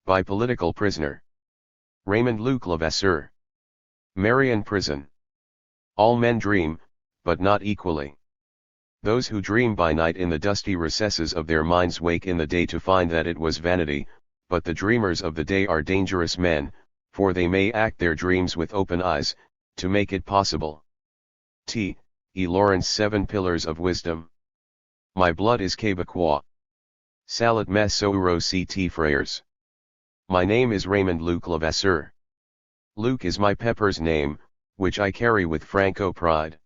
By political prisoner. Raymond Luc Levasseur. Marion prison. All men dream, but not equally. Those who dream by night in the dusty recesses of their minds wake in the day to find that it was vanity, but the dreamers of the day are dangerous men, for they may act their dreams with open eyes, to make it possible. T. E. Lawrence 7 Pillars of Wisdom. My blood is Québécois. Salut mes soeurs et frères. My name is Raymond Luc Levasseur. Luc is my pepper's name, which I carry with Franco pride.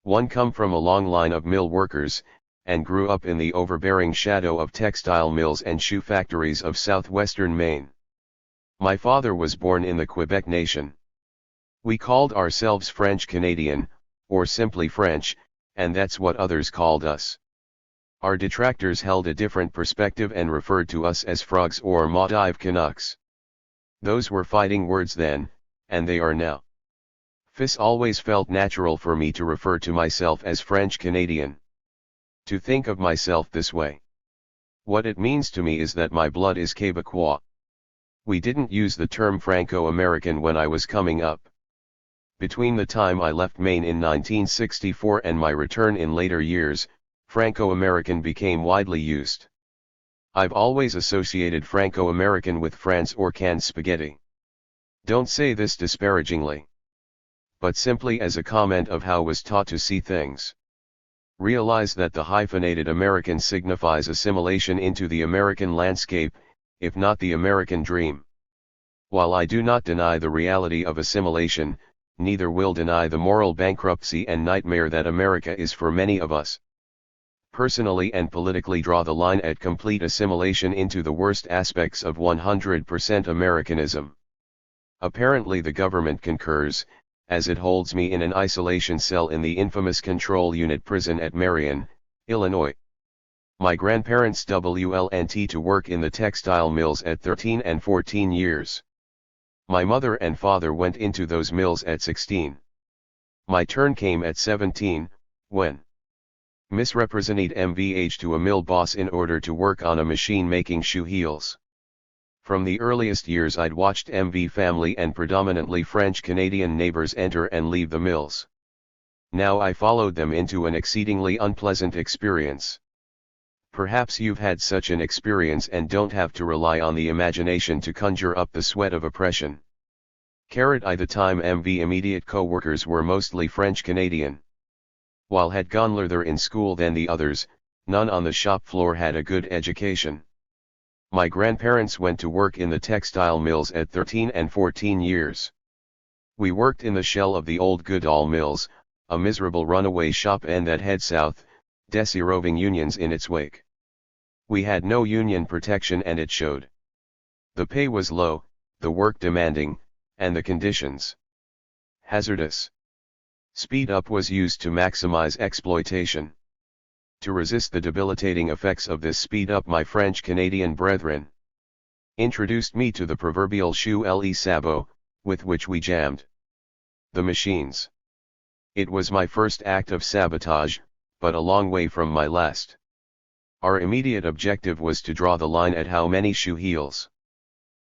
One come from a long line of mill workers, and grew up in the overbearing shadow of textile mills and shoe factories of southwestern Maine. My father was born in the Quebec nation. We called ourselves French Canadian, or simply French, and that's what others called us. Our detractors held a different perspective and referred to us as frogs or Maudaive Canucks. Those were fighting words then, and they are now. Fis always felt natural for me to refer to myself as French Canadian. To think of myself this way. What it means to me is that my blood is Québécois. We didn't use the term Franco-American when I was coming up. Between the time I left Maine in 1964 and my return in later years, Franco-American became widely used. I've always associated Franco-American with France or canned spaghetti. Don't say this disparagingly, but simply as a comment of how I was taught to see things. Realize that the hyphenated American signifies assimilation into the American landscape, if not the American dream. While I do not deny the reality of assimilation, neither will deny the moral bankruptcy and nightmare that America is for many of us. Personally and politically draw the line at complete assimilation into the worst aspects of 100% Americanism. Apparently the government concurs, as it holds me in an isolation cell in the infamous Control Unit prison at Marion, Illinois. My grandparents went to work in the textile mills at 13 and 14 years. My mother and father went into those mills at 16. My turn came at 17, when misrepresented MVH to a mill boss in order to work on a machine making shoe heels. From the earliest years I'd watched MV family and predominantly French-Canadian neighbors enter and leave the mills. Now I followed them into an exceedingly unpleasant experience. Perhaps you've had such an experience and don't have to rely on the imagination to conjure up the sweat of oppression. I the time MV immediate co-workers were mostly French-Canadian. While had gone further in school than the others, none on the shop floor had a good education. My grandparents went to work in the textile mills at 13 and 14 years. We worked in the shell of the old Goodall Mills, a miserable runaway shop and that head south, roving unions in its wake. We had no union protection and it showed. The pay was low, the work demanding, and the conditions hazardous. Speed up was used to maximize exploitation. To resist the debilitating effects of this speed up, my French-Canadian brethren introduced me to the proverbial shoe le sabot, with which we jammed the machines. It was my first act of sabotage, but a long way from my last. Our immediate objective was to draw the line at how many shoe heels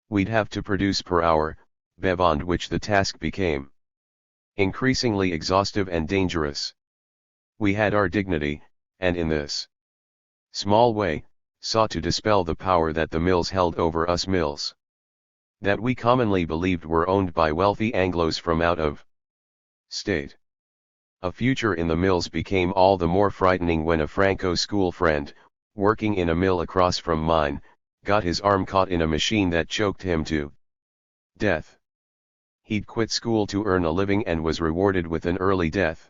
we'd have to produce per hour, beyond which the task became increasingly exhaustive and dangerous. We had our dignity, and in this small way, sought to dispel the power that the mills held over us mills, that we commonly believed were owned by wealthy Anglos from out of state. A future in the mills became all the more frightening when a Franco school friend, working in a mill across from mine, got his arm caught in a machine that choked him to death. He'd quit school to earn a living and was rewarded with an early death.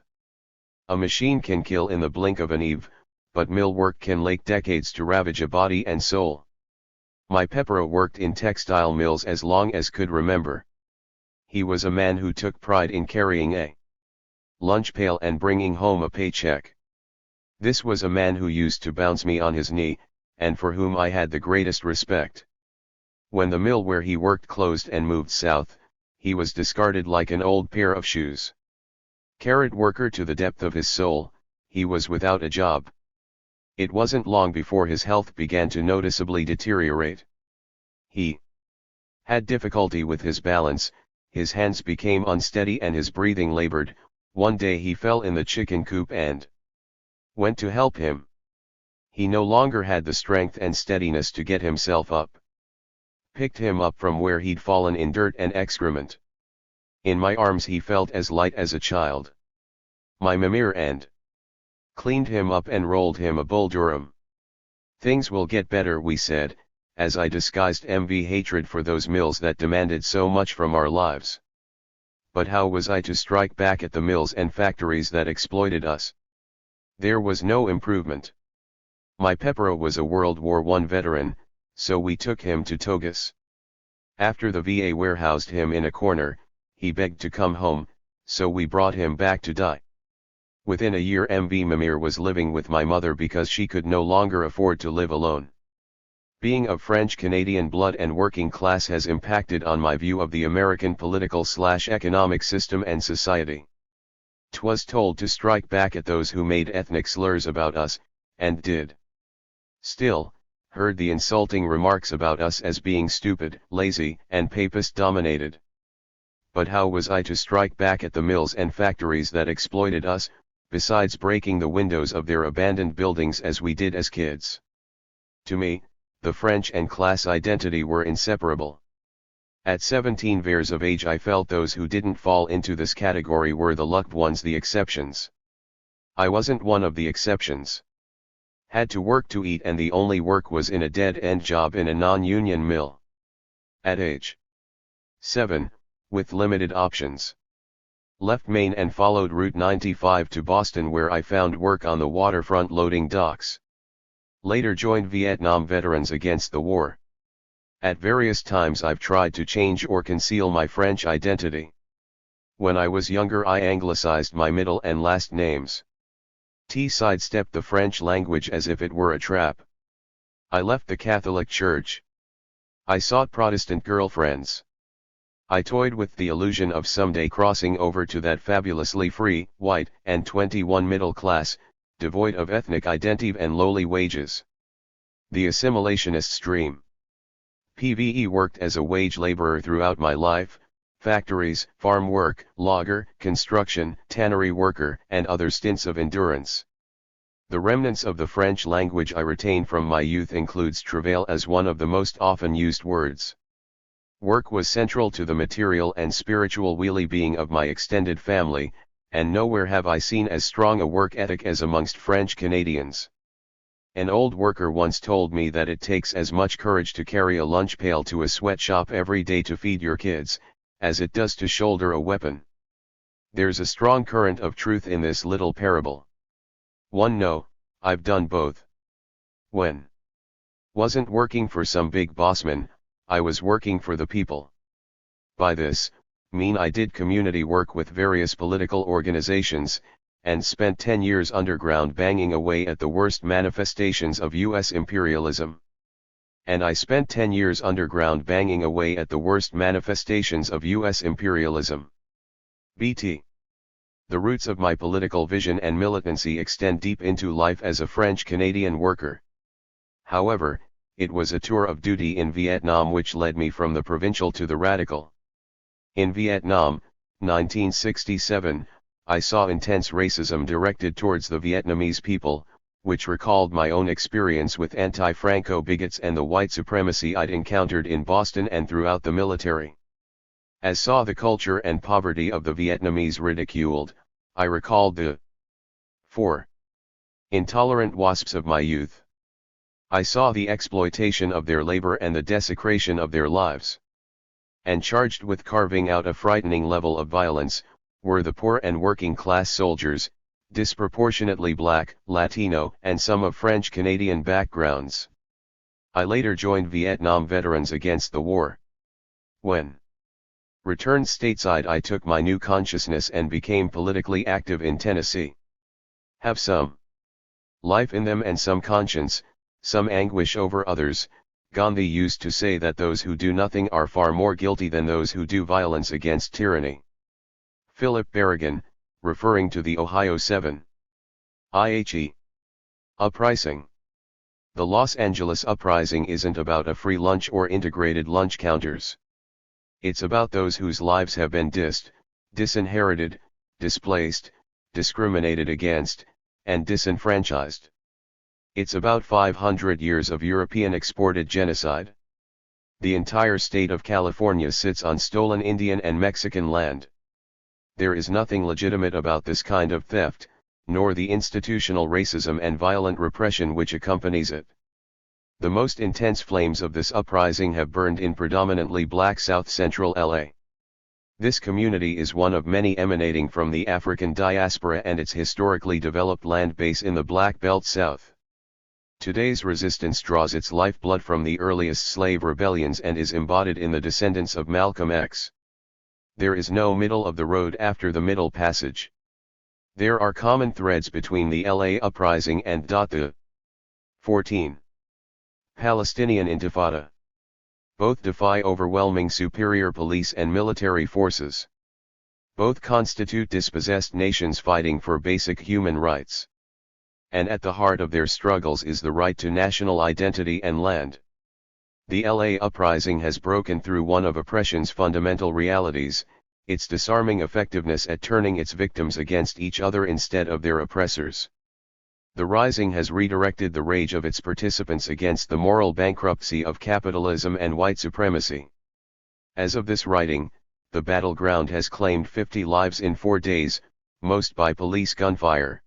A machine can kill in the blink of an eve, but mill work can take decades to ravage a body and soul. My pepero worked in textile mills as long as could remember. He was a man who took pride in carrying a lunch pail and bringing home a paycheck. This was a man who used to bounce me on his knee, and for whom I had the greatest respect. When the mill where he worked closed and moved south, he was discarded like an old pair of shoes. Worker to the depth of his soul, he was without a job. It wasn't long before his health began to noticeably deteriorate. He Had difficulty with his balance, his hands became unsteady and his breathing labored. One day he fell in the chicken coop and went to help him. He no longer had the strength and steadiness to get himself up. Picked him up from where he'd fallen in dirt and excrement. In my arms he felt as light as a child. My mimir and cleaned him up and rolled him a bull Durham. Things will get better, we said, as I disguised MV hatred for those mills that demanded so much from our lives. But how was I to strike back at the mills and factories that exploited us? There was no improvement. My Pepero was a World War I veteran, so we took him to Togus. After the VA warehoused him in a corner, he begged to come home, so we brought him back to die. Within a year MV Mimir was living with my mother because she could no longer afford to live alone. Being of French-Canadian blood and working class has impacted on my view of the American political/economic system and society. 'Twas told to strike back at those who made ethnic slurs about us, and did. Still, heard the insulting remarks about us as being stupid, lazy, and papist-dominated. But how was I to strike back at the mills and factories that exploited us, besides breaking the windows of their abandoned buildings as we did as kids? To me, the French and class identity were inseparable. At 17 years of age I felt those who didn't fall into this category were the lucked ones, the exceptions. I wasn't one of the exceptions. Had to work to eat, and the only work was in a dead-end job in a non-union mill. At age 7, with limited options, left Maine and followed Route 95 to Boston, where I found work on the waterfront loading docks. Later joined Vietnam Veterans Against the War. At various times I've tried to change or conceal my French identity. When I was younger I anglicized my middle and last names. Sidestepped the French language as if it were a trap. I left the Catholic Church. I sought Protestant girlfriends. I toyed with the illusion of someday crossing over to that fabulously free, white, and 21 middle class, devoid of ethnic identity and lowly wages. The assimilationist stream. PVE worked as a wage laborer throughout my life, factories, farm work, logger, construction, tannery worker, and other stints of endurance. The remnants of the French language I retain from my youth includes travail as one of the most often used words. Work was central to the material and spiritual well-being of my extended family, and nowhere have I seen as strong a work ethic as amongst French Canadians. An old worker once told me that it takes as much courage to carry a lunch pail to a sweatshop every day to feed your kids, as it does to shoulder a weapon. There's a strong current of truth in this little parable. No, I've done both. When wasn't working for some big bossman, I was working for the people. By this, mean I did community work with various political organizations, and spent 10 years underground banging away at the worst manifestations of U.S. imperialism. And I spent 10 years underground banging away at the worst manifestations of U.S. imperialism. BT. The roots of my political vision and militancy extend deep into life as a French-Canadian worker. However, it was a tour of duty in Vietnam which led me from the provincial to the radical. In Vietnam, 1967, I saw intense racism directed towards the Vietnamese people, which recalled my own experience with anti-Franco bigots and the white supremacy I'd encountered in Boston and throughout the military. As saw the culture and poverty of the Vietnamese ridiculed, I recalled the 4 intolerant wasps of my youth. I saw the exploitation of their labor and the desecration of their lives. And charged with carving out a frightening level of violence, were the poor and working class soldiers, disproportionately black, Latino, and some of French-Canadian backgrounds. I later joined Vietnam Veterans Against the War. When returned stateside I took my new consciousness and became politically active in Tennessee. Have some life in them and some conscience, some anguish over others. Gandhi used to say that those who do nothing are far more guilty than those who do violence against tyranny. Philip Berrigan, referring to the Ohio 7. IHE uprising. The Los Angeles uprising isn't about a free lunch or integrated lunch counters. It's about those whose lives have been disinherited, displaced, discriminated against, and disenfranchised. It's about 500 years of European exported genocide. The entire state of California sits on stolen Indian and Mexican land. There is nothing legitimate about this kind of theft, nor the institutional racism and violent repression which accompanies it. The most intense flames of this uprising have burned in predominantly black south-central LA. This community is one of many emanating from the African diaspora and its historically developed land base in the Black Belt South. Today's resistance draws its lifeblood from the earliest slave rebellions and is embodied in the descendants of Malcolm X. There is no middle of the road after the Middle Passage. There are common threads between the LA uprising and the 14. Palestinian Intifada. Both defy overwhelming superior police and military forces. Both constitute dispossessed nations fighting for basic human rights. And at the heart of their struggles is the right to national identity and land. The LA uprising has broken through one of oppression's fundamental realities, its disarming effectiveness at turning its victims against each other instead of their oppressors. The rising has redirected the rage of its participants against the moral bankruptcy of capitalism and white supremacy. As of this writing, the battleground has claimed 50 lives in 4 days, most by police gunfire.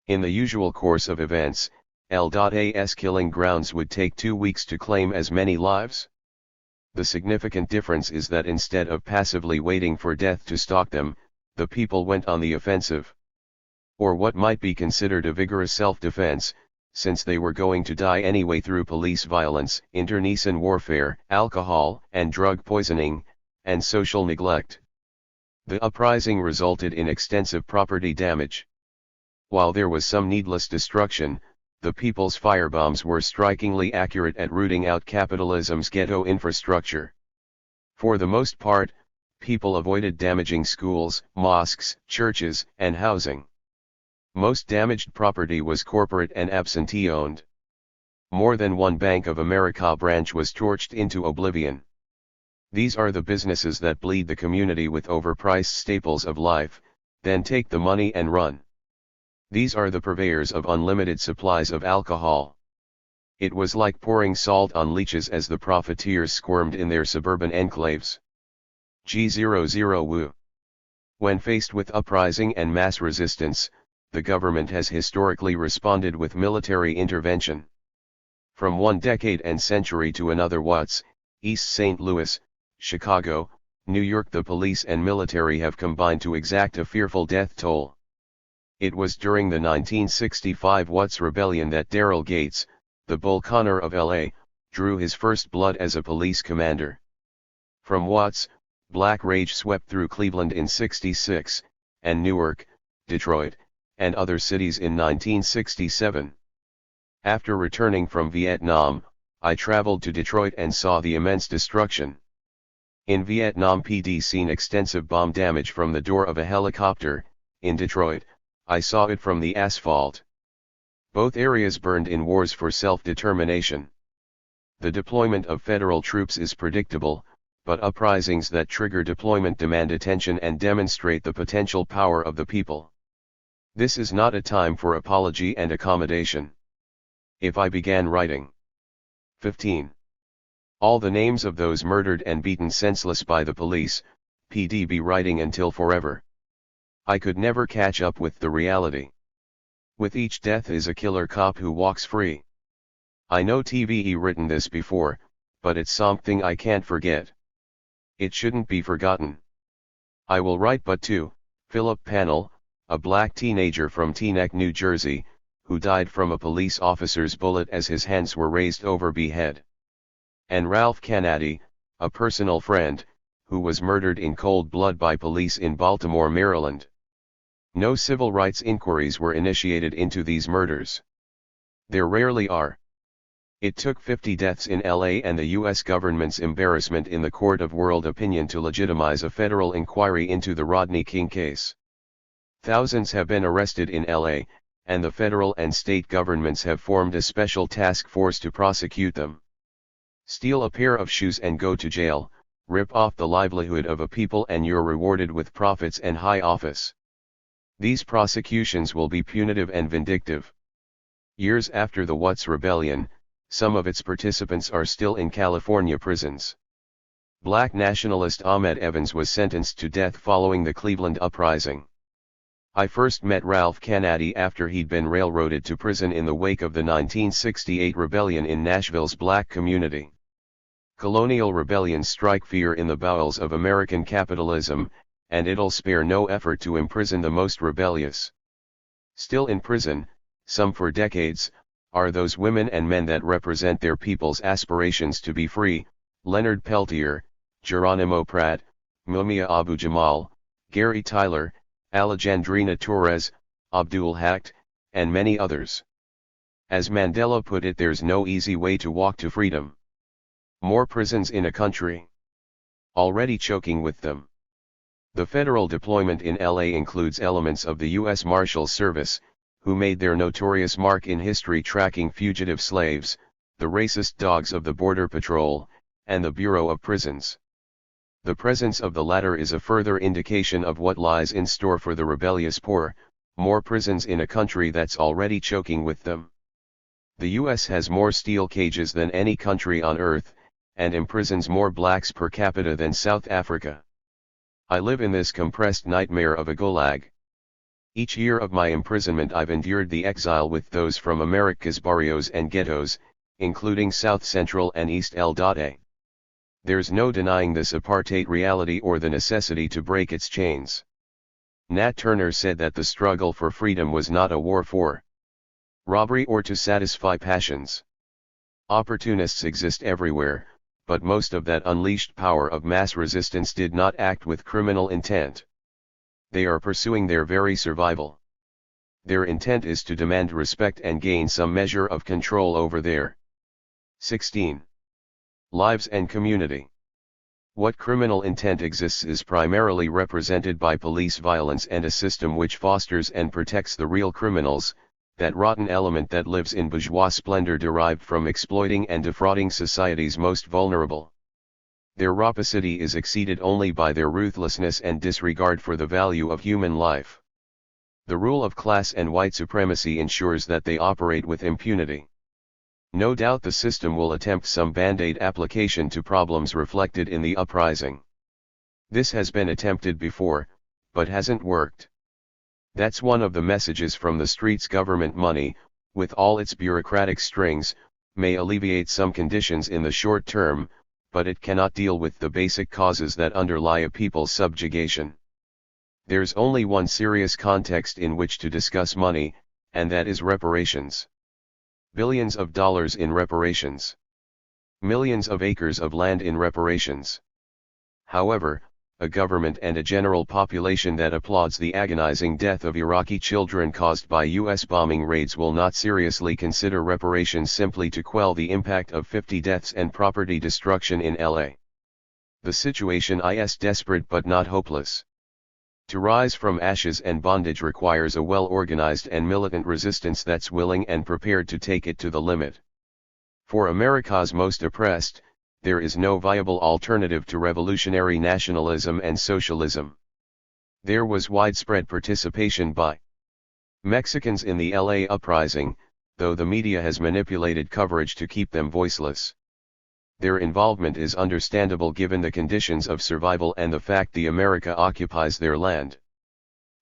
In the usual course of events, LA's killing grounds would take 2 weeks to claim as many lives. The significant difference is that instead of passively waiting for death to stalk them, the people went on the offensive. Or what might be considered a vigorous self-defense, since they were going to die anyway through police violence, internecine warfare, alcohol and drug poisoning, and social neglect. The uprising resulted in extensive property damage. While there was some needless destruction, the people's firebombs were strikingly accurate at rooting out capitalism's ghetto infrastructure. For the most part, people avoided damaging schools, mosques, churches, and housing. Most damaged property was corporate and absentee-owned. More than one Bank of America branch was torched into oblivion. These are the businesses that bleed the community with overpriced staples of life, then take the money and run. These are the purveyors of unlimited supplies of alcohol. It was like pouring salt on leeches as the profiteers squirmed in their suburban enclaves. G00 When faced with uprising and mass resistance, the government has historically responded with military intervention. From one decade and century to another, Watts, East St. Louis, Chicago, New York, the police and military have combined to exact a fearful death toll. It was during the 1965 Watts Rebellion that Daryl Gates, the Bull Connor of LA, drew his first blood as a police commander. From Watts, black rage swept through Cleveland in '66, and Newark, Detroit, and other cities in 1967. After returning from Vietnam, I traveled to Detroit and saw the immense destruction. In Vietnam, PD seen extensive bomb damage from the door of a helicopter. In Detroit, I saw it from the asphalt. Both areas burned in wars for self-determination. The deployment of federal troops is predictable, but uprisings that trigger deployment demand attention and demonstrate the potential power of the people. This is not a time for apology and accommodation. If I began writing 15. All the names of those murdered and beaten senseless by the police, PD be writing until forever. I could never catch up with the reality. With each death is a killer cop who walks free. I know TVE written this before, but it's something I can't forget. It shouldn't be forgotten. I will write but two: Philip Pannell, a black teenager from Teaneck, New Jersey, who died from a police officer's bullet as his hands were raised over behead. And Ralph Canady, a personal friend, who was murdered in cold blood by police in Baltimore, Maryland. No civil rights inquiries were initiated into these murders. There rarely are. It took 50 deaths in LA and the US government's embarrassment in the court of world opinion to legitimize a federal inquiry into the Rodney King case. Thousands have been arrested in LA, and the federal and state governments have formed a special task force to prosecute them. Steal a pair of shoes and go to jail, rip off the livelihood of a people and you're rewarded with profits and high office. These prosecutions will be punitive and vindictive. Years after the Watts Rebellion, some of its participants are still in California prisons. Black nationalist Ahmed Evans was sentenced to death following the Cleveland uprising. I first met Ralph Canady after he'd been railroaded to prison in the wake of the 1968 rebellion in Nashville's black community. Colonial rebellions strike fear in the bowels of American capitalism, and it'll spare no effort to imprison the most rebellious. Still in prison, some for decades, are those women and men that represent their people's aspirations to be free: Leonard Peltier, Geronimo Pratt, Mumia Abu-Jamal, Gary Tyler, Alejandrina Torres, Abdul Haq, and many others. As Mandela put it, there's no easy way to walk to freedom. More prisons in a country already choking with them. The federal deployment in LA includes elements of the U.S. Marshal Service, who made their notorious mark in history tracking fugitive slaves, the racist dogs of the Border Patrol, and the Bureau of Prisons. The presence of the latter is a further indication of what lies in store for the rebellious poor: more prisons in a country that's already choking with them. The U.S. has more steel cages than any country on earth, and imprisons more blacks per capita than South Africa. I live in this compressed nightmare of a gulag. Each year of my imprisonment I've endured the exile with those from America's barrios and ghettos, including South Central and East LA. There's no denying this apartheid reality or the necessity to break its chains. Nat Turner said that the struggle for freedom was not a war for robbery or to satisfy passions. Opportunists exist everywhere, but most of that unleashed power of mass resistance did not act with criminal intent. They are pursuing their very survival. Their intent is to demand respect and gain some measure of control over their 16 lives and community. What criminal intent exists is primarily represented by police violence and a system which fosters and protects the real criminals, that rotten element that lives in bourgeois splendor derived from exploiting and defrauding society's most vulnerable. Their rapacity is exceeded only by their ruthlessness and disregard for the value of human life. The rule of class and white supremacy ensures that they operate with impunity. No doubt the system will attempt some band-aid application to problems reflected in the uprising. This has been attempted before, but hasn't worked. That's one of the messages from the streets. Government money, with all its bureaucratic strings, may alleviate some conditions in the short term, but it cannot deal with the basic causes that underlie a people's subjugation. There's only one serious context in which to discuss money, and that is reparations. Billions of dollars in reparations. Millions of acres of land in reparations. However, a government and a general population that applauds the agonizing death of Iraqi children caused by U.S. bombing raids will not seriously consider reparations simply to quell the impact of 50 deaths and property destruction in LA. The situation is desperate but not hopeless. To rise from ashes and bondage requires a well-organized and militant resistance that's willing and prepared to take it to the limit. For America's most oppressed, there is no viable alternative to revolutionary nationalism and socialism. There was widespread participation by Mexicans in the LA uprising, though the media has manipulated coverage to keep them voiceless. Their involvement is understandable given the conditions of survival and the fact the America occupies their land.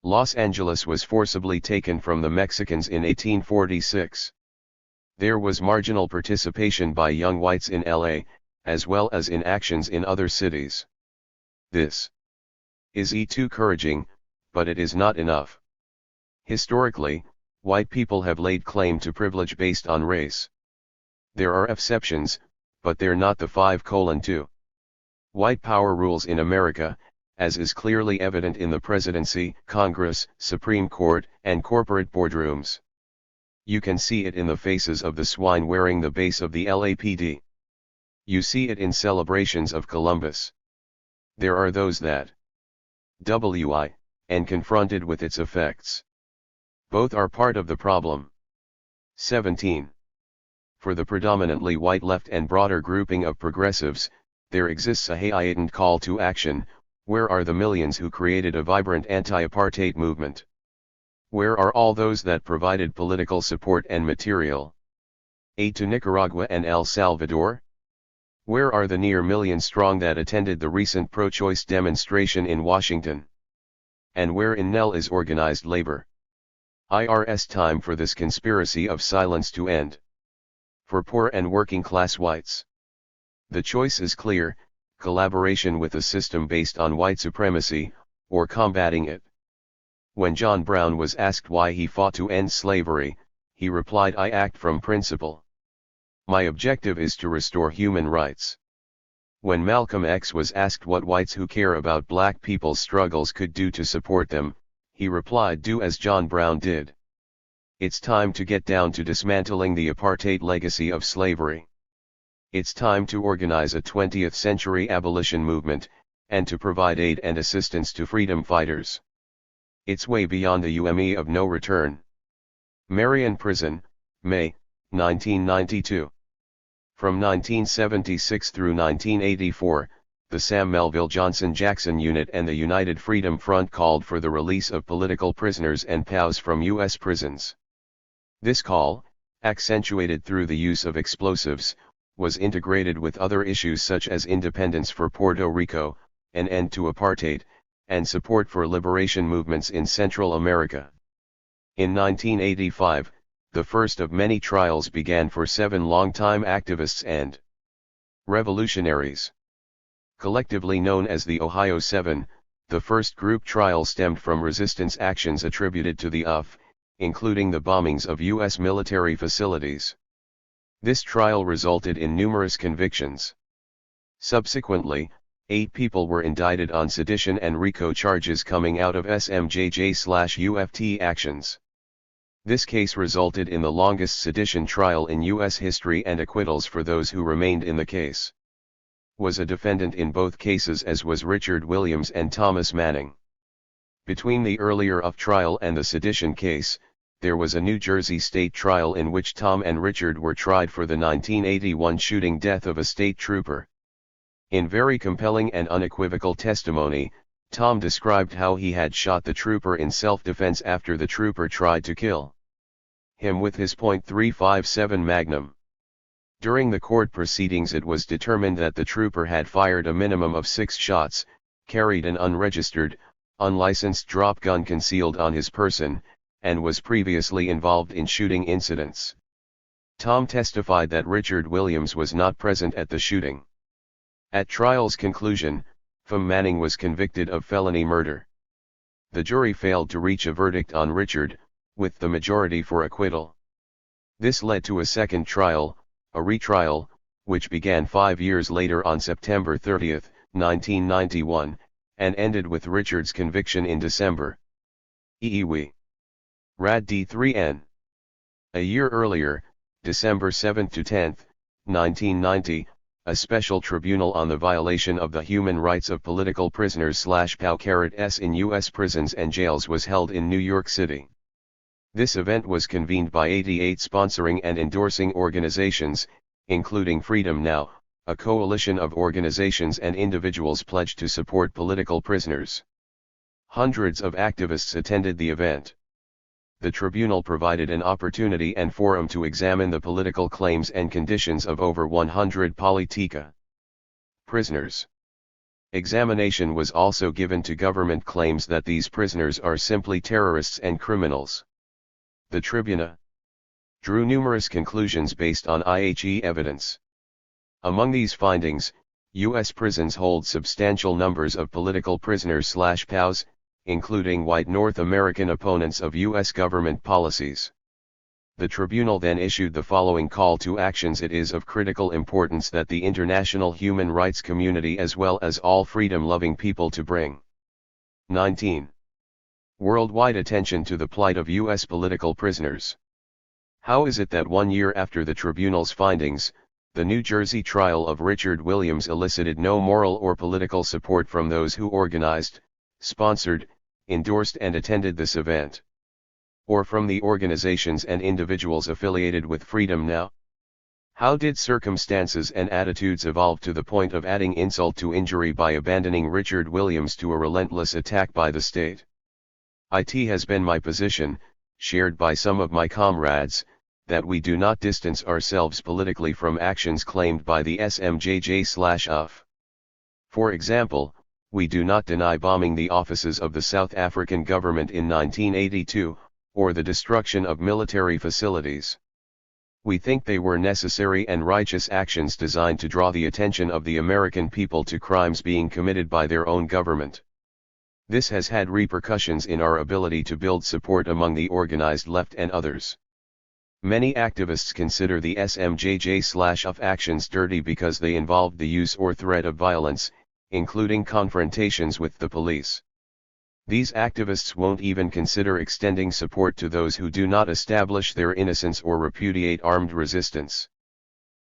Los Angeles was forcibly taken from the Mexicans in 1846. There was marginal participation by young whites in LA, as well as in actions in other cities. This is too encouraging, but it is not enough. Historically, white people have laid claim to privilege based on race. There are exceptions, but they're not the 5:2. White power rules in America, as is clearly evident in the presidency, Congress, Supreme Court, and corporate boardrooms. You can see it in the faces of the swine wearing the base of the LAPD. You see it in celebrations of Columbus. There are those that wi, and confronted with its effects. Both are part of the problem. 17. For the predominantly white left and broader grouping of progressives, there exists a heightened call to action. Where are the millions who created a vibrant anti-apartheid movement? Where are all those that provided political support and material aid to Nicaragua and El Salvador? Where are the near million strong that attended the recent pro-choice demonstration in Washington? And where in Nell is organized labor? IRS time for this conspiracy of silence to end. For poor and working class whites, the choice is clear: collaboration with a system based on white supremacy, or combating it. When John Brown was asked why he fought to end slavery, he replied, "I act from principle. My objective is to restore human rights." When Malcolm X was asked what whites who care about black people's struggles could do to support them, he replied, "Do as John Brown did." It's time to get down to dismantling the apartheid legacy of slavery. It's time to organize a 20th century abolition movement, and to provide aid and assistance to freedom fighters. It's way beyond the UME of no return. Marion Prison, May, 1992. From 1976 through 1984, the Sam Melville Johnson Jackson Unit and the United Freedom Front called for the release of political prisoners and POWs from U.S. prisons. This call, accentuated through the use of explosives, was integrated with other issues such as independence for Puerto Rico, an end to apartheid, and support for liberation movements in Central America. In 1985, the first of many trials began for 7 longtime activists and revolutionaries. Collectively known as the Ohio 7, the first group trial stemmed from resistance actions attributed to the UF, including the bombings of U.S. military facilities. This trial resulted in numerous convictions. Subsequently, 8 people were indicted on sedition and RICO charges coming out of SMJJ/UFT actions. This case resulted in the longest sedition trial in U.S. history and acquittals for those who remained in the case. Was a defendant in both cases, as was Richard Williams and Thomas Manning. Between the earlier UF trial and the sedition case, there was a New Jersey state trial in which Tom and Richard were tried for the 1981 shooting death of a state trooper. In very compelling and unequivocal testimony, Tom described how he had shot the trooper in self-defense after the trooper tried to kill him with his .357 Magnum. During the court proceedings, it was determined that the trooper had fired a minimum of 6 shots, carried an unregistered, unlicensed drop gun concealed on his person, and was previously involved in shooting incidents. Tom testified that Richard Williams was not present at the shooting. At trial's conclusion, Manning was convicted of felony murder. The jury failed to reach a verdict on Richard, with the majority for acquittal. This led to a second trial, a retrial, which began 5 years later on September 30, 1991, and ended with Richard's conviction in December. EEW. Rad D3N. A year earlier, December 7–10, 1990, a special tribunal on the violation of the human rights of political prisoners/POWs in U.S. prisons and jails was held in New York City. This event was convened by 88 sponsoring and endorsing organizations, including Freedom Now, a coalition of organizations and individuals pledged to support political prisoners. Hundreds of activists attended the event. The tribunal provided an opportunity and forum to examine the political claims and conditions of over 100 Politica prisoners. Examination was also given to government claims that these prisoners are simply terrorists and criminals. The tribunal drew numerous conclusions based on IHE evidence. Among these findings, U.S. prisons hold substantial numbers of political prisoners/POWs, including white North American opponents of U.S. government policies. The tribunal then issued the following call to actions: it is of critical importance that the international human rights community as well as all freedom-loving people to bring 19. Worldwide attention to the plight of U.S. political prisoners. How is it that 1 year after the tribunal's findings, the New Jersey trial of Richard Williams elicited no moral or political support from those who organized, sponsored, endorsed and attended this event? Or from the organizations and individuals affiliated with Freedom Now? How did circumstances and attitudes evolve to the point of adding insult to injury by abandoning Richard Williams to a relentless attack by the state? It has been my position, shared by some of my comrades, that we do not distance ourselves politically from actions claimed by the SMJJ/UF. For example, we do not deny bombing the offices of the South African government in 1982, or the destruction of military facilities. We think they were necessary and righteous actions designed to draw the attention of the American people to crimes being committed by their own government. This has had repercussions in our ability to build support among the organized left and others. Many activists consider the SMJJ/UF actions dirty because they involved the use or threat of violence, including confrontations with the police. These activists won't even consider extending support to those who do not establish their innocence or repudiate armed resistance.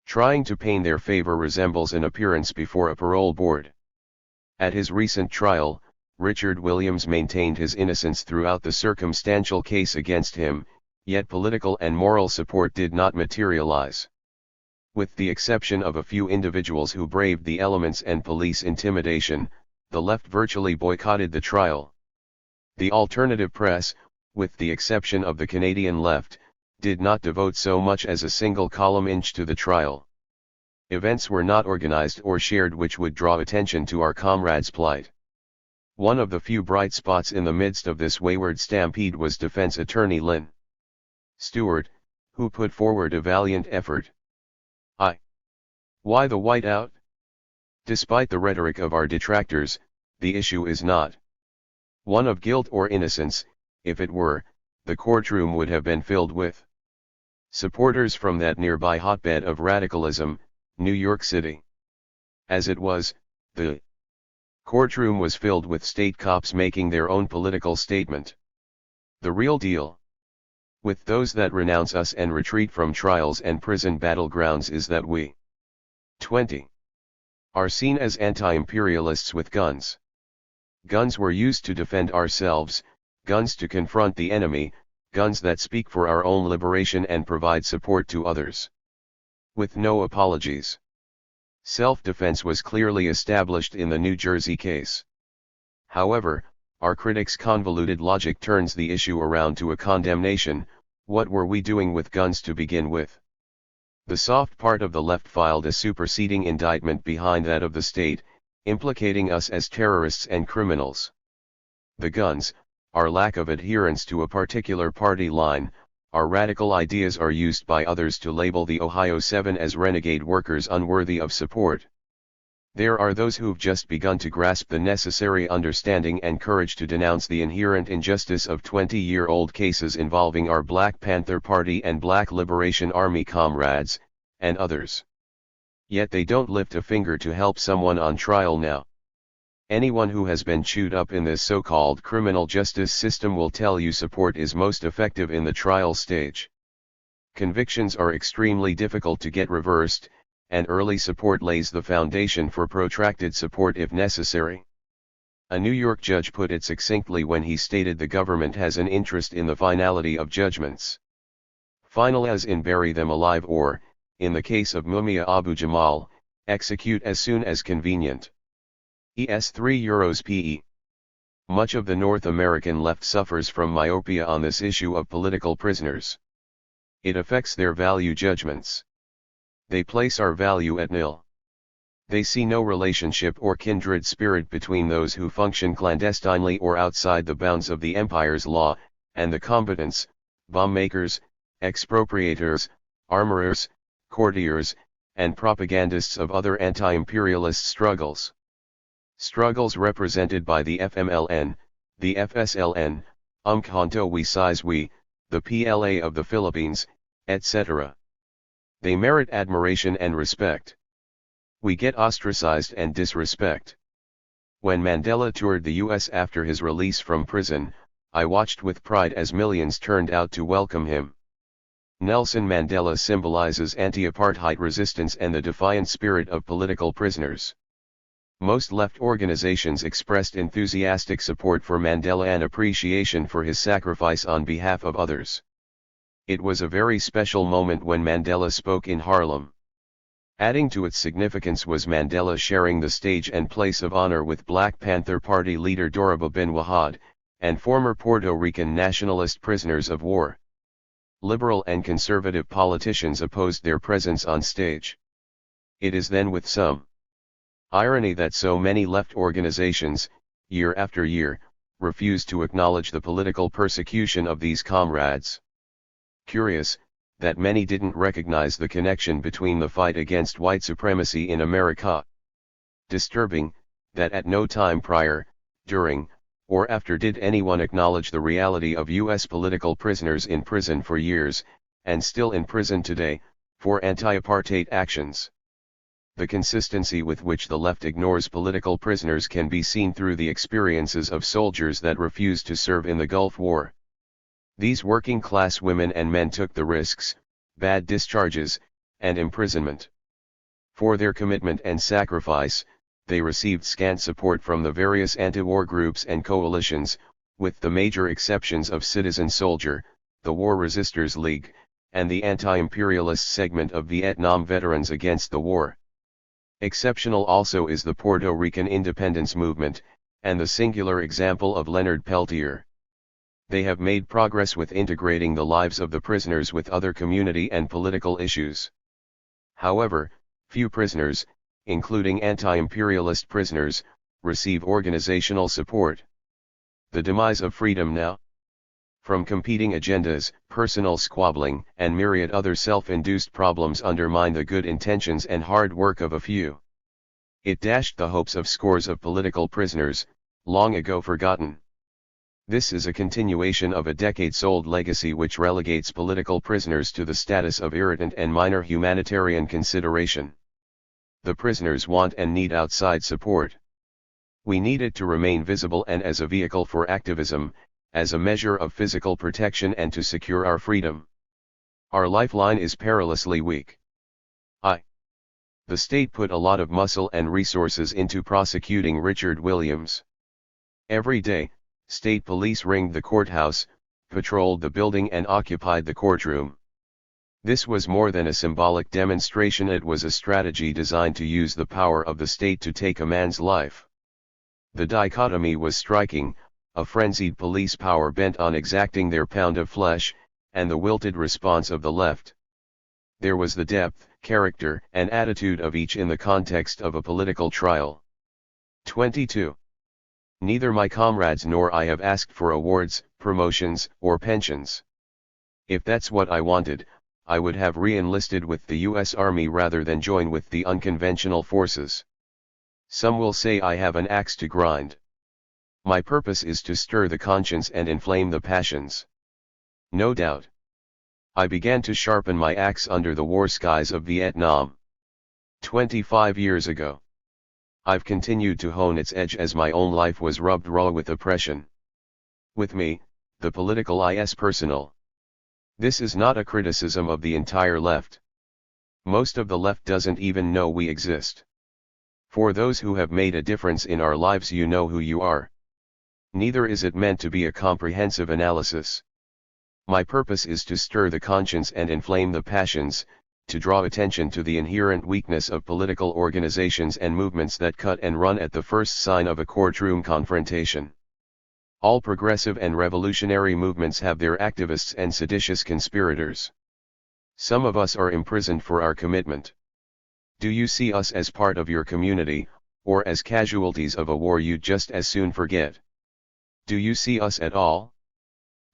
Trying to paint their favor resembles an appearance before a parole board. At his recent trial, Richard Williams maintained his innocence throughout the circumstantial case against him, yet political and moral support did not materialize. With the exception of a few individuals who braved the elements and police intimidation, the left virtually boycotted the trial. The alternative press, with the exception of the Canadian left, did not devote so much as a single column inch to the trial. Events were not organized or shared which would draw attention to our comrades' plight. One of the few bright spots in the midst of this wayward stampede was defense attorney Lynn Stewart, who put forward a valiant effort. Why the whiteout? Despite the rhetoric of our detractors, the issue is not one of guilt or innocence. If it were, the courtroom would have been filled with supporters from that nearby hotbed of radicalism, New York City. As it was, the courtroom was filled with state cops making their own political statement. The real deal with those that renounce us and retreat from trials and prison battlegrounds is that we 20 are seen as anti-imperialists with guns. Guns were used to defend ourselves, guns to confront the enemy, guns that speak for our own liberation and provide support to others. With no apologies. Self-defense was clearly established in the New Jersey case. However, our critics' convoluted logic turns the issue around to a condemnation. What were we doing with guns to begin with? The soft part of the left filed a superseding indictment behind that of the state, implicating us as terrorists and criminals. The guns, our lack of adherence to a particular party line, our radical ideas are used by others to label the Ohio 7 as renegade workers unworthy of support. There are those who've just begun to grasp the necessary understanding and courage to denounce the inherent injustice of 20-year-old cases involving our Black Panther Party and Black Liberation Army comrades, and others. Yet they don't lift a finger to help someone on trial now. Anyone who has been chewed up in this so-called criminal justice system will tell you support is most effective in the trial stage. Convictions are extremely difficult to get reversed, and early support lays the foundation for protracted support if necessary. A New York judge put it succinctly when he stated the government has an interest in the finality of judgments. Final as in bury them alive or, in the case of Mumia Abu Jamal, execute as soon as convenient. ES 3 euros PE. Much of the North American left suffers from myopia on this issue of political prisoners. It affects their value judgments. They place our value at nil. They see no relationship or kindred spirit between those who function clandestinely or outside the bounds of the empire's law, and the combatants, bomb makers, expropriators, armorers, courtiers, and propagandists of other anti-imperialist struggles. Struggles represented by the FMLN, the FSLN, Umkhonto we Size we, the PLA of the Philippines, etc. They merit admiration and respect. We get ostracized and disrespect. When Mandela toured the US after his release from prison, I watched with pride as millions turned out to welcome him. Nelson Mandela symbolizes anti-apartheid resistance and the defiant spirit of political prisoners. Most left organizations expressed enthusiastic support for Mandela and appreciation for his sacrifice on behalf of others. It was a very special moment when Mandela spoke in Harlem. Adding to its significance was Mandela sharing the stage and place of honor with Black Panther Party leader Doroba bin Wahad, and former Puerto Rican nationalist prisoners of war. Liberal and conservative politicians opposed their presence on stage. It is then with some irony that so many left organizations, year after year, refuse to acknowledge the political persecution of these comrades. Curious, that many didn't recognize the connection between the fight against white supremacy in America. Disturbing, that at no time prior, during, or after did anyone acknowledge the reality of U.S. political prisoners in prison for years, and still in prison today, for anti-apartheid actions. The consistency with which the left ignores political prisoners can be seen through the experiences of soldiers that refused to serve in the Gulf War. These working-class women and men took the risks, bad discharges, and imprisonment. For their commitment and sacrifice, they received scant support from the various anti-war groups and coalitions, with the major exceptions of Citizen Soldier, the War Resisters League, and the anti-imperialist segment of Vietnam Veterans Against the War. Exceptional also is the Puerto Rican independence movement, and the singular example of Leonard Peltier. They have made progress with integrating the lives of the prisoners with other community and political issues. However, few prisoners, including anti-imperialist prisoners, receive organizational support. The demise of freedom now? From competing agendas, personal squabbling, and myriad other self-induced problems undermine the good intentions and hard work of a few. It dashed the hopes of scores of political prisoners, long ago forgotten. This is a continuation of a decades-old legacy which relegates political prisoners to the status of irritant and minor humanitarian consideration. The prisoners want and need outside support. We need it to remain visible and as a vehicle for activism, as a measure of physical protection and to secure our freedom. Our lifeline is perilously weak. The state put a lot of muscle and resources into prosecuting Richard Williams. Every day, state police ringed the courthouse, patrolled the building and occupied the courtroom. This was more than a symbolic demonstration, it was a strategy designed to use the power of the state to take a man's life. The dichotomy was striking, a frenzied police power bent on exacting their pound of flesh, and the wilted response of the left. There was the depth, character, and attitude of each in the context of a political trial. 22. Neither my comrades nor I have asked for awards, promotions, or pensions. If that's what I wanted, I would have re-enlisted with the U.S. Army rather than join with the unconventional forces. Some will say I have an axe to grind. My purpose is to stir the conscience and inflame the passions. No doubt. I began to sharpen my axe under the war skies of Vietnam. 25 years ago. I've continued to hone its edge as my own life was rubbed raw with oppression. With me, the political is personal. This is not a criticism of the entire left. Most of the left doesn't even know we exist. For those who have made a difference in our lives, you know who you are. Neither is it meant to be a comprehensive analysis. My purpose is to stir the conscience and inflame the passions, to draw attention to the inherent weakness of political organizations and movements that cut and run at the first sign of a courtroom confrontation. All progressive and revolutionary movements have their activists and seditious conspirators. Some of us are imprisoned for our commitment. Do you see us as part of your community, or as casualties of a war you'd just as soon forget? Do you see us at all?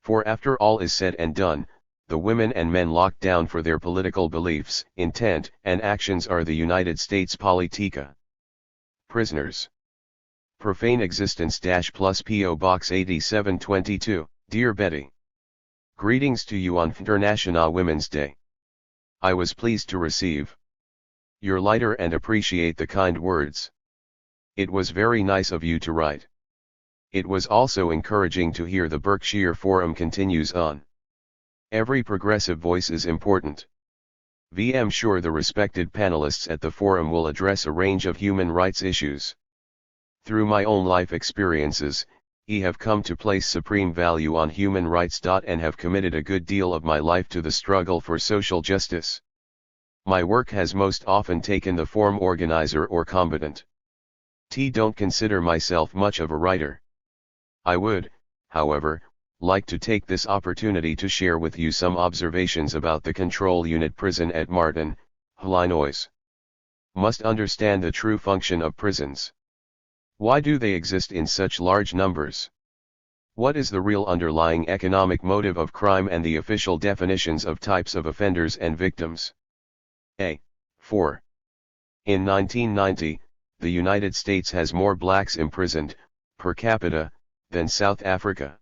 For after all is said and done, the women and men locked down for their political beliefs, intent, and actions are the United States Politica. Prisoners. Profane Existence + P.O. Box 8722, Dear Betty. Greetings to you on International Women's Day. I was pleased to receive your letter and appreciate the kind words. It was very nice of you to write. It was also encouraging to hear the Berkshire Forum continues on. Every progressive voice is important. I'm sure the respected panelists at the forum will address a range of human rights issues. Through my own life experiences, I have come to place supreme value on human rights and have committed a good deal of my life to the struggle for social justice. My work has most often taken the form organizer or combatant. Don't consider myself much of a writer. I would, however, like to take this opportunity to share with you some observations about the control unit prison at Martin, Illinois. Must understand the true function of prisons. Why do they exist in such large numbers? What is the real underlying economic motive of crime and the official definitions of types of offenders and victims? 4. In 1990, the United States has more blacks imprisoned, per capita, than South Africa.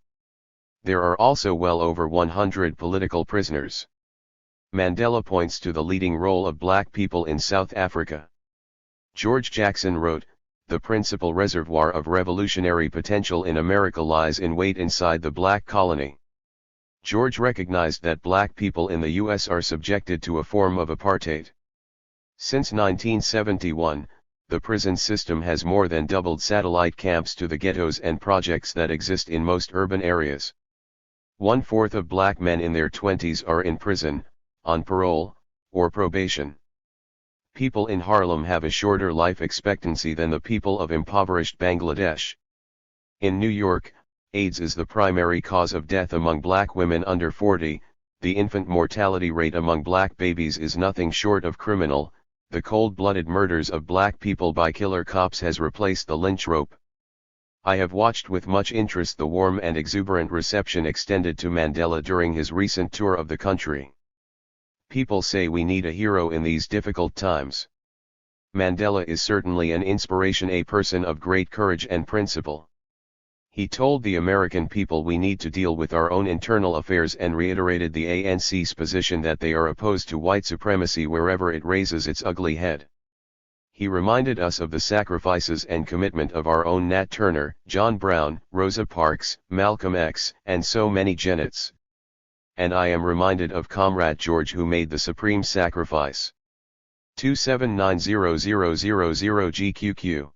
There are also well over 100 political prisoners. Mandela points to the leading role of black people in South Africa. George Jackson wrote, "The principal reservoir of revolutionary potential in America lies in wait inside the black colony." George recognized that black people in the U.S. are subjected to a form of apartheid. Since 1971, the prison system has more than doubled satellite camps to the ghettos and projects that exist in most urban areas. 1/4 of black men in their 20s are in prison, on parole, or probation. People in Harlem have a shorter life expectancy than the people of impoverished Bangladesh. In New York, AIDS is the primary cause of death among black women under 40, the infant mortality rate among black babies is nothing short of criminal, the cold-blooded murders of black people by killer cops has replaced the lynch rope. I have watched with much interest the warm and exuberant reception extended to Mandela during his recent tour of the country. People say we need a hero in these difficult times. Mandela is certainly an inspiration, a person of great courage and principle. He told the American people we need to deal with our own internal affairs and reiterated the ANC's position that they are opposed to white supremacy wherever it raises its ugly head. He reminded us of the sacrifices and commitment of our own Nat Turner, John Brown, Rosa Parks, Malcolm X, and so many Jennets. And I am reminded of Comrade George, who made the supreme sacrifice. 2790000GQQ.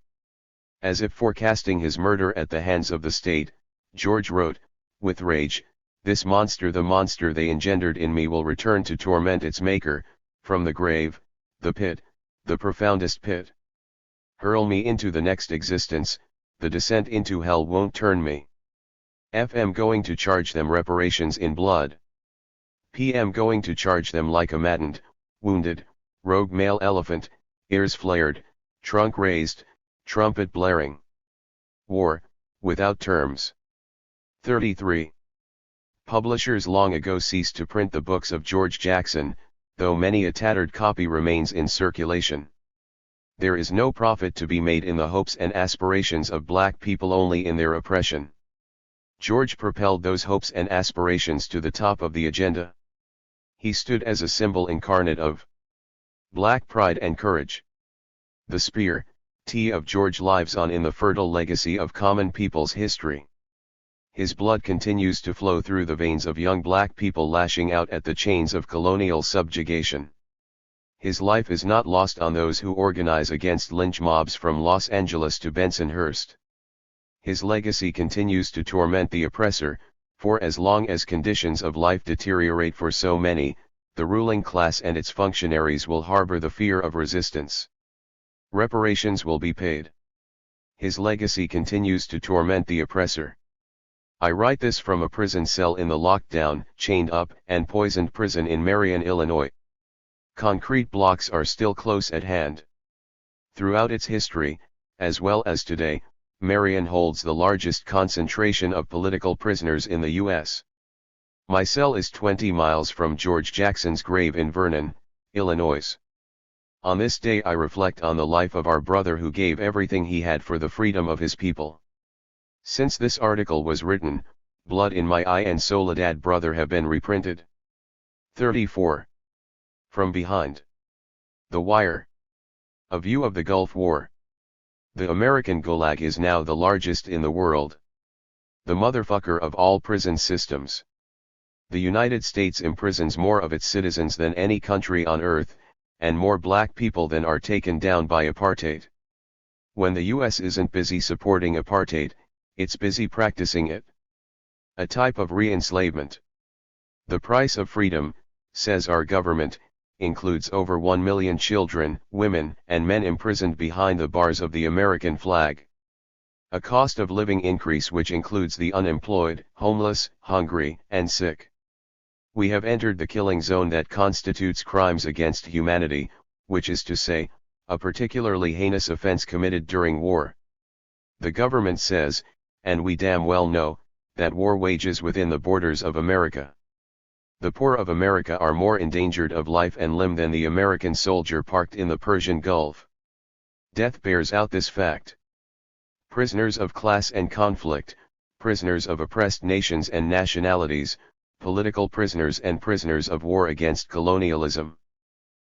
As if forecasting his murder at the hands of the state, George wrote, with rage, "This monster, the monster they engendered in me, will return to torment its maker, from the grave, the pit, the profoundest pit. Hurl me into the next existence, the descent into hell won't turn me. FM going to charge them reparations in blood. PM going to charge them like a maddened, wounded, rogue male elephant, ears flared, trunk raised, trumpet blaring. War, without terms." 33. Publishers long ago ceased to print the books of George Jackson, though many a tattered copy remains in circulation. There is no profit to be made in the hopes and aspirations of black people, only in their oppression. George propelled those hopes and aspirations to the top of the agenda. He stood as a symbol incarnate of black pride and courage. The spear, of George lives on in the fertile legacy of common people's history. His blood continues to flow through the veins of young black people lashing out at the chains of colonial subjugation. His life is not lost on those who organize against lynch mobs from Los Angeles to Bensonhurst. His legacy continues to torment the oppressor, for as long as conditions of life deteriorate for so many, the ruling class and its functionaries will harbor the fear of resistance. Reparations will be paid. His legacy continues to torment the oppressor. I write this from a prison cell in the locked-down, chained up, and poisoned prison in Marion, Illinois. Concrete blocks are still close at hand. Throughout its history, as well as today, Marion holds the largest concentration of political prisoners in the U.S. My cell is 20 miles from George Jackson's grave in Vernon, Illinois. On this day I reflect on the life of our brother who gave everything he had for the freedom of his people. Since this article was written, Blood in My Eye and Soledad Brother have been reprinted. 34. From Behind. The Wire. A View of the Gulf War. The American Gulag is now the largest in the world. The motherfucker of all prison systems. The United States imprisons more of its citizens than any country on earth, and more black people than are taken down by apartheid. When the US isn't busy supporting apartheid, it's busy practicing it. A type of re-enslavement. The price of freedom, says our government, includes over 1 million children, women, and men imprisoned behind the bars of the American flag. A cost of living increase which includes the unemployed, homeless, hungry, and sick. We have entered the killing zone that constitutes crimes against humanity, which is to say, a particularly heinous offense committed during war. The government says, and we damn well know, that war wages within the borders of America. The poor of America are more endangered of life and limb than the American soldier parked in the Persian Gulf. Death bears out this fact. Prisoners of class and conflict, prisoners of oppressed nations and nationalities, political prisoners and prisoners of war against colonialism.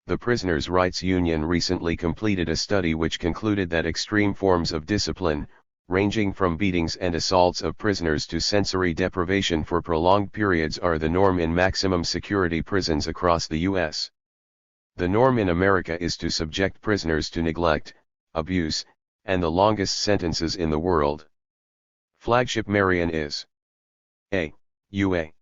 The Prisoners' Rights Union recently completed a study which concluded that extreme forms of discipline, ranging from beatings and assaults of prisoners to sensory deprivation for prolonged periods, are the norm in maximum security prisons across the U.S. The norm in America is to subject prisoners to neglect, abuse, and the longest sentences in the world. Flagship Marion is a.U.A.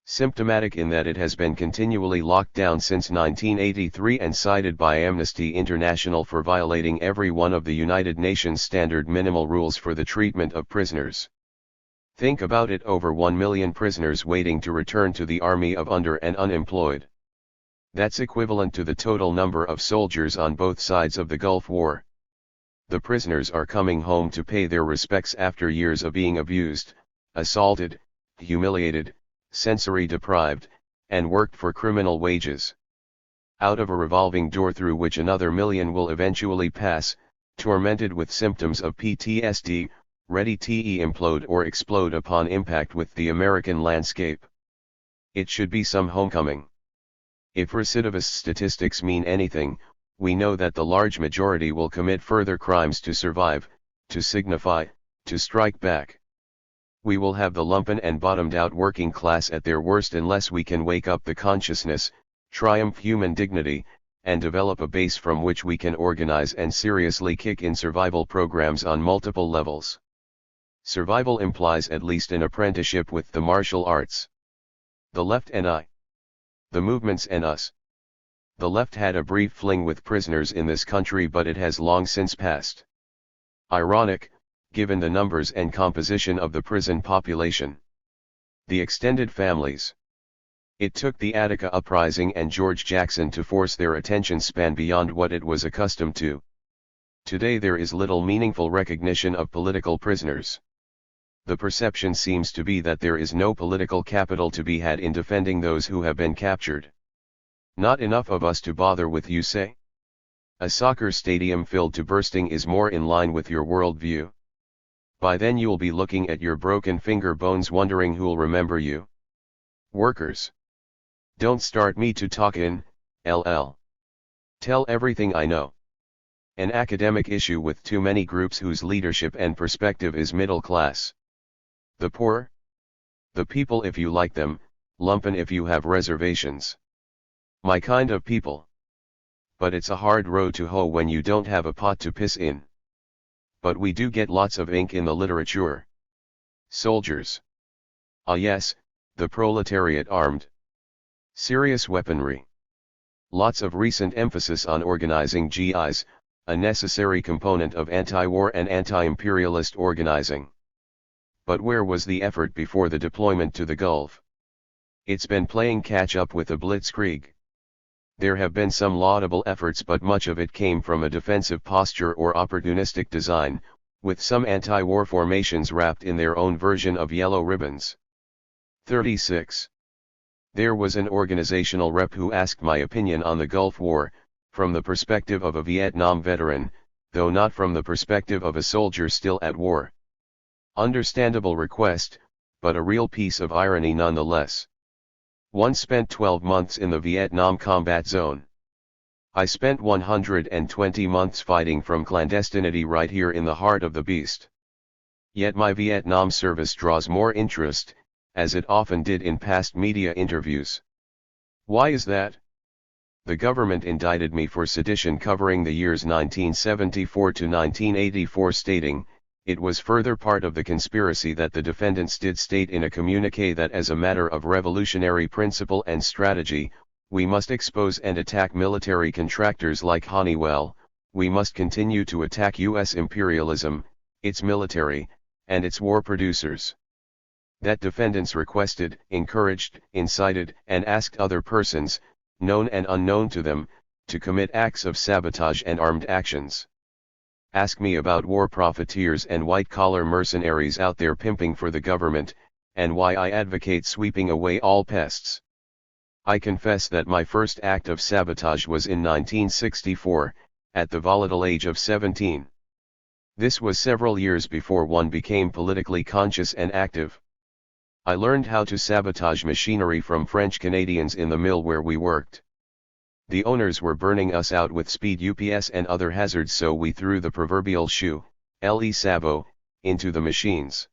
symptomatic in that it has been continually locked down since 1983 and cited by Amnesty International for violating every one of the United Nations standard minimal rules for the treatment of prisoners. Think about it, over 1 million prisoners waiting to return to the army of under and unemployed. That's equivalent to the total number of soldiers on both sides of the Gulf War. The prisoners are coming home to pay their respects after years of being abused, assaulted, humiliated, sensory deprived, and worked for criminal wages. Out of a revolving door through which another million will eventually pass, tormented with symptoms of PTSD, ready to implode or explode upon impact with the American landscape. It should be some homecoming. If recidivist statistics mean anything, we know that the large majority will commit further crimes to survive, to signify, to strike back. We will have the lumpen and bottomed-out working class at their worst unless we can wake up the consciousness, triumph human dignity, and develop a base from which we can organize and seriously kick in survival programs on multiple levels. Survival implies at least an apprenticeship with the martial arts. The left and I. The movements and us. The left had a brief fling with prisoners in this country, but it has long since passed. Ironic, given the numbers and composition of the prison population. The extended families. It took the Attica Uprising and George Jackson to force their attention span beyond what it was accustomed to. Today there is little meaningful recognition of political prisoners. The perception seems to be that there is no political capital to be had in defending those who have been captured. Not enough of us to bother with, you say? A soccer stadium filled to bursting is more in line with your worldview. By then you'll be looking at your broken finger bones wondering who'll remember you. Workers. Don't start me to talkin', LL. Tell everything I know. An academic issue with too many groups whose leadership and perspective is middle class. The poor? The people if you like them, lumpen if you have reservations. My kind of people. But it's a hard road to hoe when you don't have a pot to piss in. But we do get lots of ink in the literature. Soldiers. Ah yes, the proletariat armed. Serious weaponry. Lots of recent emphasis on organizing GIs, a necessary component of anti-war and anti-imperialist organizing. But where was the effort before the deployment to the Gulf? It's been playing catch-up with the Blitzkrieg. There have been some laudable efforts, but much of it came from a defensive posture or opportunistic design, with some anti-war formations wrapped in their own version of yellow ribbons. 36. There was an organizational rep who asked my opinion on the Gulf War, from the perspective of a Vietnam veteran, though not from the perspective of a soldier still at war. Understandable request, but a real piece of irony nonetheless. One spent 12 months in the Vietnam combat zone. I spent 120 months fighting from clandestinity right here in the heart of the beast. Yet my Vietnam service draws more interest, as it often did in past media interviews. Why is that? The government indicted me for sedition covering the years 1974 to 1984, stating, it was further part of the conspiracy that the defendants did state in a communiqué that as a matter of revolutionary principle and strategy, We must expose and attack military contractors like Honeywell. We must continue to attack US imperialism, its military, and its war producers. That defendants requested, encouraged, incited, and asked other persons, known and unknown to them, to commit acts of sabotage and armed actions. Ask me about war profiteers and white-collar mercenaries out there pimping for the government, and why I advocate sweeping away all pests. I confess that my first act of sabotage was in 1964, at the volatile age of 17. This was several years before one became politically conscious and active. I learned how to sabotage machinery from French Canadians in the mill where we worked. The owners were burning us out with speed UPS and other hazards, so we threw the proverbial shoe, le sabot, into the machines.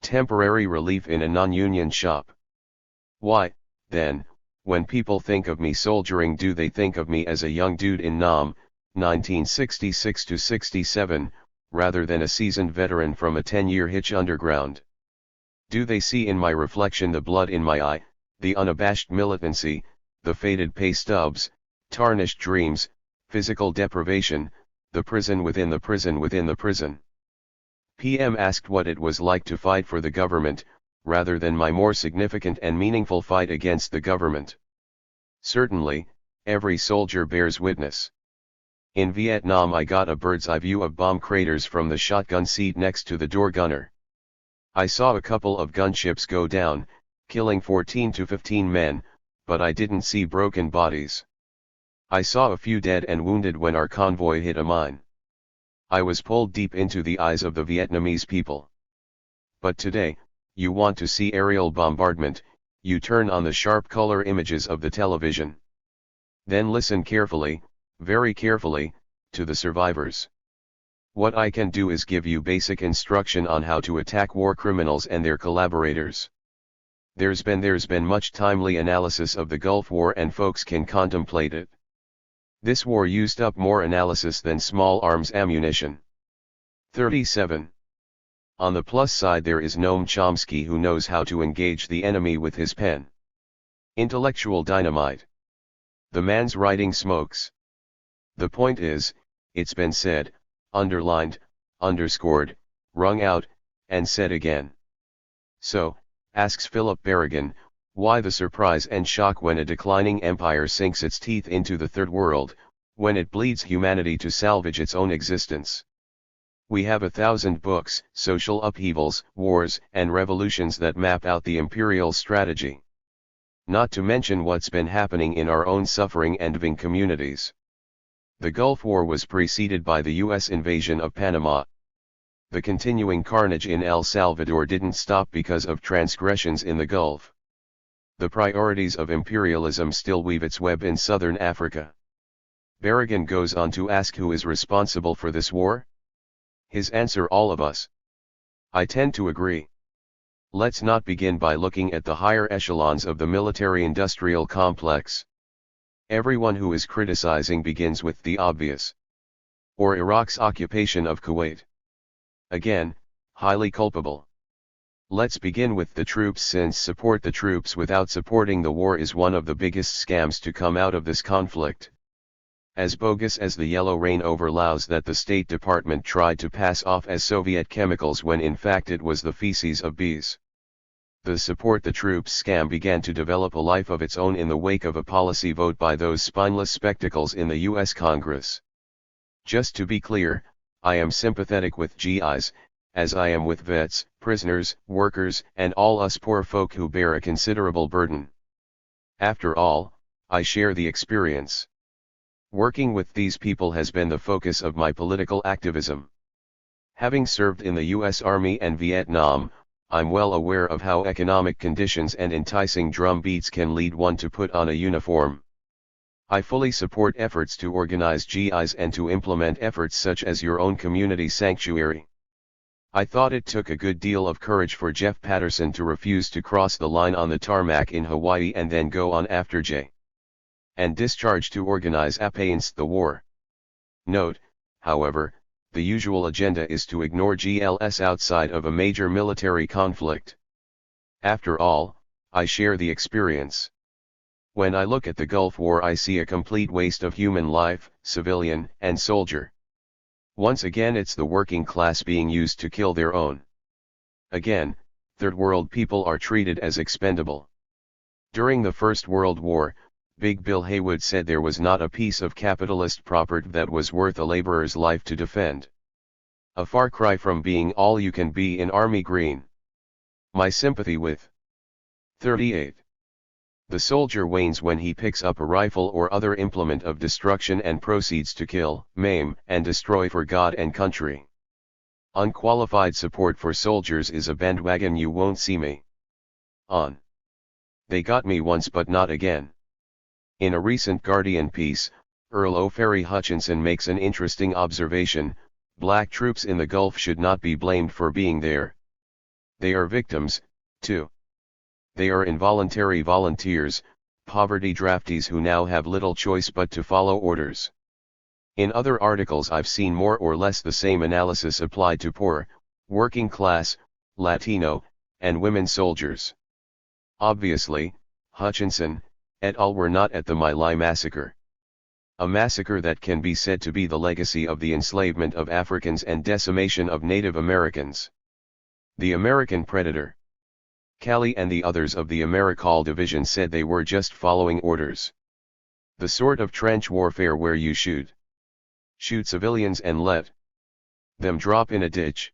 Temporary relief in a non-union shop. Why, then, when people think of me soldiering, do they think of me as a young dude in Nam, 1966 to 67, rather than a seasoned veteran from a 10-year hitch underground? Do they see in my reflection the blood in my eye, the unabashed militancy, the faded pay stubs, tarnished dreams, physical deprivation, the prison within the prison within the prison? PM asked what it was like to fight for the government, rather than my more significant and meaningful fight against the government. Certainly, every soldier bears witness. In Vietnam I got a bird's eye view of bomb craters from the shotgun seat next to the door gunner. I saw a couple of gunships go down, killing 14 to 15 men, but I didn't see broken bodies. I saw a few dead and wounded when our convoy hit a mine. I was pulled deep into the eyes of the Vietnamese people. But today, you want to see aerial bombardment, you turn on the sharp color images of the television. Then listen carefully, very carefully, to the survivors. What I can do is give you basic instruction on how to attack war criminals and their collaborators. There's been much timely analysis of the Gulf War and folks can contemplate it. This war used up more analysis than small arms ammunition. 37. On the plus side there is Noam Chomsky, who knows how to engage the enemy with his pen. Intellectual dynamite. The man's writing smokes. The point is, it's been said, underlined, underscored, wrung out, and said again. So, asks Philip Berrigan, why the surprise and shock when a declining empire sinks its teeth into the Third World, when it bleeds humanity to salvage its own existence? We have 1,000 books, social upheavals, wars, and revolutions that map out the imperial strategy. Not to mention what's been happening in our own suffering and ending communities. The Gulf War was preceded by the US invasion of Panama. The continuing carnage in El Salvador didn't stop because of transgressions in the Gulf. The priorities of imperialism still weave its web in southern Africa. Berrigan goes on to ask who is responsible for this war? His answer: all of us. I tend to agree. Let's not begin by looking at the higher echelons of the military-industrial complex. Everyone who is criticizing begins with the obvious. Or Iraq's occupation of Kuwait. Again, highly culpable. Let's begin with the troops, since support the troops without supporting the war is one of the biggest scams to come out of this conflict. As bogus as the yellow rain over Laos that the State Department tried to pass off as Soviet chemicals when in fact it was the feces of bees. The support the troops scam began to develop a life of its own in the wake of a policy vote by those spineless spectacles in the US Congress. Just to be clear, I am sympathetic with GIs, as I am with vets, prisoners, workers, and all us poor folk who bear a considerable burden. After all, I share the experience. Working with these people has been the focus of my political activism. Having served in the US Army and Vietnam, I'm well aware of how economic conditions and enticing drum beats can lead one to put on a uniform. I fully support efforts to organize GIs and to implement efforts such as your own community sanctuary. I thought it took a good deal of courage for Jeff Patterson to refuse to cross the line on the tarmac in Hawaii and then go on after J. and discharge to organize against the war. Note, however, the usual agenda is to ignore GLS outside of a major military conflict. After all, I share the experience. When I look at the Gulf War, I see a complete waste of human life, civilian and soldier. Once again, it's the working class being used to kill their own. Again, third world people are treated as expendable. During the First World War, Big Bill Haywood said there was not a piece of capitalist property that was worth a laborer's life to defend. A far cry from being all you can be in Army Green. My sympathy with 38. The soldier wanes when he picks up a rifle or other implement of destruction and proceeds to kill, maim, and destroy for God and country. Unqualified support for soldiers is a bandwagon you won't see me on. They got me once but not again. In a recent Guardian piece, Earl O'Ferry Hutchinson makes an interesting observation: black troops in the Gulf should not be blamed for being there. They are victims, too. They are involuntary volunteers, poverty draftees who now have little choice but to follow orders. In other articles I've seen more or less the same analysis applied to poor, working class, Latino, and women soldiers. Obviously, Hutchinson, et al. Were not at the My Lai massacre. A massacre that can be said to be the legacy of the enslavement of Africans and decimation of Native Americans. The American Predator, Calley, and the others of the AmeriCall division said they were just following orders. The sort of trench warfare where you shoot civilians and let them drop in a ditch.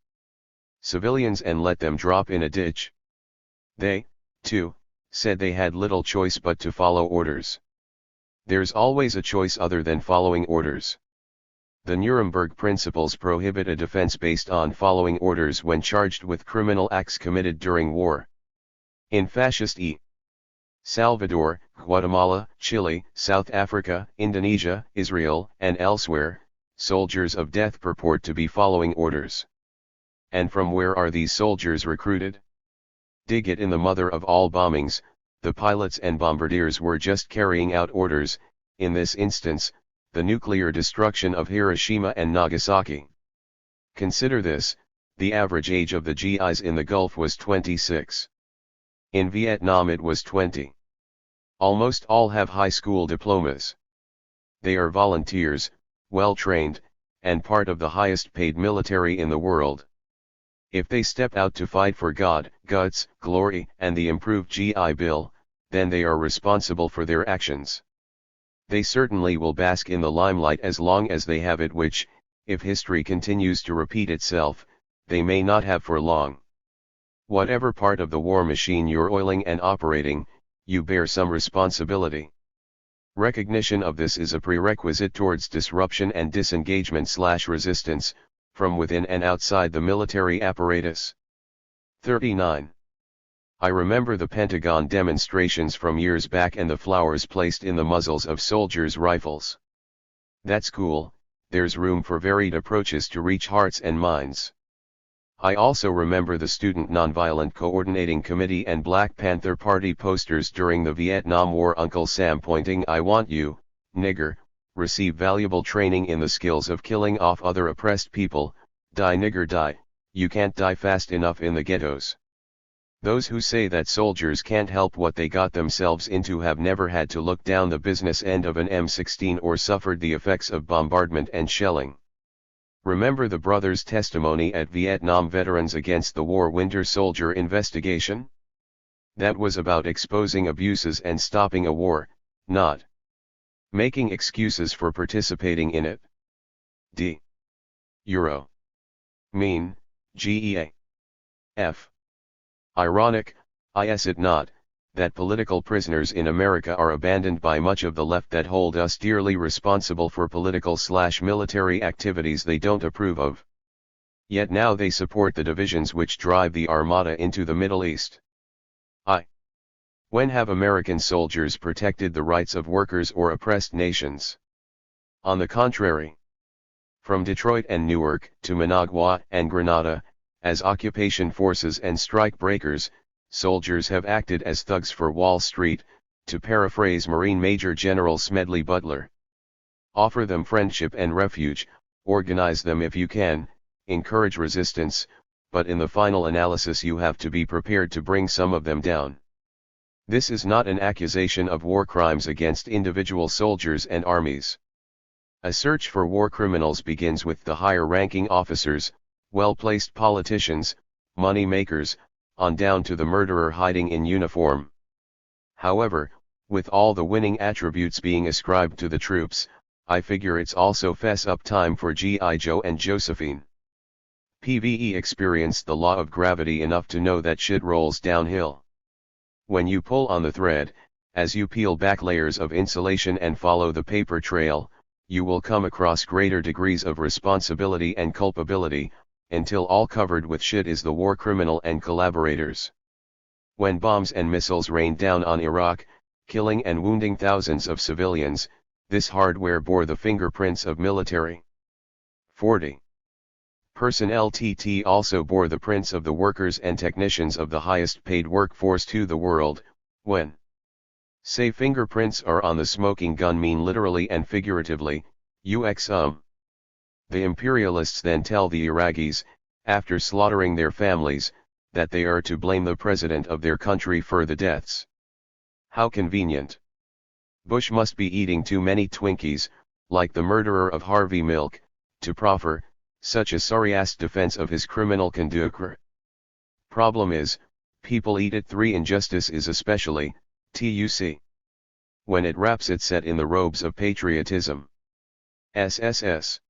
Civilians and let them drop in a ditch. They, too, said they had little choice but to follow orders. There's always a choice other than following orders. The Nuremberg principles prohibit a defense based on following orders when charged with criminal acts committed during war. In fascist Salvador, Guatemala, Chile, South Africa, Indonesia, Israel, and elsewhere, soldiers of death purport to be following orders. And from where are these soldiers recruited? Dig it in the mother of all bombings, the pilots and bombardiers were just carrying out orders, in this instance, the nuclear destruction of Hiroshima and Nagasaki. Consider this: the average age of the GIs in the Gulf was 26. In Vietnam it was 20. Almost all have high school diplomas. They are volunteers, well trained, and part of the highest paid military in the world. If they step out to fight for God, guts, glory, and the improved GI Bill, then they are responsible for their actions. They certainly will bask in the limelight as long as they have it, which, if history continues to repeat itself, they may not have for long. Whatever part of the war machine you're oiling and operating, you bear some responsibility. Recognition of this is a prerequisite towards disruption and disengagement/resistance, from within and outside the military apparatus. 39. I remember the Pentagon demonstrations from years back and the flowers placed in the muzzles of soldiers' rifles. That's cool. There's room for varied approaches to reach hearts and minds. I also remember the Student Nonviolent Coordinating Committee and Black Panther Party posters during the Vietnam War. Uncle Sam pointing, "I want you, nigger, receive valuable training in the skills of killing off other oppressed people, die nigger die, you can't die fast enough in the ghettos." Those who say that soldiers can't help what they got themselves into have never had to look down the business end of an M16 or suffered the effects of bombardment and shelling. Remember the brothers' testimony at Vietnam Veterans Against the War Winter Soldier investigation? That was about exposing abuses and stopping a war, not making excuses for participating in it. D. Euro. Mean, GEA. F. Ironic, is it not, that political prisoners in America are abandoned by much of the left that hold us dearly responsible for political/military activities they don't approve of? Yet now they support the divisions which drive the Armada into the Middle East. When have American soldiers protected the rights of workers or oppressed nations? On the contrary. From Detroit and Newark to Managua and Grenada, as occupation forces and strike breakers, soldiers have acted as thugs for Wall Street, to paraphrase Marine Major General Smedley Butler. Offer them friendship and refuge, organize them if you can, encourage resistance, but in the final analysis you have to be prepared to bring some of them down. This is not an accusation of war crimes against individual soldiers and armies. A search for war criminals begins with the higher-ranking officers, well-placed politicians, money makers, on down to the murderer hiding in uniform. However, with all the winning attributes being ascribed to the troops, I figure it's also fess-up time for G.I. Joe and Josephine. PvE experienced the law of gravity enough to know that shit rolls downhill. When you pull on the thread, as you peel back layers of insulation and follow the paper trail, you will come across greater degrees of responsibility and culpability, until all covered with shit is the war criminal and collaborators. When bombs and missiles rained down on Iraq, killing and wounding thousands of civilians, this hardware bore the fingerprints of military. 40. Personnel TT also bore the prints of the workers and technicians of the highest paid workforce to the world. When say fingerprints are on the smoking gun mean literally and figuratively, The imperialists then tell the Iraqis, after slaughtering their families, that they are to blame the president of their country for the deaths. How convenient. Bush must be eating too many Twinkies, like the murderer of Harvey Milk, to proffer such a sorry-ass defense of his criminal conduct. Problem is, people eat it. 3. Injustice is especially, TUC. When it wraps it set in the robes of patriotism. SSS.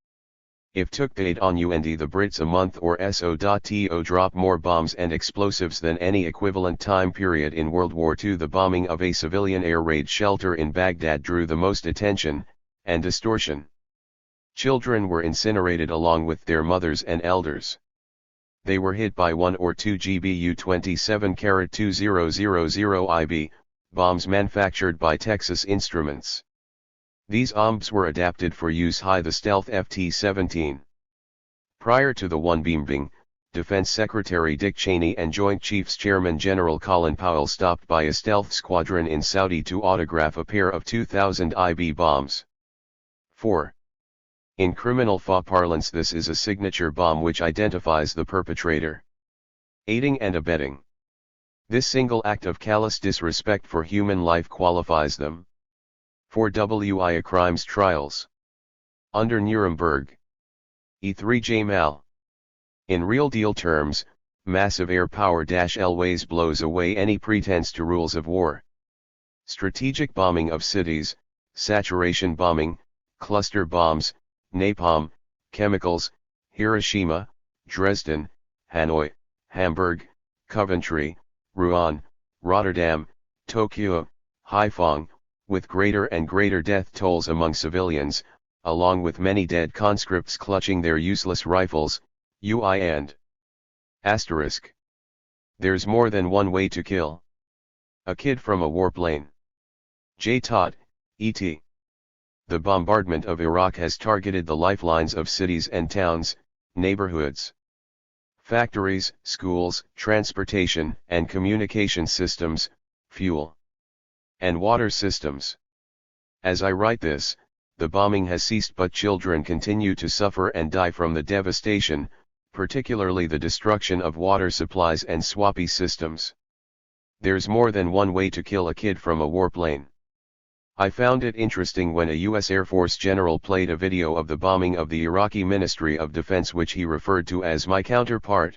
If took date on UND the Brits a month or so.to drop more bombs and explosives than any equivalent time period in World War II. The bombing of a civilian air raid shelter in Baghdad drew the most attention, and distortion. Children were incinerated along with their mothers and elders. They were hit by 1 or 2 GBU 27-2000 IB, bombs manufactured by Texas Instruments. These bombs were adapted for use by the stealth FT-17. Prior to the one bombing, Defense Secretary Dick Cheney and Joint Chiefs Chairman General Colin Powell stopped by a stealth squadron in Saudi to autograph a pair of 2,000 IB bombs. 4. In criminal law parlance, this is a signature bomb which identifies the perpetrator. Aiding and abetting. This single act of callous disrespect for human life qualifies them for WIA crimes trials. Under Nuremberg. E3J Mal. In real deal terms, massive air power always blows away any pretense to rules of war. Strategic bombing of cities, saturation bombing, cluster bombs, napalm, chemicals, Hiroshima, Dresden, Hanoi, Hamburg, Coventry, Rouen, Rotterdam, Tokyo, Haiphong, with greater and greater death tolls among civilians, along with many dead conscripts clutching their useless rifles, UI and asterisk. There's more than one way to kill a kid from a warplane. J. Todd, E.T. The bombardment of Iraq has targeted the lifelines of cities and towns, neighborhoods, factories, schools, transportation and communication systems, fuel and water systems. As I write this, the bombing has ceased, but children continue to suffer and die from the devastation, particularly the destruction of water supplies and swampy systems. There's more than one way to kill a kid from a warplane. I found it interesting when a U.S. Air Force general played a video of the bombing of the Iraqi Ministry of Defense, which he referred to as my counterpart,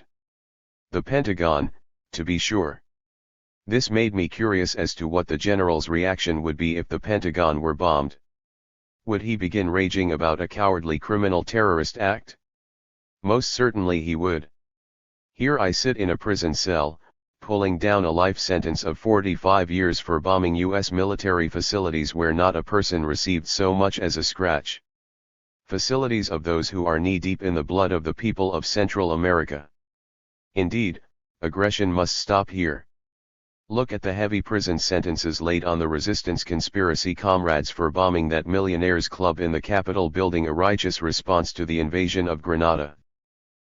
the Pentagon, to be sure. This made me curious as to what the general's reaction would be if the Pentagon were bombed. Would he begin raging about a cowardly criminal terrorist act? Most certainly he would. Here I sit in a prison cell, pulling down a life sentence of 45 years for bombing U.S. military facilities where not a person received so much as a scratch. Facilities of those who are knee-deep in the blood of the people of Central America. Indeed, aggression must stop here. Look at the heavy prison sentences laid on the resistance conspiracy comrades for bombing that millionaires club in the Capitol building, a righteous response to the invasion of Grenada.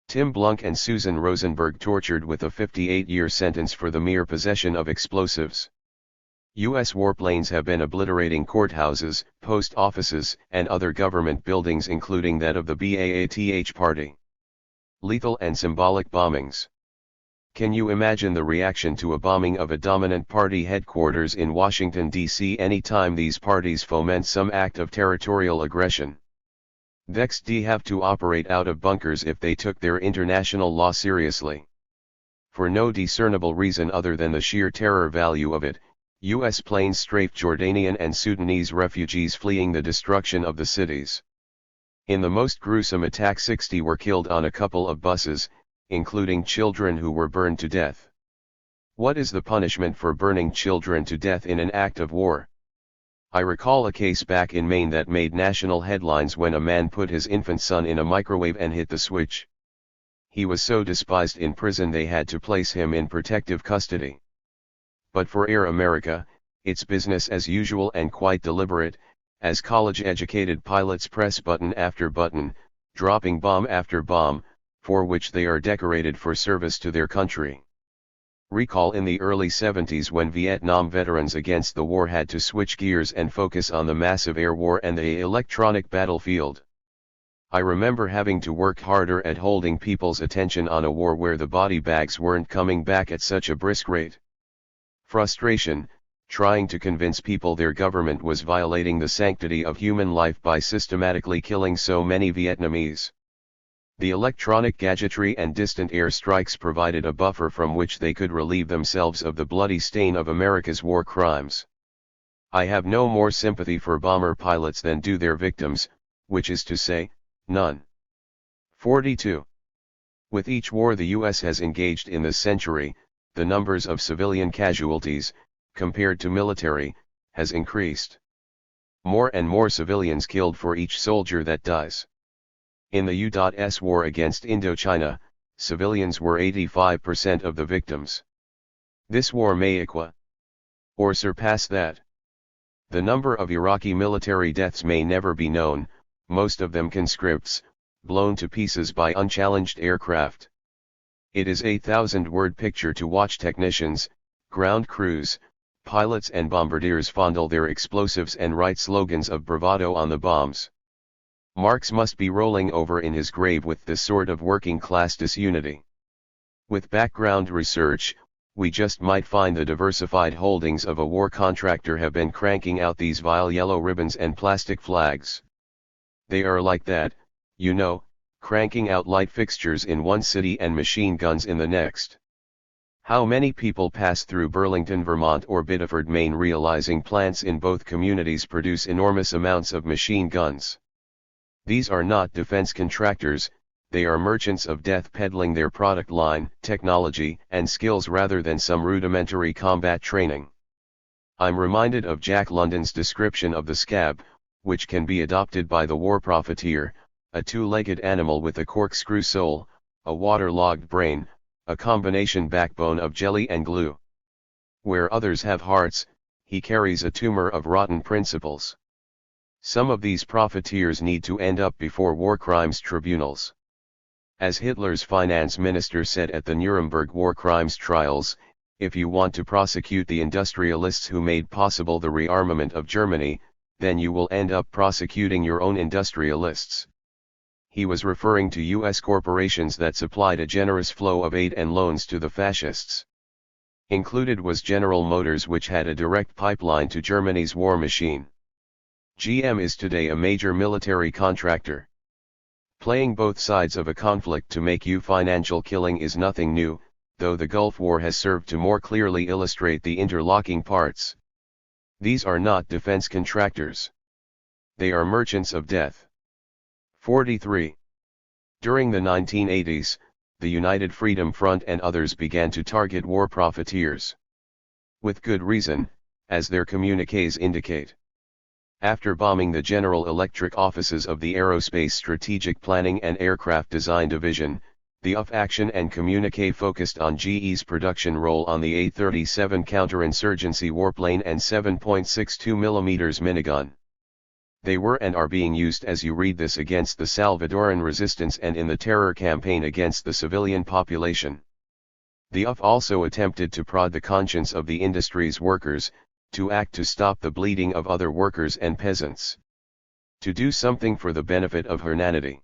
Tim Blunk and Susan Rosenberg tortured with a 58-year sentence for the mere possession of explosives. U.S. warplanes have been obliterating courthouses, post offices, and other government buildings, including that of the BAATH Party. Lethal and symbolic bombings. Can you imagine the reaction to a bombing of a dominant party headquarters in Washington, D.C. anytime these parties foment some act of territorial aggression? They'd have to operate out of bunkers if they took their international law seriously. For no discernible reason other than the sheer terror value of it, U.S. planes strafed Jordanian and Sudanese refugees fleeing the destruction of the cities. In the most gruesome attack, 60 were killed on a couple of buses, including children who were burned to death. What is the punishment for burning children to death in an act of war? I recall a case back in Maine that made national headlines when a man put his infant son in a microwave and hit the switch. He was so despised in prison they had to place him in protective custody. But for Air America, it's business as usual and quite deliberate, as college-educated pilots press button after button, dropping bomb after bomb, for which they are decorated for service to their country. Recall in the early 70s when Vietnam veterans against the war had to switch gears and focus on the massive air war and the electronic battlefield. I remember having to work harder at holding people's attention on a war where the body bags weren't coming back at such a brisk rate. Frustration, trying to convince people their government was violating the sanctity of human life by systematically killing so many Vietnamese. The electronic gadgetry and distant air strikes provided a buffer from which they could relieve themselves of the bloody stain of America's war crimes. I have no more sympathy for bomber pilots than do their victims, which is to say, none. 42. With each war the U.S. has engaged in this century, the numbers of civilian casualties, compared to military, has increased. More and more civilians killed for each soldier that dies. In the U.S. war against Indochina, civilians were 85% of the victims. This war may equal or surpass that. The number of Iraqi military deaths may never be known, most of them conscripts, blown to pieces by unchallenged aircraft. It is a 1,000-word picture to watch technicians, ground crews, pilots and bombardiers fondle their explosives and write slogans of bravado on the bombs. Marx must be rolling over in his grave with this sort of working-class disunity. With background research, we just might find the diversified holdings of a war contractor have been cranking out these vile yellow ribbons and plastic flags. They are like that, you know, cranking out light fixtures in one city and machine guns in the next. How many people pass through Burlington, Vermont or Biddeford, Maine realizing plants in both communities produce enormous amounts of machine guns? These are not defense contractors, they are merchants of death peddling their product line, technology, and skills rather than some rudimentary combat training. I'm reminded of Jack London's description of the scab, which can be adopted by the war profiteer, a two-legged animal with a corkscrew soul, a waterlogged brain, a combination backbone of jelly and glue. Where others have hearts, he carries a tumor of rotten principles. Some of these profiteers need to end up before war crimes tribunals. As Hitler's finance minister said at the Nuremberg war crimes trials, if you want to prosecute the industrialists who made possible the rearmament of Germany, then you will end up prosecuting your own industrialists. He was referring to U.S. corporations that supplied a generous flow of aid and loans to the fascists. Included was General Motors, which had a direct pipeline to Germany's war machine. GM is today a major military contractor. Playing both sides of a conflict to make you financial killing is nothing new, though the Gulf War has served to more clearly illustrate the interlocking parts. These are not defense contractors. They are merchants of death. 43. During the 1980s, the United Freedom Front and others began to target war profiteers. With good reason, as their communiques indicate. After bombing the General Electric offices of the Aerospace Strategic Planning and Aircraft Design Division, the UF action and communique focused on GE's production role on the A-37 counterinsurgency warplane and 7.62 mm minigun. They were and are being used as you read this against the Salvadoran resistance and in the terror campaign against the civilian population. The UF also attempted to prod the conscience of the industry's workers, to act to stop the bleeding of other workers and peasants. To do something for the benefit of humanity.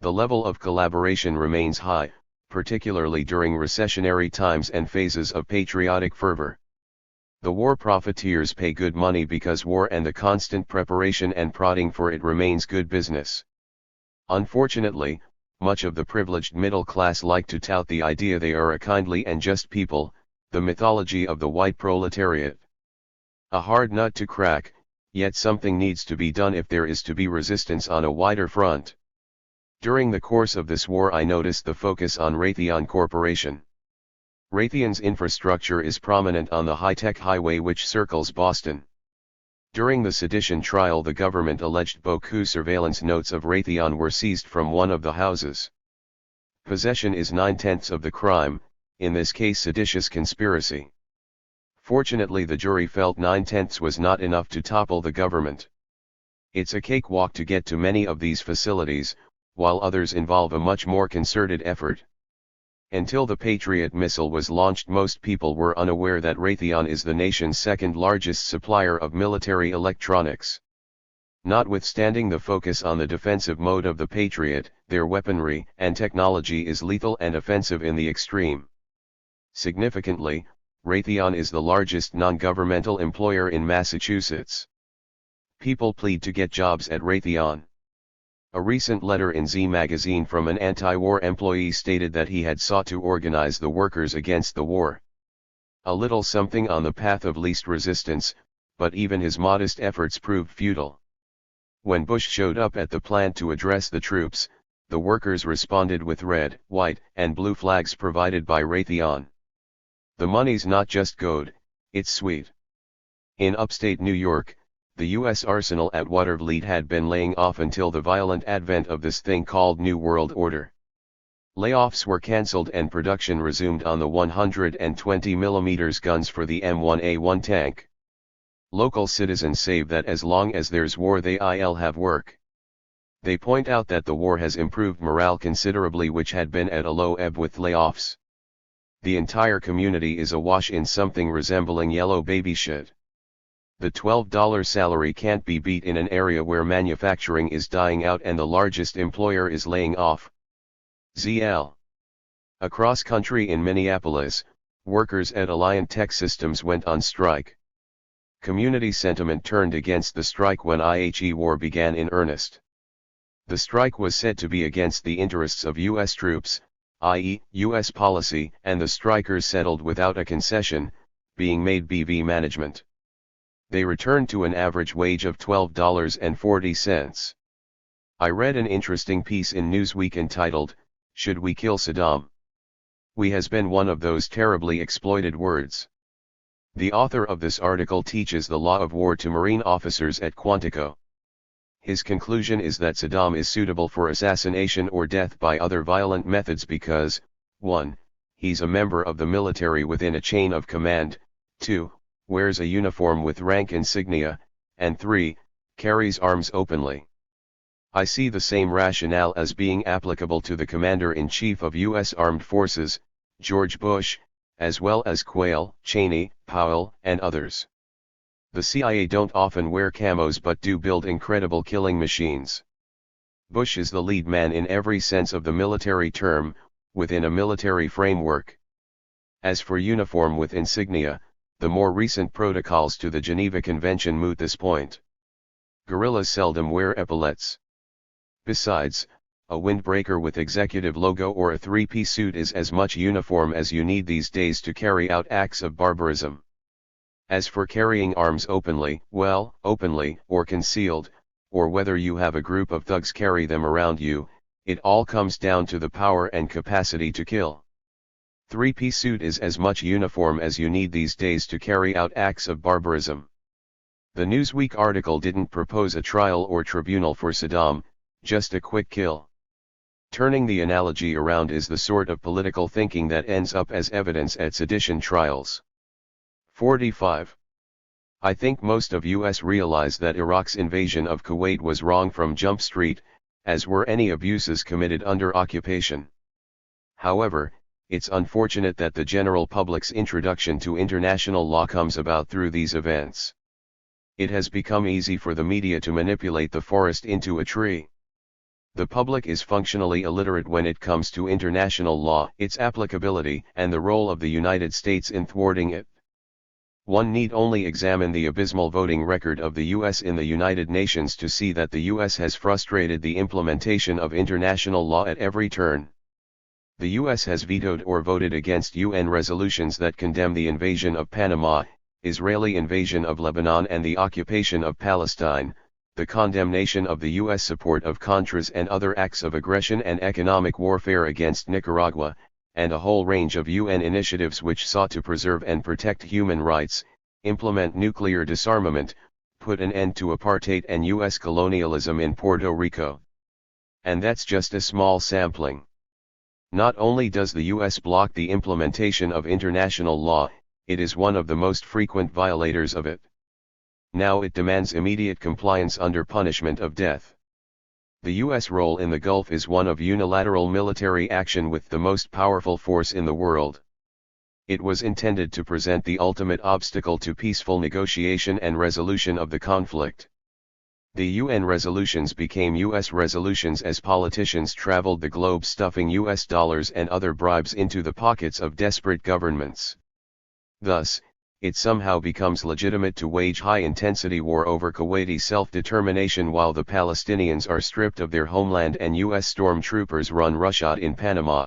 The level of collaboration remains high, particularly during recessionary times and phases of patriotic fervor. The war profiteers pay good money because war and the constant preparation and prodding for it remains good business. Unfortunately, much of the privileged middle class like to tout the idea they are a kindly and just people, the mythology of the white proletariat. A hard nut to crack, yet something needs to be done if there is to be resistance on a wider front. During the course of this war I noticed the focus on Raytheon Corporation. Raytheon's infrastructure is prominent on the high-tech highway which circles Boston. During the sedition trial the government alleged beaucoup surveillance notes of Raytheon were seized from one of the houses. Possession is 9/10 of the crime, in this case seditious conspiracy. Fortunately the jury felt 9/10 was not enough to topple the government. It's a cakewalk to get to many of these facilities, while others involve a much more concerted effort. Until the Patriot missile was launched most people were unaware that Raytheon is the nation's second largest supplier of military electronics. Notwithstanding the focus on the defensive mode of the Patriot, their weaponry and technology is lethal and offensive in the extreme. Significantly, Raytheon is the largest non-governmental employer in Massachusetts. People plead to get jobs at Raytheon. A recent letter in Z magazine from an anti-war employee stated that he had sought to organize the workers against the war. A little something on the path of least resistance, but even his modest efforts proved futile. When Bush showed up at the plant to address the troops, the workers responded with red, white, and blue flags provided by Raytheon. The money's not just good, it's sweet. In upstate New York, the U.S. arsenal at Watervliet had been laying off until the violent advent of this thing called New World Order. Layoffs were cancelled and production resumed on the 120mm guns for the M1A1 tank. Local citizens say that as long as there's war they'll have work. They point out that the war has improved morale considerably, which had been at a low ebb with layoffs. The entire community is awash in something resembling yellow baby shit. The $12 salary can't be beat in an area where manufacturing is dying out and the largest employer is laying off. ZL. Across country in Minneapolis, workers at Alliant Tech Systems went on strike. Community sentiment turned against the strike when IHE war began in earnest. The strike was said to be against the interests of U.S. troops, i.e., U.S. policy, and the strikers settled without a concession, being made BV management. They returned to an average wage of $12.40. I read an interesting piece in Newsweek entitled, "Should We Kill Saddam?" We has been one of those terribly exploited words. The author of this article teaches the law of war to Marine officers at Quantico. His conclusion is that Saddam is suitable for assassination or death by other violent methods because, 1. He's a member of the military within a chain of command, 2. Wears a uniform with rank insignia, and 3. Carries arms openly. I see the same rationale as being applicable to the Commander-in-Chief of U.S. Armed Forces, George Bush, as well as Quayle, Cheney, Powell, and others. The CIA don't often wear camos but do build incredible killing machines. Bush is the lead man in every sense of the military term, within a military framework. As for uniform with insignia, the more recent protocols to the Geneva Convention moot this point. Guerrillas seldom wear epaulets. Besides, a windbreaker with executive logo or a three-piece suit is as much uniform as you need these days to carry out acts of barbarism. As for carrying arms openly, well, openly or concealed, or whether you have a group of thugs carry them around you, it all comes down to the power and capacity to kill. Three-piece suit is as much uniform as you need these days to carry out acts of barbarism. The Newsweek article didn't propose a trial or tribunal for Saddam, just a quick kill. Turning the analogy around is the sort of political thinking that ends up as evidence at sedition trials. 45. I think most of us realize that Iraq's invasion of Kuwait was wrong from Jump Street, as were any abuses committed under occupation. However, it's unfortunate that the general public's introduction to international law comes about through these events. It has become easy for the media to manipulate the forest into a tree. The public is functionally illiterate when it comes to international law, its applicability, and the role of the United States in thwarting it. One need only examine the abysmal voting record of the US in the United Nations to see that the US has frustrated the implementation of international law at every turn. The US has vetoed or voted against UN resolutions that condemn the invasion of Panama, Israeli invasion of Lebanon and the occupation of Palestine, the condemnation of the U.S. support of Contras and other acts of aggression and economic warfare against Nicaragua, and a whole range of UN initiatives which sought to preserve and protect human rights, implement nuclear disarmament, put an end to apartheid and U.S. colonialism in Puerto Rico. And that's just a small sampling. Not only does the U.S. block the implementation of international law, it is one of the most frequent violators of it. Now it demands immediate compliance under punishment of death. The U.S. role in the Gulf is one of unilateral military action with the most powerful force in the world. It was intended to present the ultimate obstacle to peaceful negotiation and resolution of the conflict. The UN resolutions became U.S. resolutions as politicians traveled the globe stuffing U.S. dollars and other bribes into the pockets of desperate governments. Thus, it somehow becomes legitimate to wage high-intensity war over Kuwaiti self-determination while the Palestinians are stripped of their homeland and U.S. stormtroopers run roughshod in Panama.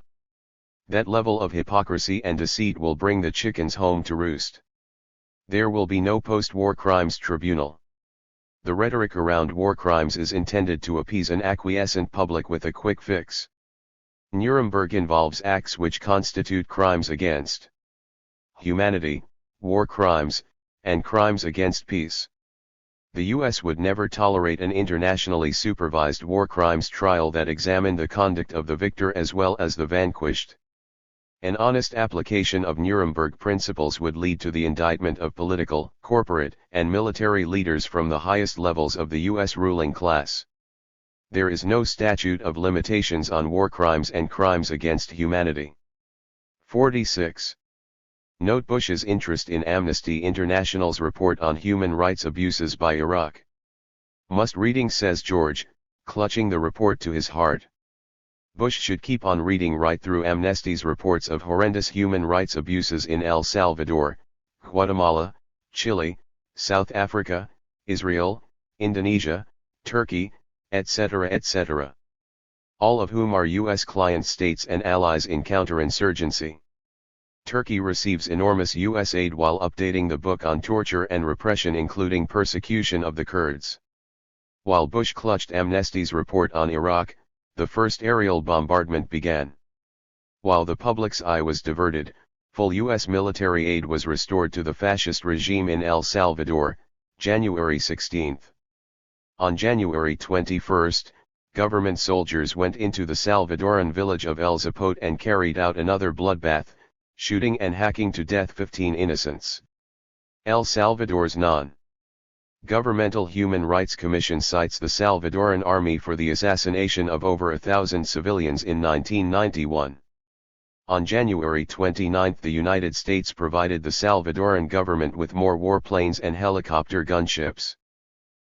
That level of hypocrisy and deceit will bring the chickens home to roost. There will be no post-war crimes tribunal. The rhetoric around war crimes is intended to appease an acquiescent public with a quick fix. Nuremberg involves acts which constitute crimes against humanity, war crimes, and crimes against peace. The U.S. would never tolerate an internationally supervised war crimes trial that examined the conduct of the victor as well as the vanquished. An honest application of Nuremberg principles would lead to the indictment of political, corporate, and military leaders from the highest levels of the U.S. ruling class. There is no statute of limitations on war crimes and crimes against humanity. 46. Note Bush's interest in Amnesty International's report on human rights abuses by Iraq. Must reading, says George, clutching the report to his heart. Bush should keep on reading right through Amnesty's reports of horrendous human rights abuses in El Salvador, Guatemala, Chile, South Africa, Israel, Indonesia, Turkey, etc., etc. All of whom are U.S. client states and allies in counterinsurgency. Turkey receives enormous U.S. aid while updating the book on torture and repression, including persecution of the Kurds. While Bush clutched Amnesty's report on Iraq, the first aerial bombardment began. While the public's eye was diverted, full U.S. military aid was restored to the fascist regime in El Salvador, January 16. On January 21, government soldiers went into the Salvadoran village of El Zapote and carried out another bloodbath, shooting and hacking to death 15 innocents. El Salvador's non-governmental Human Rights Commission cites the Salvadoran army for the assassination of over 1,000 civilians in 1991. On January 29, the United States provided the Salvadoran government with more warplanes and helicopter gunships.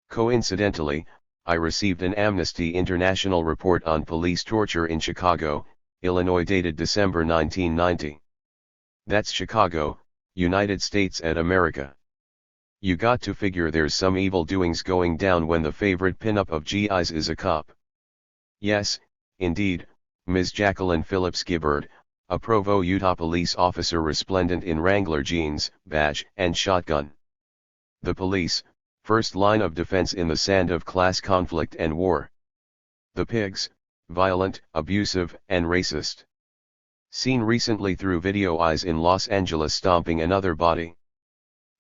Coincidentally, I received an Amnesty International report on police torture in Chicago, Illinois dated December 1990. That's Chicago, United States and America. You got to figure there's some evil doings going down when the favorite pinup of GIs is a cop. Yes, indeed, Ms. Jacqueline Phillips Gibbard, a Provo, Utah police officer resplendent in Wrangler jeans, badge, and shotgun. The police, first line of defense in the sand of class conflict and war. The pigs, violent, abusive, and racist. Seen recently through video eyes in Los Angeles stomping another body.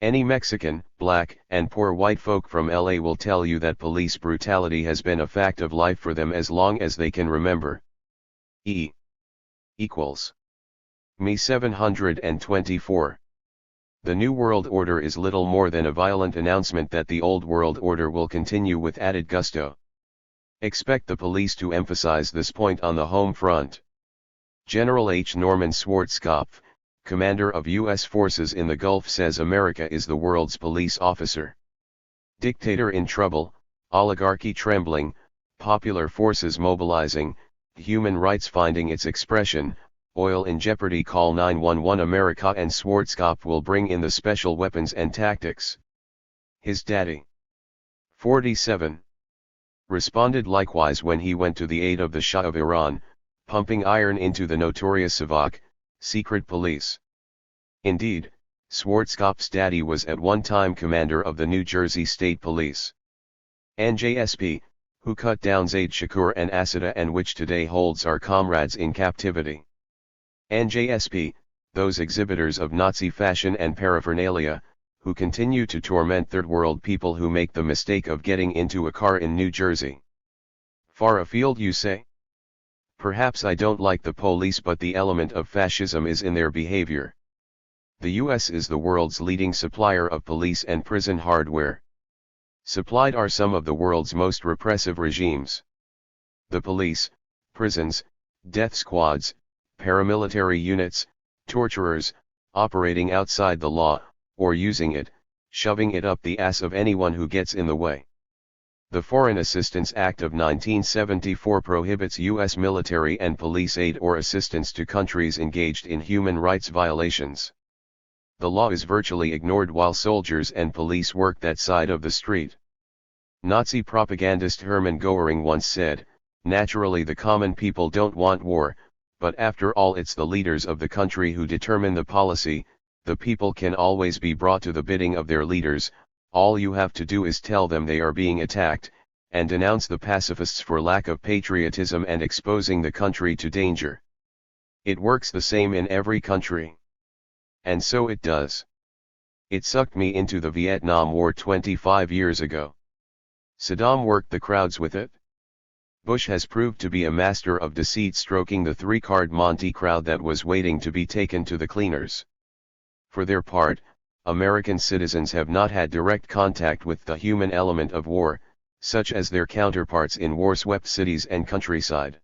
Any Mexican, black, and poor white folk from LA will tell you that police brutality has been a fact of life for them as long as they can remember. E equals me 724. The New World Order is little more than a violent announcement that the Old World Order will continue with added gusto. Expect the police to emphasize this point on the home front. General H. Norman Schwarzkopf, commander of U.S. forces in the Gulf, says America is the world's police officer. Dictator in trouble, oligarchy trembling, popular forces mobilizing, human rights finding its expression, oil in jeopardy, call 911. America and Schwarzkopf will bring in the special weapons and tactics. His daddy, 47, responded likewise when he went to the aid of the Shah of Iran, pumping iron into the notorious Savak, secret police. Indeed, Schwarzkopf's daddy was at one time commander of the New Jersey State Police. NJSP, who cut down Zaid Shakur and Asada and which today holds our comrades in captivity. NJSP, those exhibitors of Nazi fashion and paraphernalia, who continue to torment third world people who make the mistake of getting into a car in New Jersey. Far afield, you say? Perhaps I don't like the police, but the element of fascism is in their behavior. The US is the world's leading supplier of police and prison hardware. Supplied are some of the world's most repressive regimes. The police, prisons, death squads, paramilitary units, torturers, operating outside the law, or using it, shoving it up the ass of anyone who gets in the way. The Foreign Assistance Act of 1974 prohibits U.S. military and police aid or assistance to countries engaged in human rights violations. The law is virtually ignored while soldiers and police work that side of the street. Nazi propagandist Hermann Goering once said, "Naturally the common people don't want war, but after all it's the leaders of the country who determine the policy. The people can always be brought to the bidding of their leaders, all you have to do is tell them they are being attacked, and denounce the pacifists for lack of patriotism and exposing the country to danger. It works the same in every country. And so it does. It sucked me into the Vietnam War 25 years ago. Saddam worked the crowds with it. Bush has proved to be a master of deceit, stroking the three-card Monte crowd that was waiting to be taken to the cleaners. For their part, American citizens have not had direct contact with the human element of war, such as their counterparts in war-swept cities and countryside.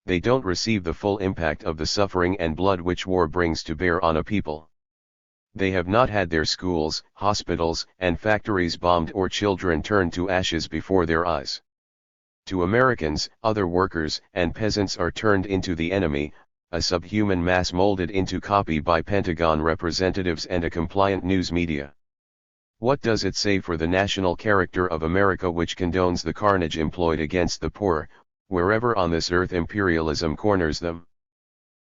They don't receive the full impact of the suffering and blood which war brings to bear on a people. They have not had their schools, hospitals, and factories bombed or children turned to ashes before their eyes. To Americans, other workers and peasants are turned into the enemy, a subhuman mass molded into copy by Pentagon representatives and a compliant news media. What does it say for the national character of America, which condones the carnage employed against the poor, wherever on this earth imperialism corners them?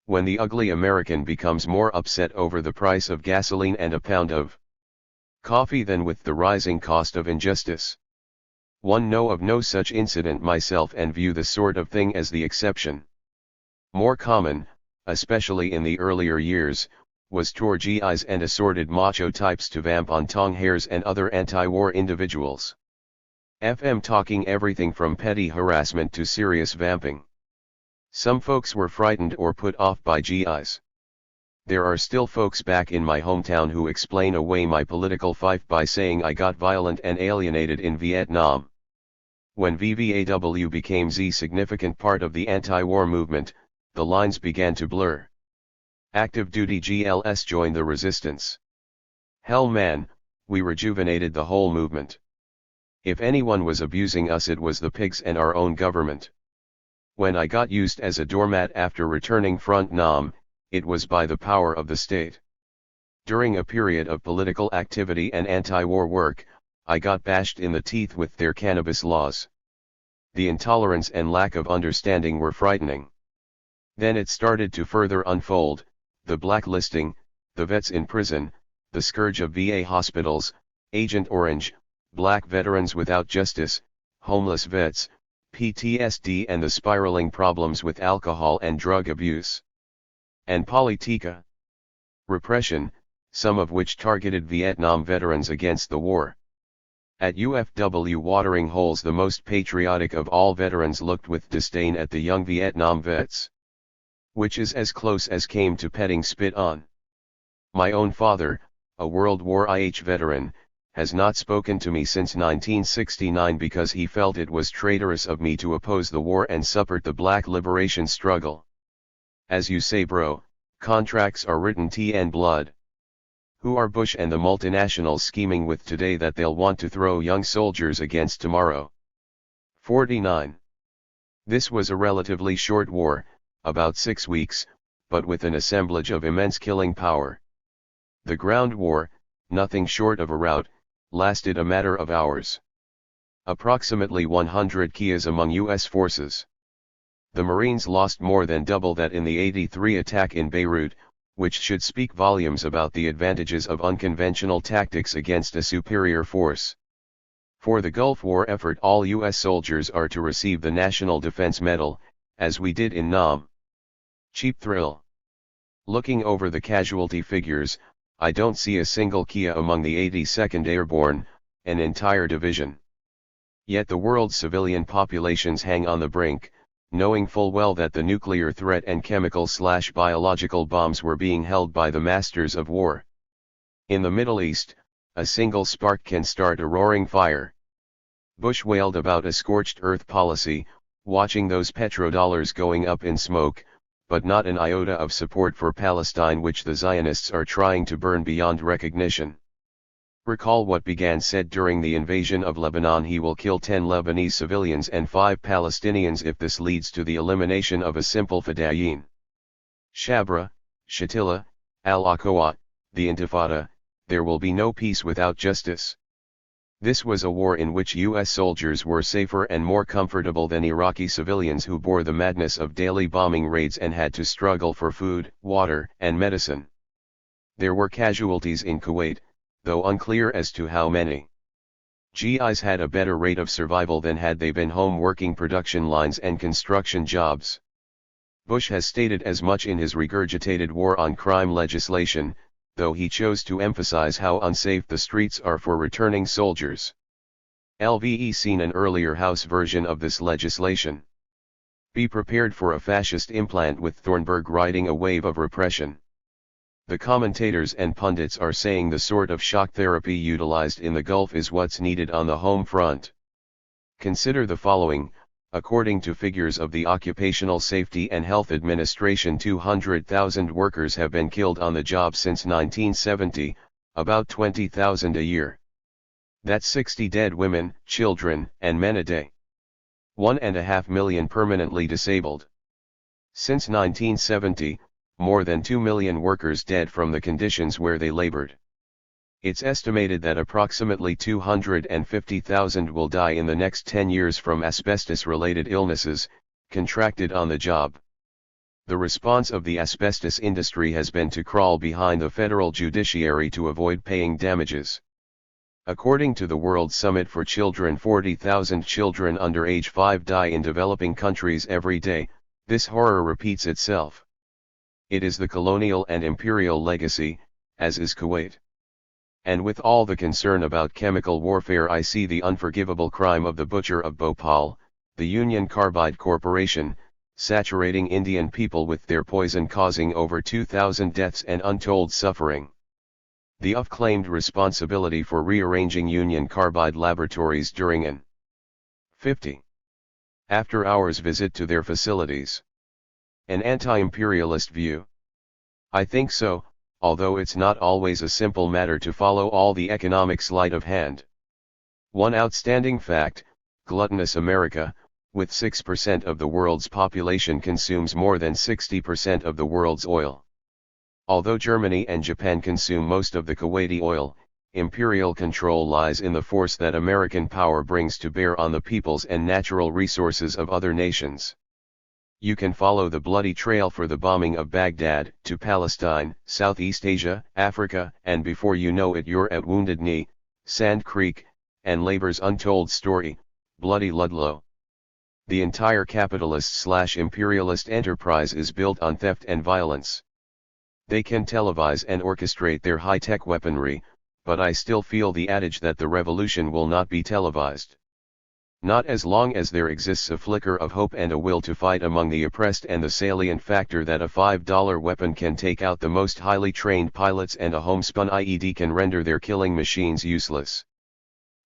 When the ugly American becomes more upset over the price of gasoline and a pound of coffee than with the rising cost of injustice. One know of no such incident myself and view the sort of thing as the exception. More common, especially in the earlier years, was tour GIs and assorted macho types to vamp on tong hairs and other anti-war individuals. FM talking everything from petty harassment to serious vamping. Some folks were frightened or put off by GIs. There are still folks back in my hometown who explain away my political fife by saying I got violent and alienated in Vietnam. When VVAW became the significant part of the anti-war movement, the lines began to blur. Active duty GLS joined the resistance. Hell man, we rejuvenated the whole movement. If anyone was abusing us, it was the pigs and our own government. When I got used as a doormat after returning front Nam, it was by the power of the state. During a period of political activity and anti-war work, I got bashed in the teeth with their cannabis laws. The intolerance and lack of understanding were frightening. Then it started to further unfold, the blacklisting, the vets in prison, the scourge of VA hospitals, Agent Orange, black veterans without justice, homeless vets, PTSD, and the spiraling problems with alcohol and drug abuse. And Politica. Repression, some of which targeted Vietnam veterans against the war. At UFW watering holes, the most patriotic of all veterans looked with disdain at the young Vietnam vets. Which is as close as came to petting spit on. My own father, a World War I veteran, has not spoken to me since 1969 because he felt it was traitorous of me to oppose the war and support the black liberation struggle. As you say, bro, contracts are written tea and blood. Who are Bush and the multinationals scheming with today that they'll want to throw young soldiers against tomorrow? 49. This was a relatively short war, about 6 weeks, but with an assemblage of immense killing power. The ground war, nothing short of a rout, lasted a matter of hours. Approximately 100 kills among U.S. forces. The Marines lost more than double that in the 83 attack in Beirut, which should speak volumes about the advantages of unconventional tactics against a superior force. For the Gulf War effort, all U.S. soldiers are to receive the National Defense Medal, as we did in Nam. Cheap thrill. Looking over the casualty figures, I don't see a single Kia among the 82nd Airborne, an entire division. Yet the world's civilian populations hang on the brink, knowing full well that the nuclear threat and chemical/biological bombs were being held by the masters of war. In the Middle East, a single spark can start a roaring fire. Bush wailed about a scorched earth policy, watching those petrodollars going up in smoke, but not an iota of support for Palestine, which the Zionists are trying to burn beyond recognition. Recall what Begin said during the invasion of Lebanon: he will kill 10 Lebanese civilians and 5 Palestinians if this leads to the elimination of a simple fedayeen. Shabra, Shatila, Al-Aqsa, the Intifada, there will be no peace without justice. This was a war in which U.S. soldiers were safer and more comfortable than Iraqi civilians who bore the madness of daily bombing raids and had to struggle for food, water, and medicine. There were casualties in Kuwait, though unclear as to how many. GIs had a better rate of survival than had they been home working production lines and construction jobs. Bush has stated as much in his regurgitated war on crime legislation, though he chose to emphasize how unsafe the streets are for returning soldiers. LVE seen an earlier House version of this legislation. Be prepared for a fascist implant with Thornburg riding a wave of repression. The commentators and pundits are saying the sort of shock therapy utilized in the Gulf is what's needed on the home front. Consider the following: according to figures of the Occupational Safety and Health Administration, 200,000 workers have been killed on the job since 1970, about 20,000 a year. That's 60 dead women, children, and men a day. 1.5 million permanently disabled. Since 1970, more than 2 million workers dead from the conditions where they labored. It's estimated that approximately 250,000 will die in the next 10 years from asbestos-related illnesses, contracted on the job. The response of the asbestos industry has been to crawl behind the federal judiciary to avoid paying damages. According to the World Summit for Children, 40,000 children under age 5 die in developing countries every day. This horror repeats itself. It is the colonial and imperial legacy, as is Kuwait. And with all the concern about chemical warfare, I see the unforgivable crime of the butcher of Bhopal, the Union Carbide Corporation, saturating Indian people with their poison, causing over 2,000 deaths and untold suffering. The UF claimed responsibility for rearranging Union Carbide laboratories during an 50 after-hours visit to their facilities. An anti-imperialist view? I think so, although it's not always a simple matter to follow all the economic sleight of hand. One outstanding fact: gluttonous America, with 6% of the world's population, consumes more than 60% of the world's oil. Although Germany and Japan consume most of the Kuwaiti oil, imperial control lies in the force that American power brings to bear on the peoples and natural resources of other nations. You can follow the bloody trail for the bombing of Baghdad, to Palestine, Southeast Asia, Africa, and before you know it you're at Wounded Knee, Sand Creek, and Labor's untold story, Bloody Ludlow. The entire capitalist/imperialist enterprise is built on theft and violence. They can televise and orchestrate their high-tech weaponry, but I still feel the adage that the revolution will not be televised. Not as long as there exists a flicker of hope and a will to fight among the oppressed, and the salient factor that a $5 weapon can take out the most highly trained pilots and a homespun IED can render their killing machines useless.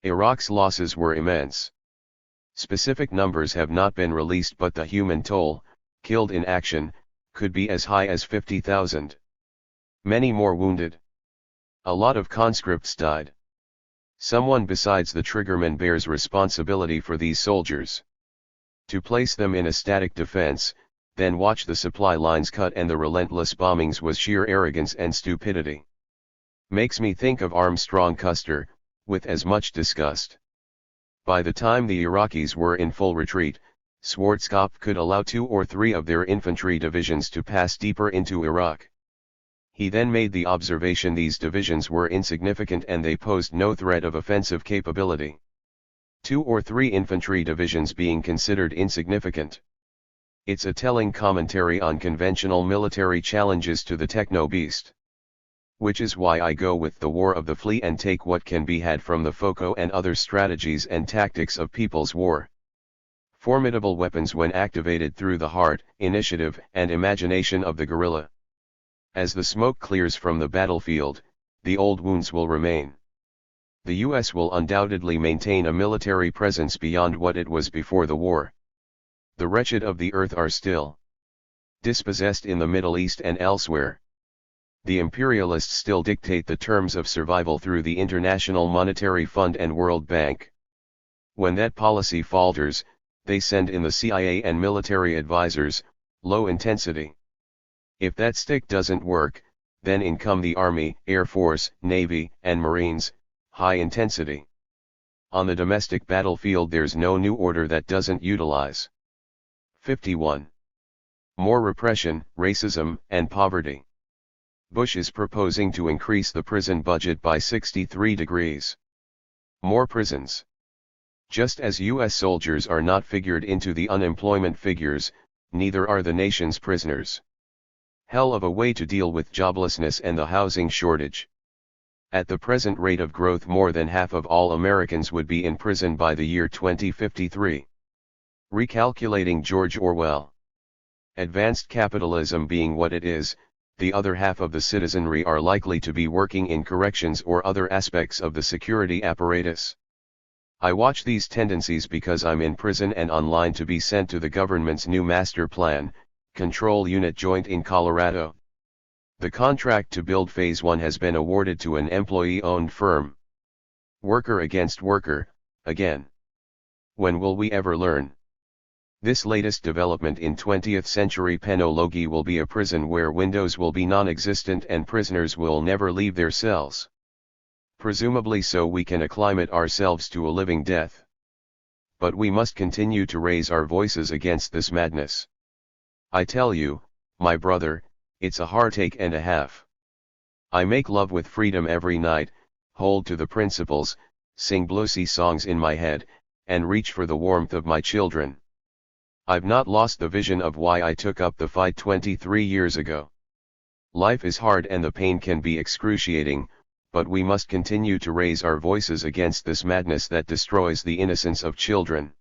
Iraq's losses were immense. Specific numbers have not been released, but the human toll, killed in action, could be as high as 50,000. Many more wounded. A lot of conscripts died. Someone besides the triggerman bears responsibility for these soldiers. To place them in a static defense, then watch the supply lines cut and the relentless bombings was sheer arrogance and stupidity. Makes me think of Armstrong Custer, with as much disgust. By the time the Iraqis were in full retreat, Schwarzkopf could allow 2 or 3 of their infantry divisions to pass deeper into Iraq. He then made the observation these divisions were insignificant and they posed no threat of offensive capability. 2 or 3 infantry divisions being considered insignificant. It's a telling commentary on conventional military challenges to the techno-beast. Which is why I go with the war of the fleet and take what can be had from the FOCO and other strategies and tactics of people's war. Formidable weapons when activated through the heart, initiative, and imagination of the guerrilla. As the smoke clears from the battlefield, the old wounds will remain. The US will undoubtedly maintain a military presence beyond what it was before the war. The wretched of the earth are still dispossessed in the Middle East and elsewhere. The imperialists still dictate the terms of survival through the International Monetary Fund and World Bank. When that policy falters, they send in the CIA and military advisors, low intensity. If that stick doesn't work, then in come the Army, Air Force, Navy, and Marines, high intensity. On the domestic battlefield there's no new order that doesn't utilize 51. More repression, racism, and poverty. Bush is proposing to increase the prison budget by 63 degrees. More prisons. Just as US soldiers are not figured into the unemployment figures, neither are the nation's prisoners. Hell of a way to deal with joblessness and the housing shortage. At the present rate of growth more than half of all Americans would be in prison by the year 2053. Recalculating George Orwell. Advanced capitalism being what it is, the other half of the citizenry are likely to be working in corrections or other aspects of the security apparatus. I watch these tendencies because I'm in prison and online to be sent to the government's new master plan, control unit joint in Colorado. The contract to build Phase 1 has been awarded to an employee-owned firm. Worker against worker, again. When will we ever learn? This latest development in 20th century penology will be a prison where windows will be non-existent and prisoners will never leave their cells. Presumably so we can acclimate ourselves to a living death. But we must continue to raise our voices against this madness. I tell you, my brother, it's a heartache and a half. I make love with freedom every night, hold to the principles, sing bluesy songs in my head, and reach for the warmth of my children. I've not lost the vision of why I took up the fight 23 years ago. Life is hard and the pain can be excruciating, but we must continue to raise our voices against this madness that destroys the innocence of children.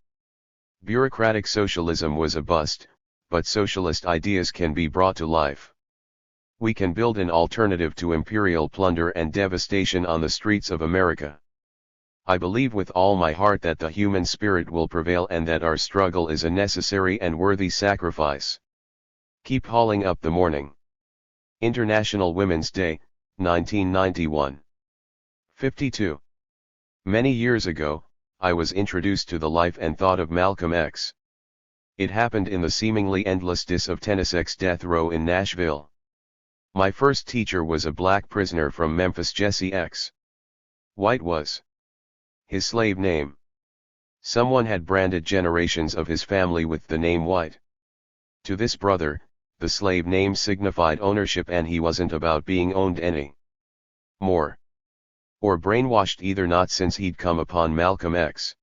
Bureaucratic socialism was a bust, but socialist ideas can be brought to life. We can build an alternative to imperial plunder and devastation on the streets of America. I believe with all my heart that the human spirit will prevail and that our struggle is a necessary and worthy sacrifice. Keep hauling up the morning. International Women's Day, 1991. 52. Many years ago, I was introduced to the life and thought of Malcolm X. It happened in the seemingly endless days of Tennessee's death row in Nashville. My first teacher was a black prisoner from Memphis, Jesse X. White was his slave name. Someone had branded generations of his family with the name White. To this brother, the slave name signified ownership and he wasn't about being owned any more. Or brainwashed either, not since he'd come upon Malcolm X.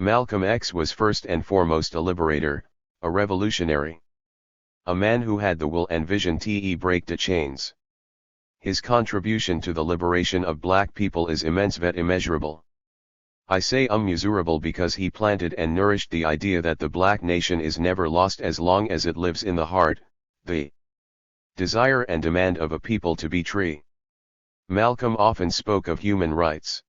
Malcolm X was first and foremost a liberator, a revolutionary. A man who had the will and vision to break the chains. His contribution to the liberation of black people is immense but immeasurable. I say immeasurable because he planted and nourished the idea that the black nation is never lost as long as it lives in the heart, the desire and demand of a people to be free. Malcolm often spoke of human rights.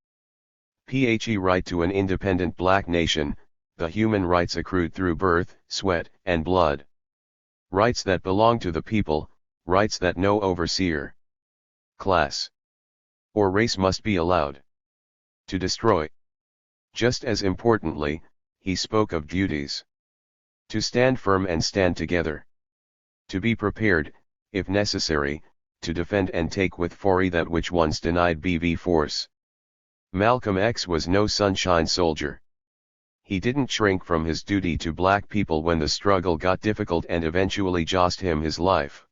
The right to an independent black nation, the human rights accrued through birth, sweat, and blood. Rights that belong to the people, rights that no overseer, class, or race must be allowed to destroy. Just as importantly, he spoke of duties. To stand firm and stand together. To be prepared, if necessary, to defend and take with fury that which once denied BV force. Malcolm X was no sunshine soldier. He didn't shrink from his duty to black people when the struggle got difficult and eventually cost him his life.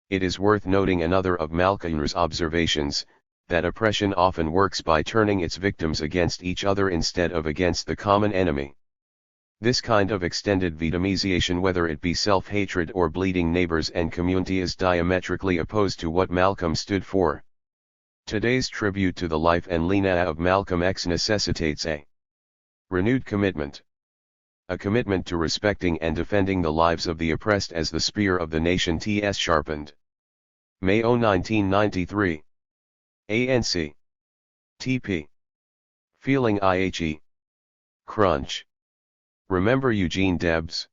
It is worth noting another of Malcolm's observations, that oppression often works by turning its victims against each other instead of against the common enemy. This kind of extended victimization, whether it be self-hatred or bleeding neighbors and community, is diametrically opposed to what Malcolm stood for. Today's tribute to the life and lineage of Malcolm X necessitates a renewed commitment. A commitment to respecting and defending the lives of the oppressed as the spear of the nation is sharpened. May 1993. ANC. TP. Feeling IHE. Crunch. Remember Eugene Debs?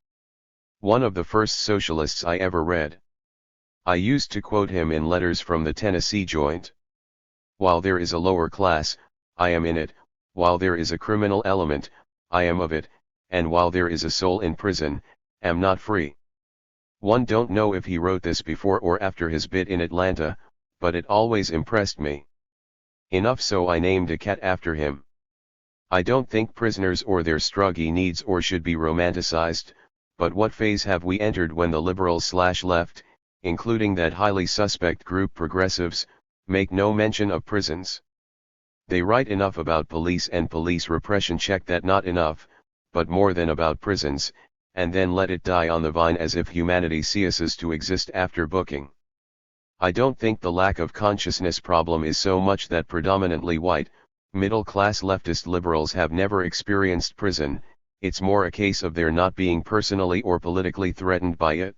One of the first socialists I ever read. I used to quote him in letters from the Tennessee Joint. While there is a lower class, I am in it, while there is a criminal element, I am of it, and while there is a soul in prison, am not free. One don't know if he wrote this before or after his bit in Atlanta, but it always impressed me. Enough so I named a cat after him. I don't think prisoners or their struggy needs or should be romanticized, but what phase have we entered when the liberals/left, including that highly suspect group progressives, make no mention of prisons? They write enough about police and police repression, check that, not enough, but more than about prisons, and then let it die on the vine as if humanity ceases to exist after booking. I don't think the lack of consciousness problem is so much that predominantly white, middle-class leftist liberals have never experienced prison, it's more a case of their not being personally or politically threatened by it.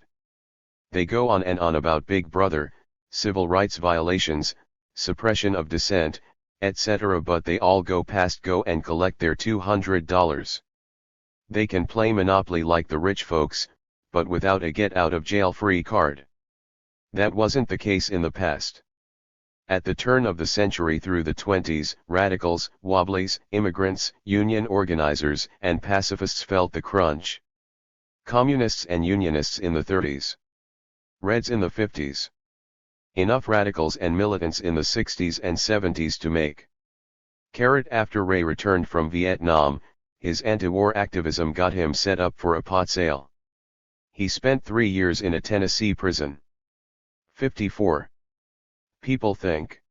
They go on and on about Big Brother, civil rights violations, suppression of dissent, etc., but they all go and collect their $200. They can play Monopoly like the rich folks, but without a get-out-of-jail-free card. That wasn't the case in the past. At the turn of the century through the 20s, radicals, wobblies, immigrants, union organizers, and pacifists felt the crunch. Communists and unionists in the 30s. Reds in the 50s. Enough radicals and militants in the 60s and 70s to make. After Ray returned from Vietnam, his anti-war activism got him set up for a pot sale. He spent 3 years in a Tennessee prison. 54. People think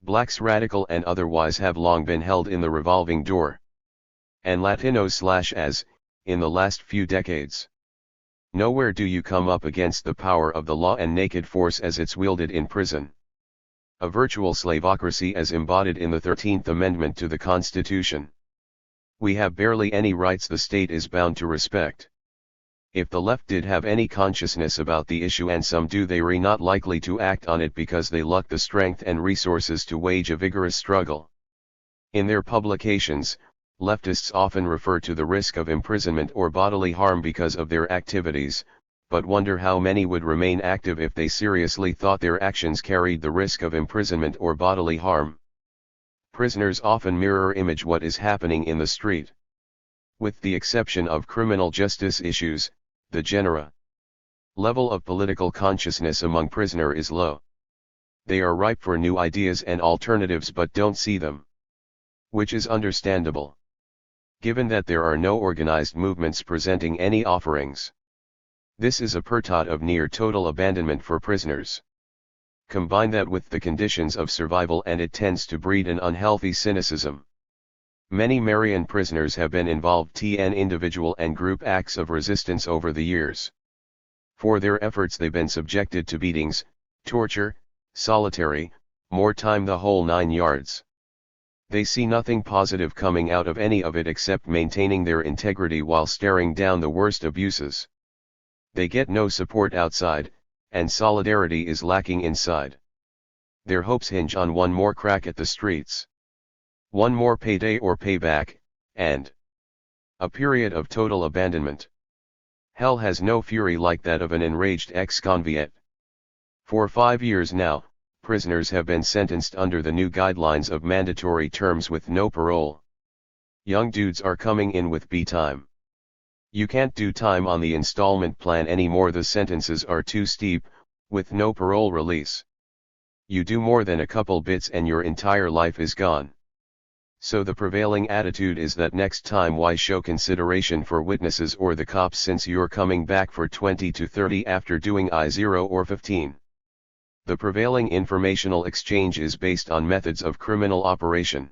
blacks, radical and otherwise, have long been held in the revolving door. And Latinos/as, in the last few decades. Nowhere do you come up against the power of the law and naked force as it's wielded in prison. A virtual slavocracy as embodied in the 13th Amendment to the Constitution. We have barely any rights the state is bound to respect. If the left did have any consciousness about the issue, and some do, they are not likely to act on it because they lack the strength and resources to wage a vigorous struggle. In their publications, leftists often refer to the risk of imprisonment or bodily harm because of their activities, but wonder how many would remain active if they seriously thought their actions carried the risk of imprisonment or bodily harm. Prisoners often mirror image what is happening in the street. With the exception of criminal justice issues, the general level of political consciousness among prisoners is low. They are ripe for new ideas and alternatives but don't see them. Which is understandable, given that there are no organized movements presenting any offerings. This is a period of near total abandonment for prisoners. Combine that with the conditions of survival and it tends to breed an unhealthy cynicism. Many Marian prisoners have been involved in individual and group acts of resistance over the years. For their efforts they've been subjected to beatings, torture, solitary, more time, the whole 9 yards. They see nothing positive coming out of any of it except maintaining their integrity while staring down the worst abuses. They get no support outside, and solidarity is lacking inside. Their hopes hinge on one more crack at the streets. One more payday or payback, and a period of total abandonment. Hell has no fury like that of an enraged ex-convict. For 5 years now, prisoners have been sentenced under the new guidelines of mandatory terms with no parole. Young dudes are coming in with B time. You can't do time on the installment plan anymore, the sentences are too steep, with no parole release. You do more than a couple bits and your entire life is gone. So the prevailing attitude is that next time why show consideration for witnesses or the cops since you're coming back for 20 to 30 after doing I0 or 15. The prevailing informational exchange is based on methods of criminal operation.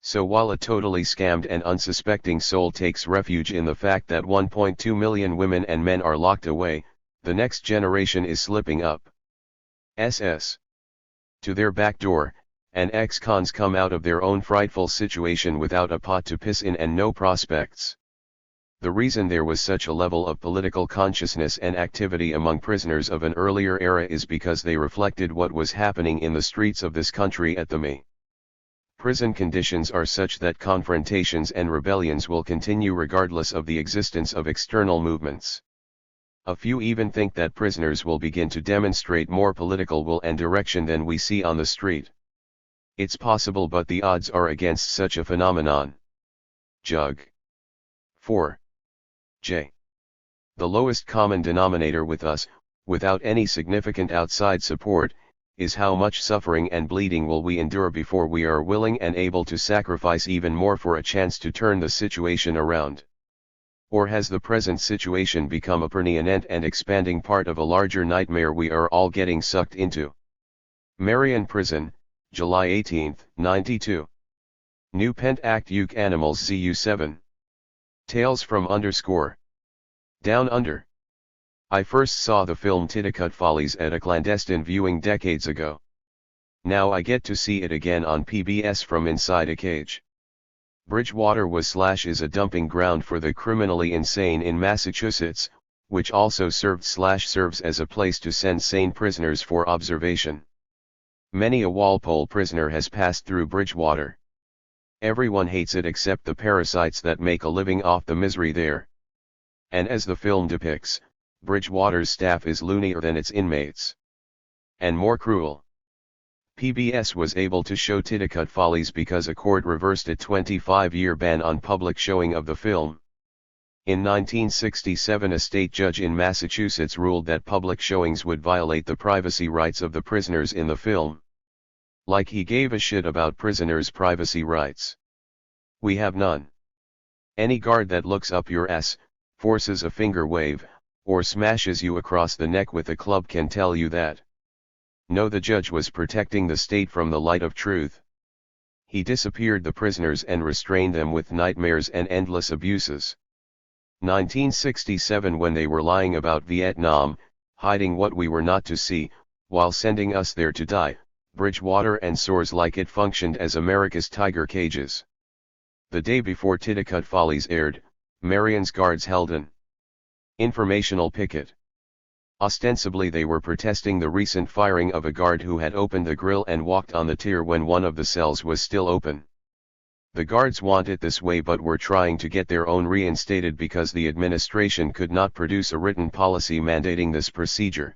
So while a totally scammed and unsuspecting soul takes refuge in the fact that 1.2 million women and men are locked away, the next generation is slipping up to their back door, and ex-cons come out of their own frightful situation without a pot to piss in and no prospects. The reason there was such a level of political consciousness and activity among prisoners of an earlier era is because they reflected what was happening in the streets of this country at the me. Prison conditions are such that confrontations and rebellions will continue regardless of the existence of external movements. A few even think that prisoners will begin to demonstrate more political will and direction than we see on the street. It's possible, but the odds are against such a phenomenon. Jug. 4. J. The lowest common denominator with us, without any significant outside support, is how much suffering and bleeding will we endure before we are willing and able to sacrifice even more for a chance to turn the situation around. Or has the present situation become a permanent and expanding part of a larger nightmare we are all getting sucked into? Marion Prison, July 18, 92. New Pent Act UK Animals ZU7. Tales from Down Under. I first saw the film Titicut Follies at a clandestine viewing decades ago. Now I get to see it again on PBS from inside a cage. Bridgewater is a dumping ground for the criminally insane in Massachusetts, which also serves as a place to send sane prisoners for observation. Many a Walpole prisoner has passed through Bridgewater. Everyone hates it except the parasites that make a living off the misery there. And as the film depicts, Bridgewater's staff is loonier than its inmates. And more cruel. PBS was able to show Titicut Follies because a court reversed a 25-year ban on public showing of the film. In 1967, a state judge in Massachusetts ruled that public showings would violate the privacy rights of the prisoners in the film. Like he gave a shit about prisoners' privacy rights. We have none. Any guard that looks up your ass, forces a finger wave, or smashes you across the neck with a club can tell you that. No, the judge was protecting the state from the light of truth. He disappeared the prisoners and restrained them with nightmares and endless abuses. 1967, when they were lying about Vietnam, hiding what we were not to see, while sending us there to die, Bridgewater and soars like it functioned as America's tiger cages. The day before Titicut Follies aired, Marion's guards held an informational picket. Ostensibly they were protesting the recent firing of a guard who had opened the grill and walked on the tier when one of the cells was still open. The guards want it this way but were trying to get their own reinstated because the administration could not produce a written policy mandating this procedure.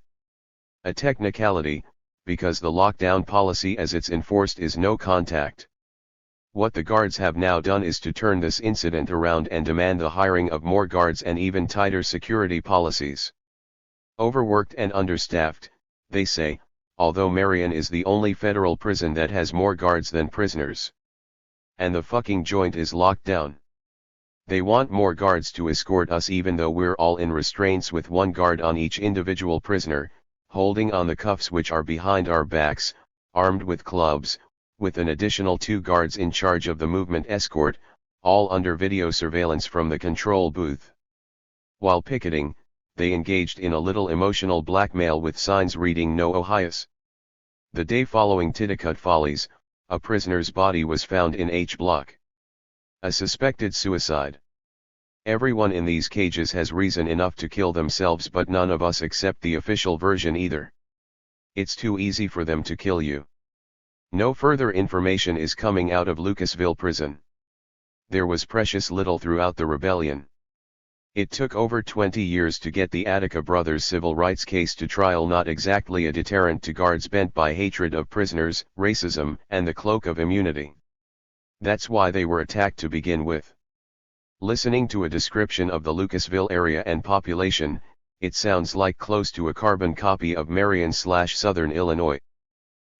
A technicality, because the lockdown policy as it's enforced is no contact. What the guards have now done is to turn this incident around and demand the hiring of more guards and even tighter security policies. Overworked and understaffed, they say, although Marion is the only federal prison that has more guards than prisoners. And the fucking joint is locked down. They want more guards to escort us even though we're all in restraints with one guard on each individual prisoner, holding on the cuffs which are behind our backs, armed with clubs, with an additional 2 guards in charge of the movement escort, all under video surveillance from the control booth. While picketing, they engaged in a little emotional blackmail with signs reading "No Ohios." The day following Titicut Follies, a prisoner's body was found in H Block. A suspected suicide. Everyone in these cages has reason enough to kill themselves, but none of us accept the official version either. It's too easy for them to kill you. No further information is coming out of Lucasville prison. There was precious little throughout the rebellion. It took over 20 years to get the Attica brothers' civil rights case to trial, not exactly a deterrent to guards bent by hatred of prisoners, racism, and the cloak of immunity. That's why they were attacked to begin with. Listening to a description of the Lucasville area and population, it sounds like close to a carbon copy of Marion/Southern Illinois.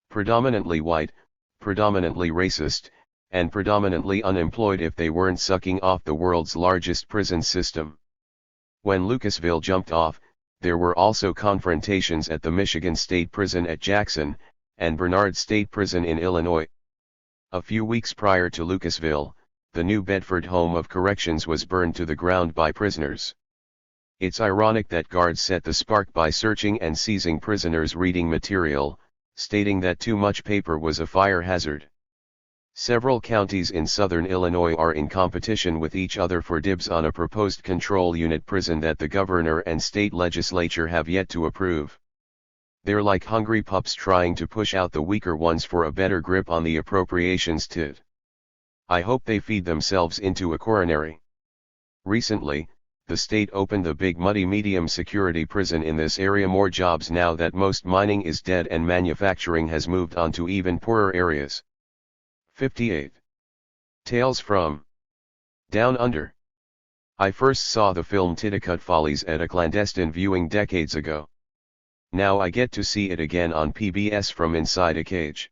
Predominantly white, predominantly racist, and predominantly unemployed if they weren't sucking off the world's largest prison system. When Lucasville jumped off, there were also confrontations at the Michigan State Prison at Jackson, and Bernard State Prison in Illinois. A few weeks prior to Lucasville, the New Bedford Home of Corrections was burned to the ground by prisoners. It's ironic that guards set the spark by searching and seizing prisoners' reading material, stating that too much paper was a fire hazard. Several counties in southern Illinois are in competition with each other for dibs on a proposed control unit prison that the governor and state legislature have yet to approve. They're like hungry pups trying to push out the weaker ones for a better grip on the appropriations tid. I hope they feed themselves into a coronary. Recently, the state opened the big muddy medium security prison in this area. More jobs now that most mining is dead and manufacturing has moved on to even poorer areas. 58. Tales from Down Under. I first saw the film Titicut Follies at a clandestine viewing decades ago. Now I get to see it again on PBS from inside a cage.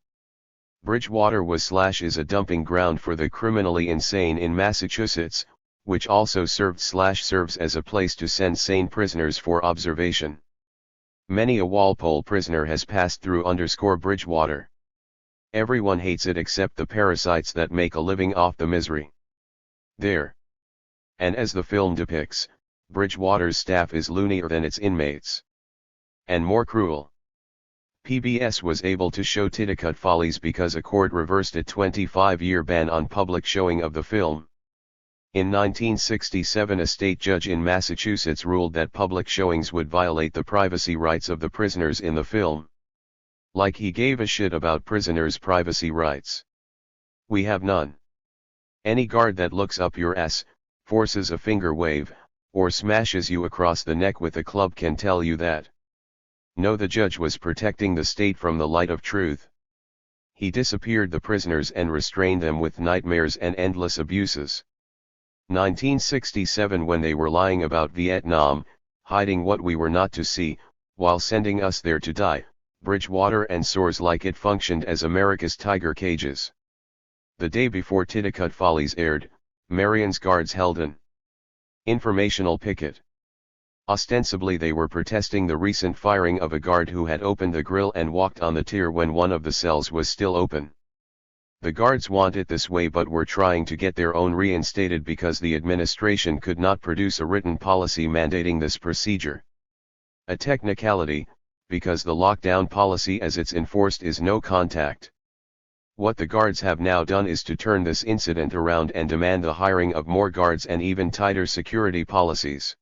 Bridgewater was/is a dumping ground for the criminally insane in Massachusetts, which also serves as a place to send sane prisoners for observation. Many a Walpole prisoner has passed through Bridgewater. Everyone hates it except the parasites that make a living off the misery there. And as the film depicts, Bridgewater's staff is loonier than its inmates. And more cruel. PBS was able to show Titicut Follies because a court reversed a 25-year ban on public showing of the film. In 1967, a state judge in Massachusetts ruled that public showings would violate the privacy rights of the prisoners in the film. Like he gave a shit about prisoners' privacy rights. We have none. Any guard that looks up your ass, forces a finger wave, or smashes you across the neck with a club can tell you that. No, the judge was protecting the state from the light of truth. He disappeared the prisoners and restrained them with nightmares and endless abuses. 1967, when they were lying about Vietnam, hiding what we were not to see, while sending us there to die, Bridgewater and soars like it functioned as America's tiger cages. The day before Titicut Follies aired, Marion's guards held an informational picket. Ostensibly they were protesting the recent firing of a guard who had opened the grill and walked on the tier when one of the cells was still open. The guards want it this way but were trying to get their own reinstated because the administration could not produce a written policy mandating this procedure. A technicality, because the lockdown policy as it's enforced is no contact. What the guards have now done is to turn this incident around and demand the hiring of more guards and even tighter security policies.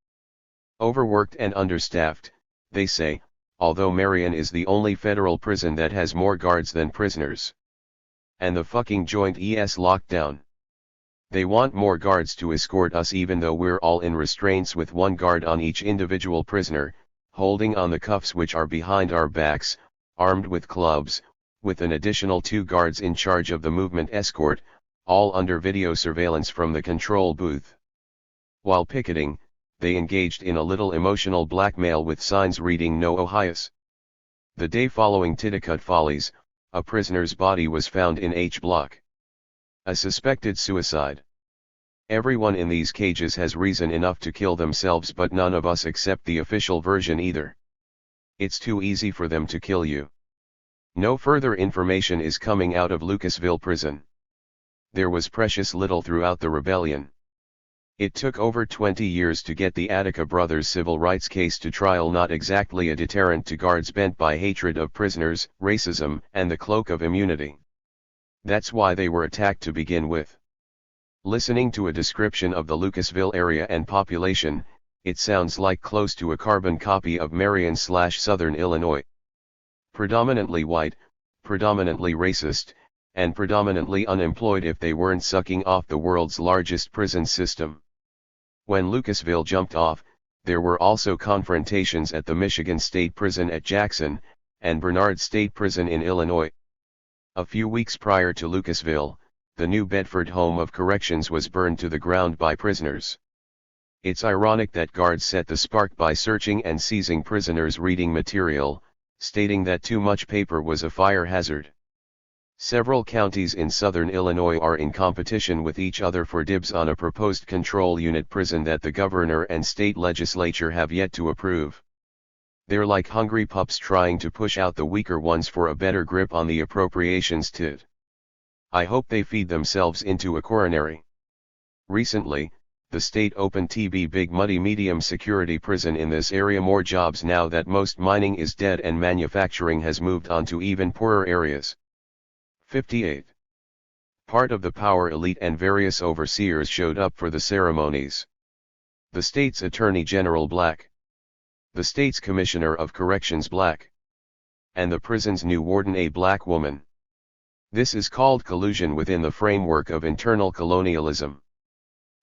Overworked and understaffed, they say, although Marion is the only federal prison that has more guards than prisoners. And the fucking joint is locked down. They want more guards to escort us even though we're all in restraints with one guard on each individual prisoner, holding on the cuffs which are behind our backs, armed with clubs, with an additional 2 guards in charge of the movement escort, all under video surveillance from the control booth. While picketing, they engaged in a little emotional blackmail with signs reading "No Ohias." The day following Titicut Follies, a prisoner's body was found in H Block. A suspected suicide. Everyone in these cages has reason enough to kill themselves, but none of us accept the official version either. It's too easy for them to kill you. No further information is coming out of Lucasville prison. There was precious little throughout the rebellion. It took over 20 years to get the Attica brothers' civil rights case to trial, not exactly a deterrent to guards bent by hatred of prisoners, racism, and the cloak of immunity. That's why they were attacked to begin with. Listening to a description of the Lucasville area and population, it sounds like close to a carbon copy of Marion/Southern Illinois. Predominantly white, predominantly racist, and predominantly unemployed if they weren't sucking off the world's largest prison system. When Lucasville jumped off, there were also confrontations at the Michigan State Prison at Jackson, and Bernard State Prison in Illinois. A few weeks prior to Lucasville, the New Bedford home of corrections was burned to the ground by prisoners. It's ironic that guards set the spark by searching and seizing prisoners' reading material, stating that too much paper was a fire hazard. Several counties in southern Illinois are in competition with each other for dibs on a proposed control unit prison that the governor and state legislature have yet to approve. They're like hungry pups trying to push out the weaker ones for a better grip on the appropriations THIRD. I hope they feed themselves into a coronary. Recently, the state opened TB Big Muddy medium security prison in this area. More jobs now that most mining is dead and manufacturing has moved on to even poorer areas. 58. Part of the power elite and various overseers showed up for the ceremonies. The state's attorney general black. The state's commissioner of corrections black. And the prison's new warden a black woman. This is called collusion within the framework of internal colonialism.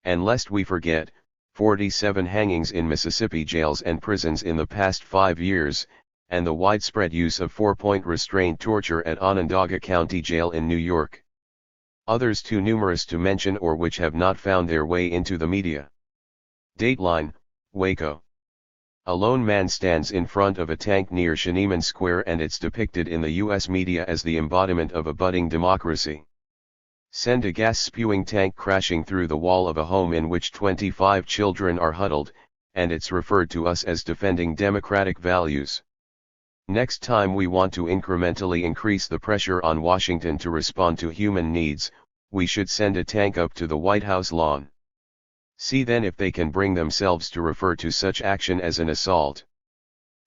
And lest we forget, 47 hangings in Mississippi jails and prisons in the past 5 years, and the widespread use of 4-point restraint torture at Onondaga County Jail in New York. Others too numerous to mention or which have not found their way into the media. Dateline, Waco. A lone man stands in front of a tank near Sheneman Square and it's depicted in the US media as the embodiment of a budding democracy. Send a gas-spewing tank crashing through the wall of a home in which 25 children are huddled, and it's referred to us as defending democratic values. Next time we want to incrementally increase the pressure on Washington to respond to human needs, we should send a tank up to the White House lawn. See then if they can bring themselves to refer to such action as an assault.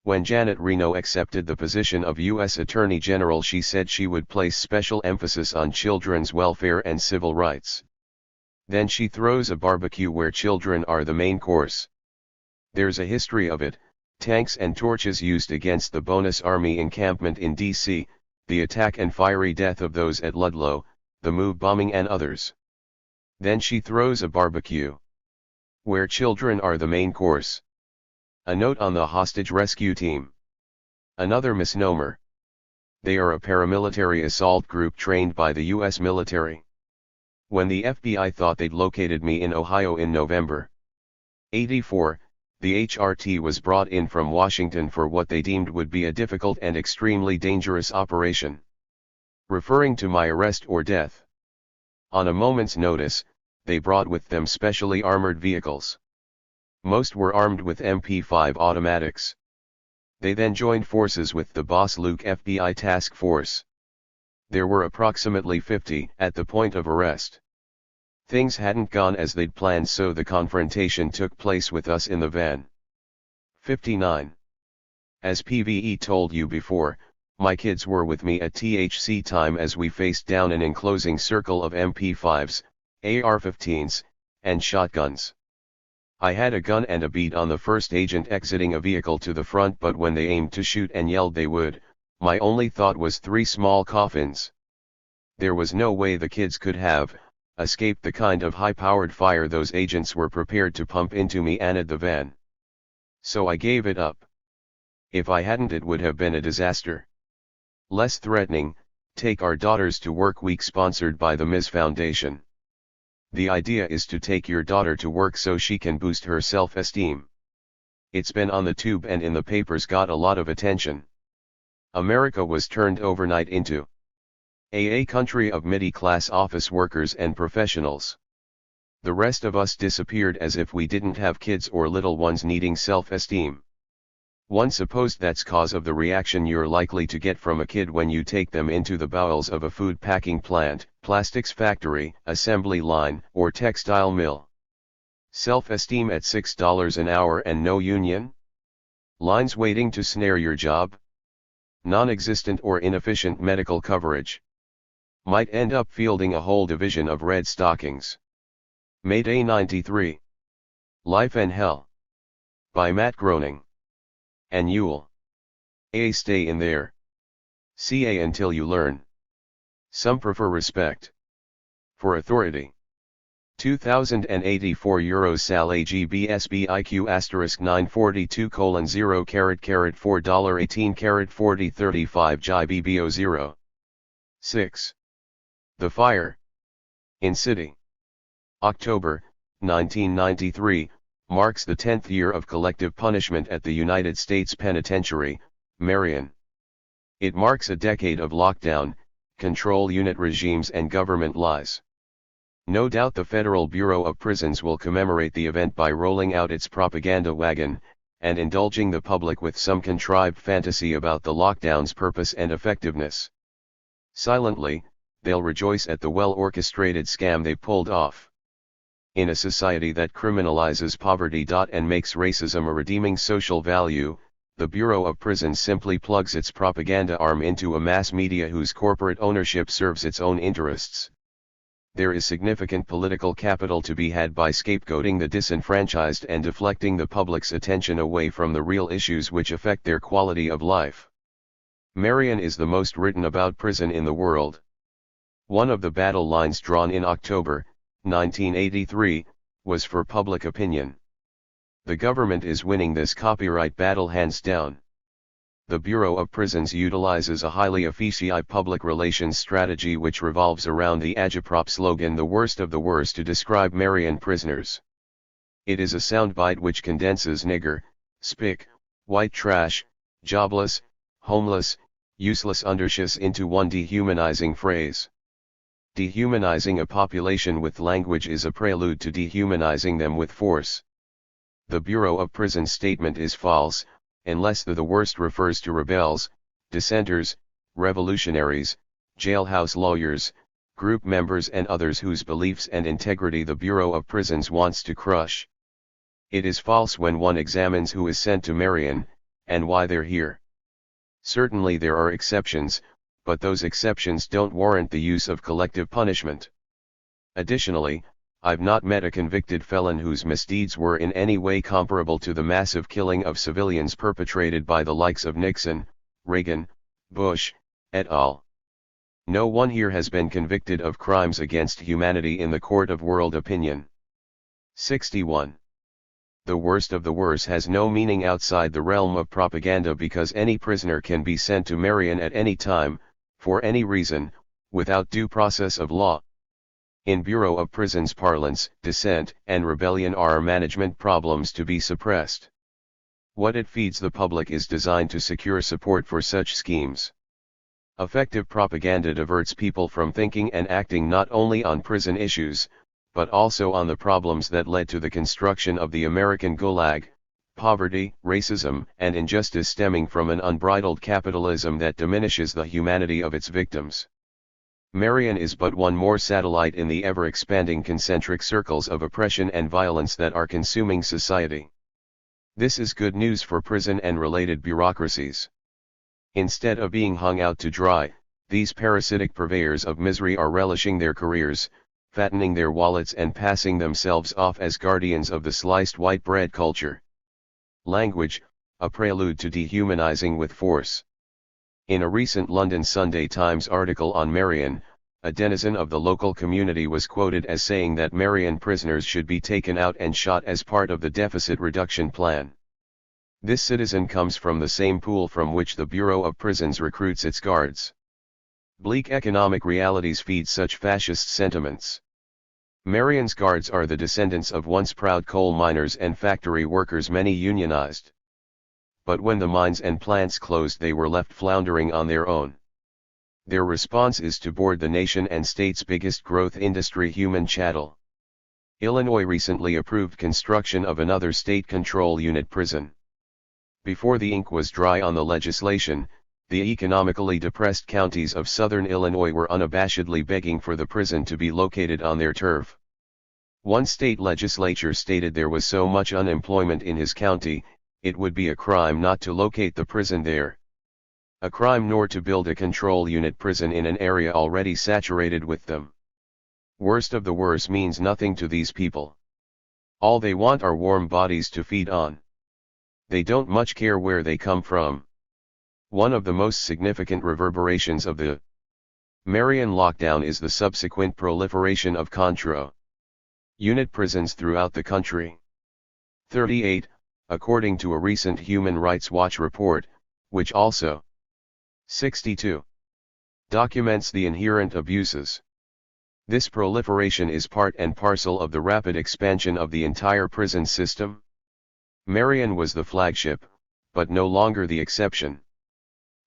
When Janet Reno accepted the position of U.S. Attorney General, she said she would place special emphasis on children's welfare and civil rights. Then she throws a barbecue where children are the main course. There's a history of it, tanks and torches used against the Bonus Army encampment in D.C., the attack and fiery death of those at Ludlow, the MOVE bombing and others. Then she throws a barbecue where children are the main course. A note on the hostage rescue team. Another misnomer. They are a paramilitary assault group trained by the U.S. military. When the FBI thought they'd located me in Ohio in November '84, the HRT was brought in from Washington for what they deemed would be a difficult and extremely dangerous operation. Referring to my arrest or death. On a moment's notice, they brought with them specially armored vehicles. Most were armed with MP5 automatics. They then joined forces with the Boss Luke FBI task force. There were approximately 50 at the point of arrest. Things hadn't gone as they'd planned, so the confrontation took place with us in the van. 59. As PVE told you before, my kids were with me at THC time as we faced down an enclosing circle of MP5s, AR-15s, and shotguns. I had a gun and a bead on the first agent exiting a vehicle to the front, but when they aimed to shoot and yelled they would, my only thought was 3 small coffins. There was no way the kids could have escaped the kind of high-powered fire those agents were prepared to pump into me and at the van. So I gave it up. If I hadn't, it would have been a disaster. Less threatening, take our daughters to work week sponsored by the Ms. Foundation. The idea is to take your daughter to work so she can boost her self-esteem. It's been on the tube and in the papers, got a lot of attention. America was turned overnight into a country of middle-class office workers and professionals. The rest of us disappeared as if we didn't have kids or little ones needing self-esteem. One supposed that's cause of the reaction you're likely to get from a kid when you take them into the bowels of a food packing plant, plastics factory, assembly line, or textile mill. Self-esteem at $6 an hour and no union? Lines waiting to snare your job? Non-existent or inefficient medical coverage. Might end up fielding a whole division of red stockings. Mayday 93. Life and Hell. By Matt Groening. And Yule. Stay in there. CA until you learn. Some prefer respect for authority. 2084 euros Sal AGBSBIQ asterisk 942:0 $4.18 4035 JIBBO 0. 6. The Fire. In City. October, 1993, marks the 10th year of collective punishment at the United States Penitentiary, Marion. It marks a decade of lockdown, control unit regimes and government lies. No doubt the Federal Bureau of Prisons will commemorate the event by rolling out its propaganda wagon, and indulging the public with some contrived fantasy about the lockdown's purpose and effectiveness. Silently, they'll rejoice at the well-orchestrated scam they pulled off. In a society that criminalizes poverty and makes racism a redeeming social value, the Bureau of Prisons simply plugs its propaganda arm into a mass media whose corporate ownership serves its own interests. There is significant political capital to be had by scapegoating the disenfranchised and deflecting the public's attention away from the real issues which affect their quality of life. Marion is the most written about prison in the world. One of the battle lines drawn in October, 1983, was for public opinion. The government is winning this copyright battle hands down. The Bureau of Prisons utilizes a highly efficient public relations strategy which revolves around the agitprop slogan "the worst of the worst" to describe Marion prisoners. It is a soundbite which condenses nigger, spick, white trash, jobless, homeless, useless undershifts into one dehumanizing phrase. Dehumanizing a population with language is a prelude to dehumanizing them with force. The Bureau of Prisons statement is false, unless the worst refers to rebels, dissenters, revolutionaries, jailhouse lawyers, group members and others whose beliefs and integrity the Bureau of Prisons wants to crush. It is false when one examines who is sent to Marion, and why they're here. Certainly there are exceptions, but those exceptions don't warrant the use of collective punishment. Additionally, I've not met a convicted felon whose misdeeds were in any way comparable to the massive killing of civilians perpetrated by the likes of Nixon, Reagan, Bush, et al. No one here has been convicted of crimes against humanity in the court of world opinion. 61. The worst of the worst has no meaning outside the realm of propaganda because any prisoner can be sent to Marion at any time, for any reason, without due process of law. In Bureau of Prisons parlance, dissent and rebellion are management problems to be suppressed. What it feeds the public is designed to secure support for such schemes. Effective propaganda diverts people from thinking and acting not only on prison issues, but also on the problems that led to the construction of the American Gulag: poverty, racism, and injustice stemming from an unbridled capitalism that diminishes the humanity of its victims. Marion is but one more satellite in the ever-expanding concentric circles of oppression and violence that are consuming society. This is good news for prison and related bureaucracies. Instead of being hung out to dry, these parasitic purveyors of misery are relishing their careers, fattening their wallets and passing themselves off as guardians of the sliced white bread culture. Language, a prelude to dehumanizing with force. In a recent London Sunday Times article on Marion, a denizen of the local community was quoted as saying that Marion prisoners should be taken out and shot as part of the deficit reduction plan. This citizen comes from the same pool from which the Bureau of Prisons recruits its guards. Bleak economic realities feed such fascist sentiments. Marion's guards are the descendants of once proud coal miners and factory workers, many unionized. But when the mines and plants closed, they were left floundering on their own. Their response is to board the nation and state's biggest growth industry, human chattel. Illinois recently approved construction of another state control unit prison. Before the ink was dry on the legislation, the economically depressed counties of southern Illinois were unabashedly begging for the prison to be located on their turf. One state legislature stated there was so much unemployment in his county, it would be a crime not to locate the prison there. A crime nor to build a control unit prison in an area already saturated with them. Worst of the worst means nothing to these people. All they want are warm bodies to feed on. They don't much care where they come from. One of the most significant reverberations of the Marion lockdown is the subsequent proliferation of control unit prisons throughout the country. 38, according to a recent Human Rights Watch report, which also 62 documents the inherent abuses. This proliferation is part and parcel of the rapid expansion of the entire prison system. Marion was the flagship, but no longer the exception.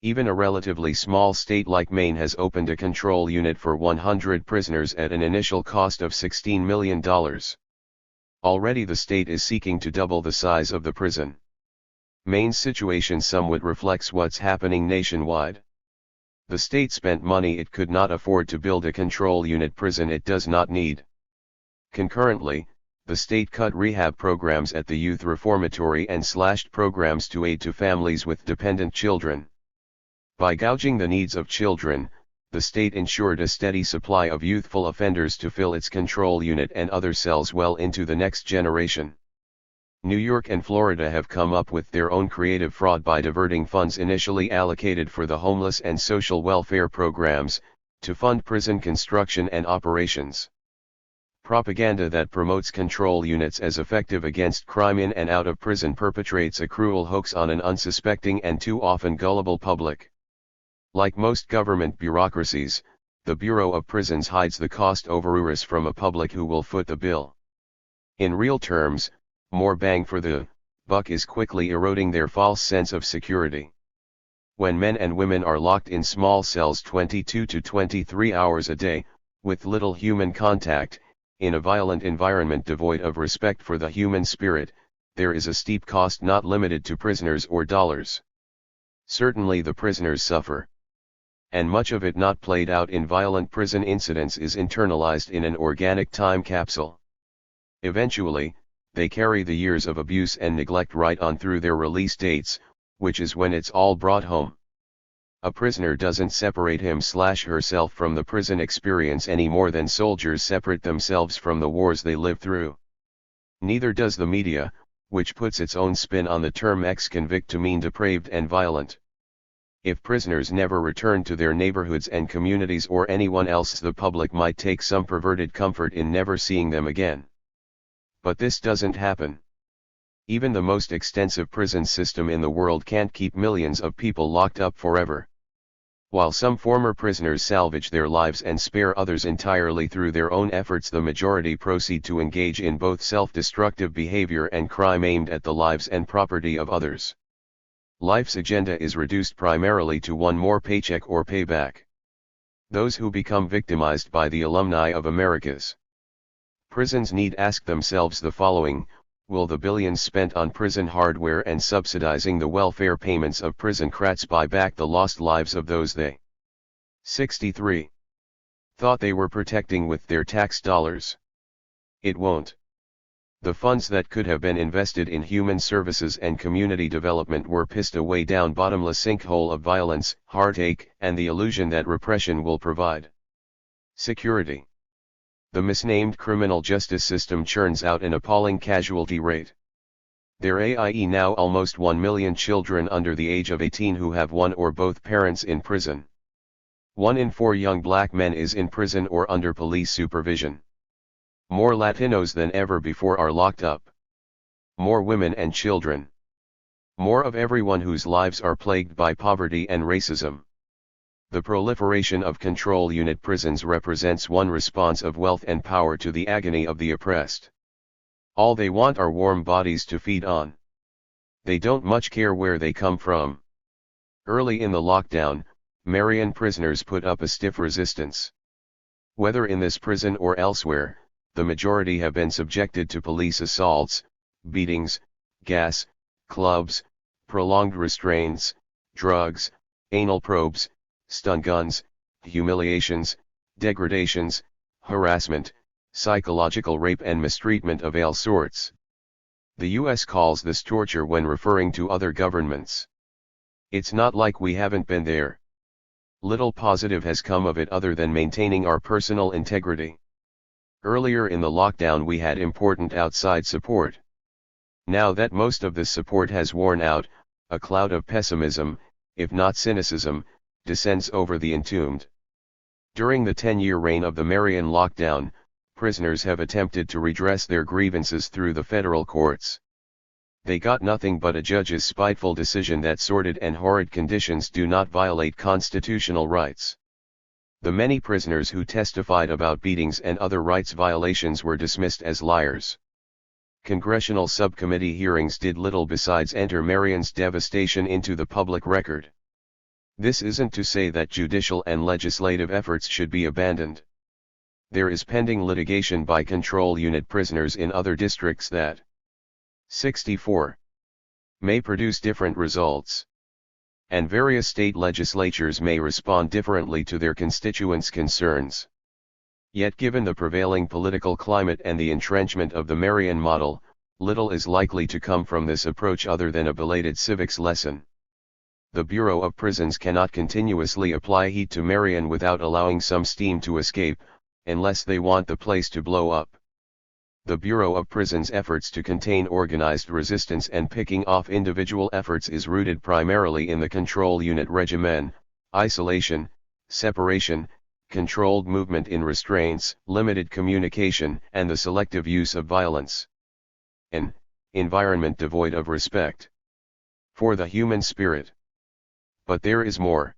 Even a relatively small state like Maine has opened a control unit for 100 prisoners at an initial cost of $16 million. Already the state is seeking to double the size of the prison. Maine's situation somewhat reflects what's happening nationwide. The state spent money it could not afford to build a control unit prison it does not need. Concurrently, the state cut rehab programs at the youth reformatory and slashed programs to aid to families with dependent children. By gouging the needs of children, the state ensured a steady supply of youthful offenders to fill its control unit and other cells well into the next generation. New York and Florida have come up with their own creative fraud by diverting funds initially allocated for the homeless and social welfare programs, to fund prison construction and operations. Propaganda that promotes control units as effective against crime in and out of prison perpetrates a cruel hoax on an unsuspecting and too often gullible public. Like most government bureaucracies, the Bureau of Prisons hides the cost overruns from a public who will foot the bill. In real terms, more bang for the buck is quickly eroding their false sense of security. When men and women are locked in small cells 22 to 23 hours a day, with little human contact, in a violent environment devoid of respect for the human spirit, there is a steep cost not limited to prisoners or dollars. Certainly the prisoners suffer. And much of it not played out in violent prison incidents is internalized in an organic time capsule. Eventually, they carry the years of abuse and neglect right on through their release dates, which is when it's all brought home. A prisoner doesn't separate him/herself from the prison experience any more than soldiers separate themselves from the wars they live through. Neither does the media, which puts its own spin on the term ex-convict to mean depraved and violent. If prisoners never return to their neighborhoods and communities or anyone else, the public might take some perverted comfort in never seeing them again. But this doesn't happen. Even the most extensive prison system in the world can't keep millions of people locked up forever. While some former prisoners salvage their lives and spare others entirely through their own efforts, the majority proceed to engage in both self-destructive behavior and crime aimed at the lives and property of others. Life's agenda is reduced primarily to one more paycheck or payback. Those who become victimized by the alumni of America's prisons need ask themselves the following: will the billions spent on prison hardware and subsidizing the welfare payments of prison-crats buy back the lost lives of those they 63 thought they were protecting with their tax dollars? It won't. The funds that could have been invested in human services and community development were pissed away down bottomless sinkhole of violence, heartache, and the illusion that repression will provide security. The misnamed criminal justice system churns out an appalling casualty rate. There are now almost 1 million children under the age of 18 who have one or both parents in prison. 1 in 4 young black men is in prison or under police supervision. More Latinos than ever before are locked up. More women and children. More of everyone whose lives are plagued by poverty and racism. The proliferation of control unit prisons represents one response of wealth and power to the agony of the oppressed. All they want are warm bodies to feed on. They don't much care where they come from. Early in the lockdown, Marion prisoners put up a stiff resistance. Whether in this prison or elsewhere, the majority have been subjected to police assaults, beatings, gas, clubs, prolonged restraints, drugs, anal probes, stun guns, humiliations, degradations, harassment, psychological rape and mistreatment of all sorts. The US calls this torture when referring to other governments. It's not like we haven't been there. Little positive has come of it other than maintaining our personal integrity. Earlier in the lockdown we had important outside support. Now that most of this support has worn out, a cloud of pessimism, if not cynicism, descends over the entombed. During the 10-year reign of the Marion lockdown, prisoners have attempted to redress their grievances through the federal courts. They got nothing but a judge's spiteful decision that sordid and horrid conditions do not violate constitutional rights. The many prisoners who testified about beatings and other rights violations were dismissed as liars. Congressional subcommittee hearings did little besides enter Marion's devastation into the public record. This isn't to say that judicial and legislative efforts should be abandoned. There is pending litigation by control unit prisoners in other districts that 64 may produce different results. And various state legislatures may respond differently to their constituents' concerns. Yet given the prevailing political climate and the entrenchment of the Marion model, little is likely to come from this approach other than a belated civics lesson. The Bureau of Prisons cannot continuously apply heat to Marion without allowing some steam to escape, unless they want the place to blow up. The Bureau of Prisons' efforts to contain organized resistance and picking off individual efforts is rooted primarily in the control unit regimen, isolation, separation, controlled movement in restraints, limited communication, and the selective use of violence. An environment devoid of respect for the human spirit. But there is more.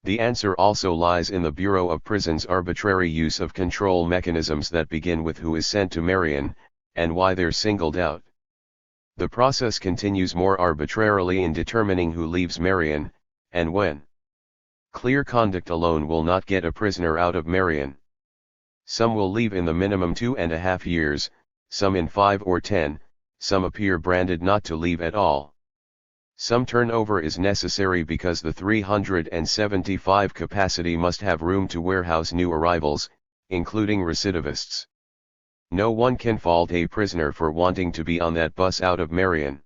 The answer also lies in the Bureau of Prisons' arbitrary use of control mechanisms that begin with who is sent to Marion, and why they're singled out. The process continues more arbitrarily in determining who leaves Marion, and when. Clear conduct alone will not get a prisoner out of Marion. Some will leave in the minimum 2.5 years, some in 5 or 10, some appear branded not to leave at all. Some turnover is necessary because the 375 capacity must have room to warehouse new arrivals, including recidivists. No one can fault a prisoner for wanting to be on that bus out of Marion.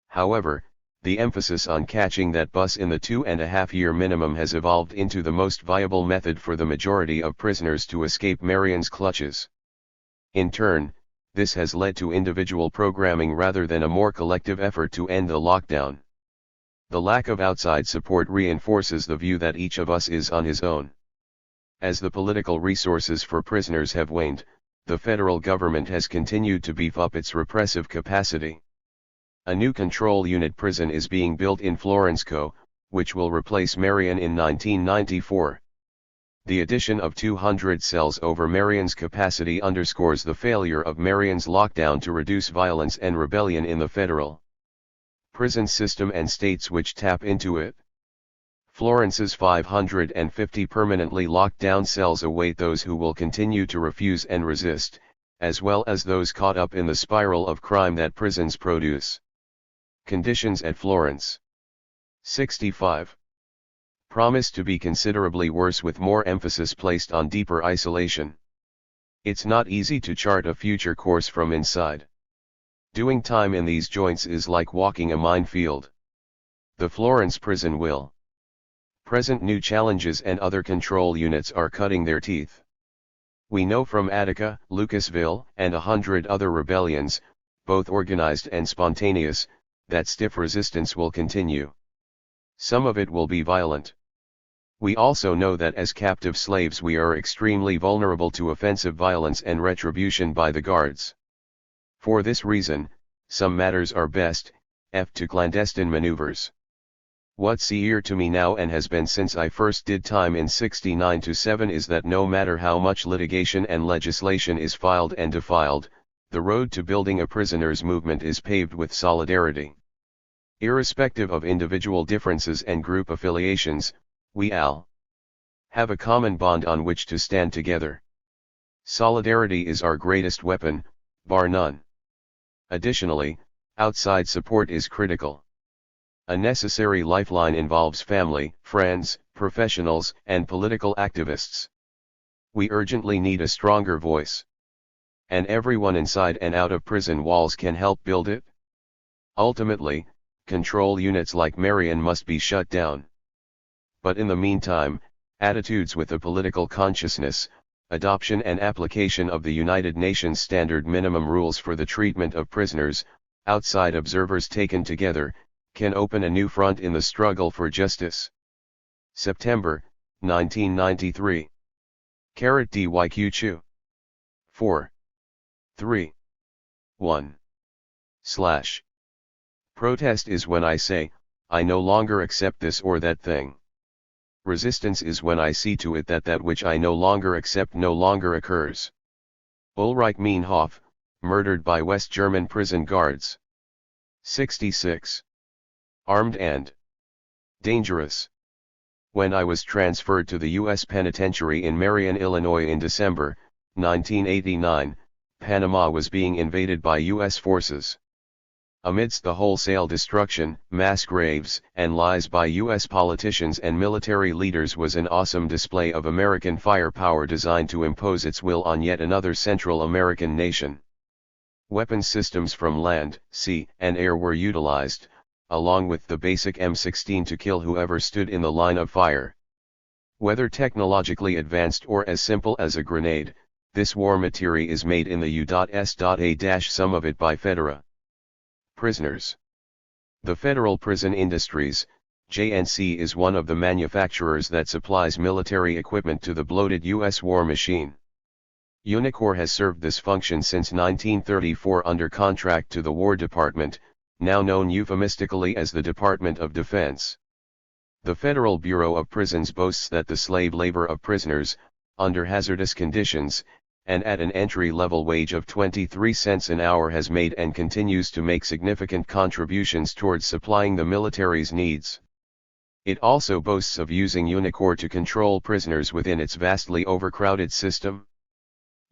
However, the emphasis on catching that bus in the 2.5-year minimum has evolved into the most viable method for the majority of prisoners to escape Marion's clutches. In turn, this has led to individual programming rather than a more collective effort to end the lockdown. The lack of outside support reinforces the view that each of us is on his own. As the political resources for prisoners have waned, the federal government has continued to beef up its repressive capacity. A new control unit prison is being built in Florence, which will replace Marion in 1994. The addition of 200 cells over Marion's capacity underscores the failure of Marion's lockdown to reduce violence and rebellion in the federal prison system and states which tap into it. Florence's 550 permanently locked down cells await those who will continue to refuse and resist, as well as those caught up in the spiral of crime that prisons produce. Conditions at Florence. 65. Promise to be considerably worse with more emphasis placed on deeper isolation. It's not easy to chart a future course from inside. Doing time in these joints is like walking a minefield. The Florence prison will present new challenges and other control units are cutting their teeth. We know from Attica, Lucasville, and 100 other rebellions, both organized and spontaneous, that stiff resistance will continue. Some of it will be violent. We also know that as captive slaves we are extremely vulnerable to offensive violence and retribution by the guards. For this reason, some matters are best left to clandestine maneuvers. What's clear to me now and has been since I first did time in 69-7 is that no matter how much litigation and legislation is filed and defiled, the road to building a prisoners' movement is paved with solidarity. Irrespective of individual differences and group affiliations, we all have a common bond on which to stand together. Solidarity is our greatest weapon, bar none. Additionally, outside support is critical. A necessary lifeline involves family, friends, professionals, and political activists. We urgently need a stronger voice. And everyone inside and out of prison walls can help build it. Ultimately, control units like Marion must be shut down. But in the meantime, attitudes with a political consciousness, adoption and application of the United Nations Standard Minimum Rules for the treatment of prisoners, outside observers taken together, can open a new front in the struggle for justice. September, 1993. DYQ 4. 3. 1. / Protest is when I say, I no longer accept this or that thing. Resistance is when I see to it that that which I no longer accept no longer occurs. Ulrich Meinhof, murdered by West German prison guards. 66. Armed and dangerous. When I was transferred to the U.S. Penitentiary in Marion, Illinois in December 1989, Panama was being invaded by U.S. forces. Amidst the wholesale destruction, mass graves, and lies by U.S. politicians and military leaders was an awesome display of American firepower designed to impose its will on yet another Central American nation. Weapons systems from land, sea, and air were utilized, along with the basic M16 to kill whoever stood in the line of fire. Whether technologically advanced or as simple as a grenade, this war materia is made in the U.S.A. some of it by Federa. Prisoners. The Federal Prison Industries, JNC, is one of the manufacturers that supplies military equipment to the bloated U.S. war machine. Unicor has served this function since 1934 under contract to the War Department, now known euphemistically as the Department of Defense. The Federal Bureau of Prisons boasts that the slave labor of prisoners, under hazardous conditions, and at an entry-level wage of 23 cents an hour, has made and continues to make significant contributions towards supplying the military's needs. It also boasts of using Unicor to control prisoners within its vastly overcrowded system.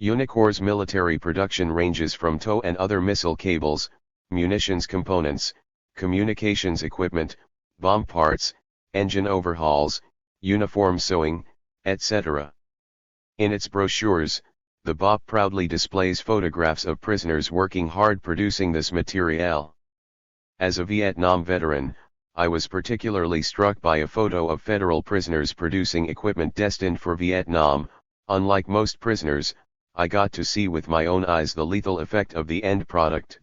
Unicor's military production ranges from tow and other missile cables, munitions components, communications equipment, bomb parts, engine overhauls, uniform sewing, etc. In its brochures, the BOP proudly displays photographs of prisoners working hard producing this material. As a Vietnam veteran, I was particularly struck by a photo of federal prisoners producing equipment destined for Vietnam. Unlike most prisoners, I got to see with my own eyes the lethal effect of the end product.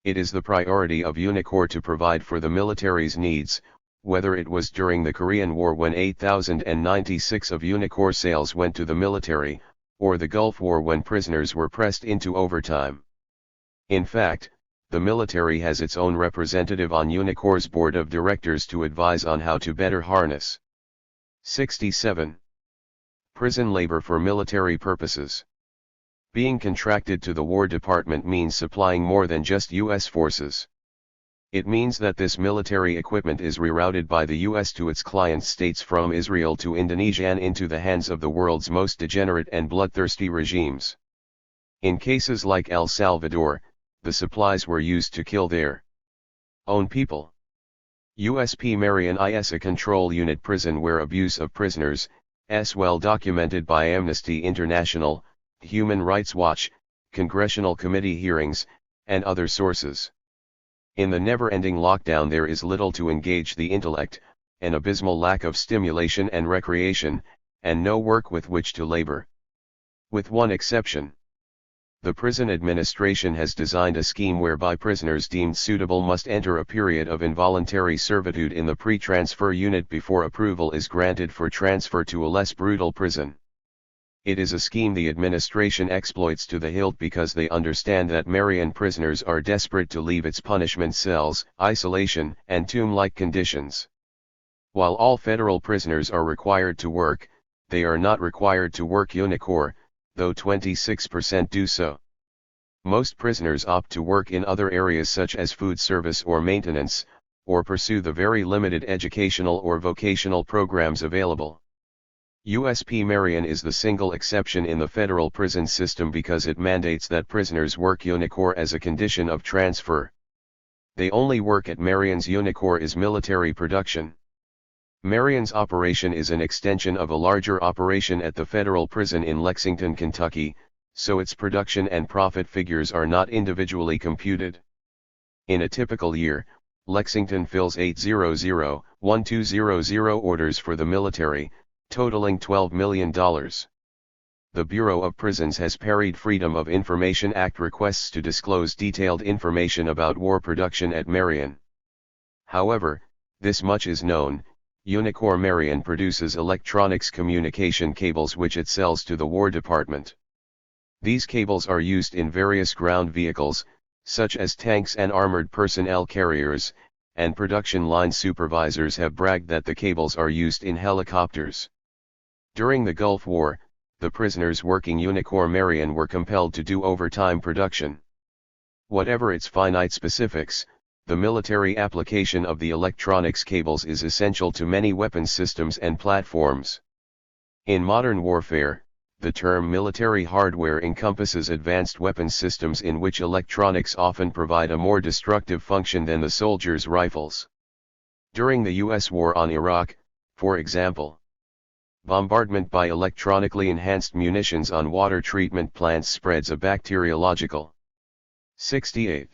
It is the priority of Unicor to provide for the military's needs, whether it was during the Korean War when 8,096 of Unicor sales went to the military, or the Gulf War when prisoners were pressed into overtime. In fact, the military has its own representative on Unicor's board of directors to advise on how to better harness. 67. Prison labor for military purposes. Being contracted to the War Department means supplying more than just U.S. forces. It means that this military equipment is rerouted by the U.S. to its client states from Israel to Indonesia and into the hands of the world's most degenerate and bloodthirsty regimes. In cases like El Salvador, the supplies were used to kill their own people. USP Marion is a control unit prison where abuse of prisoners, well documented by Amnesty International, Human Rights Watch, Congressional Committee hearings, and other sources. In the never-ending lockdown there is little to engage the intellect, an abysmal lack of stimulation and recreation, and no work with which to labor. With one exception. The prison administration has designed a scheme whereby prisoners deemed suitable must enter a period of involuntary servitude in the pre-transfer unit before approval is granted for transfer to a less brutal prison. It is a scheme the administration exploits to the hilt because they understand that Marion prisoners are desperate to leave its punishment cells, isolation, and tomb-like conditions. While all federal prisoners are required to work, they are not required to work Unicor, though 26% do so. Most prisoners opt to work in other areas such as food service or maintenance, or pursue the very limited educational or vocational programs available. USP Marion is the single exception in the federal prison system because it mandates that prisoners work Unicor as a condition of transfer. They only work at Marion's. Unicor is military production. Marion's operation is an extension of a larger operation at the federal prison in Lexington, Kentucky, so its production and profit figures are not individually computed. In a typical year, Lexington fills 800,120 orders for the military, totaling $12 million. The Bureau of Prisons has parried Freedom of Information Act requests to disclose detailed information about war production at Marion. However, this much is known: Unicor Marion produces electronics communication cables which it sells to the War Department. These cables are used in various ground vehicles, such as tanks and armored personnel carriers, and production line supervisors have bragged that the cables are used in helicopters. During the Gulf War, the prisoners working Unicorn Marion were compelled to do overtime production. Whatever its finite specifics, the military application of the electronics cables is essential to many weapons systems and platforms. In modern warfare, the term military hardware encompasses advanced weapons systems in which electronics often provide a more destructive function than the soldier's rifles. During the U.S. war on Iraq, for example, bombardment by electronically enhanced munitions on water treatment plants spreads a bacteriological 68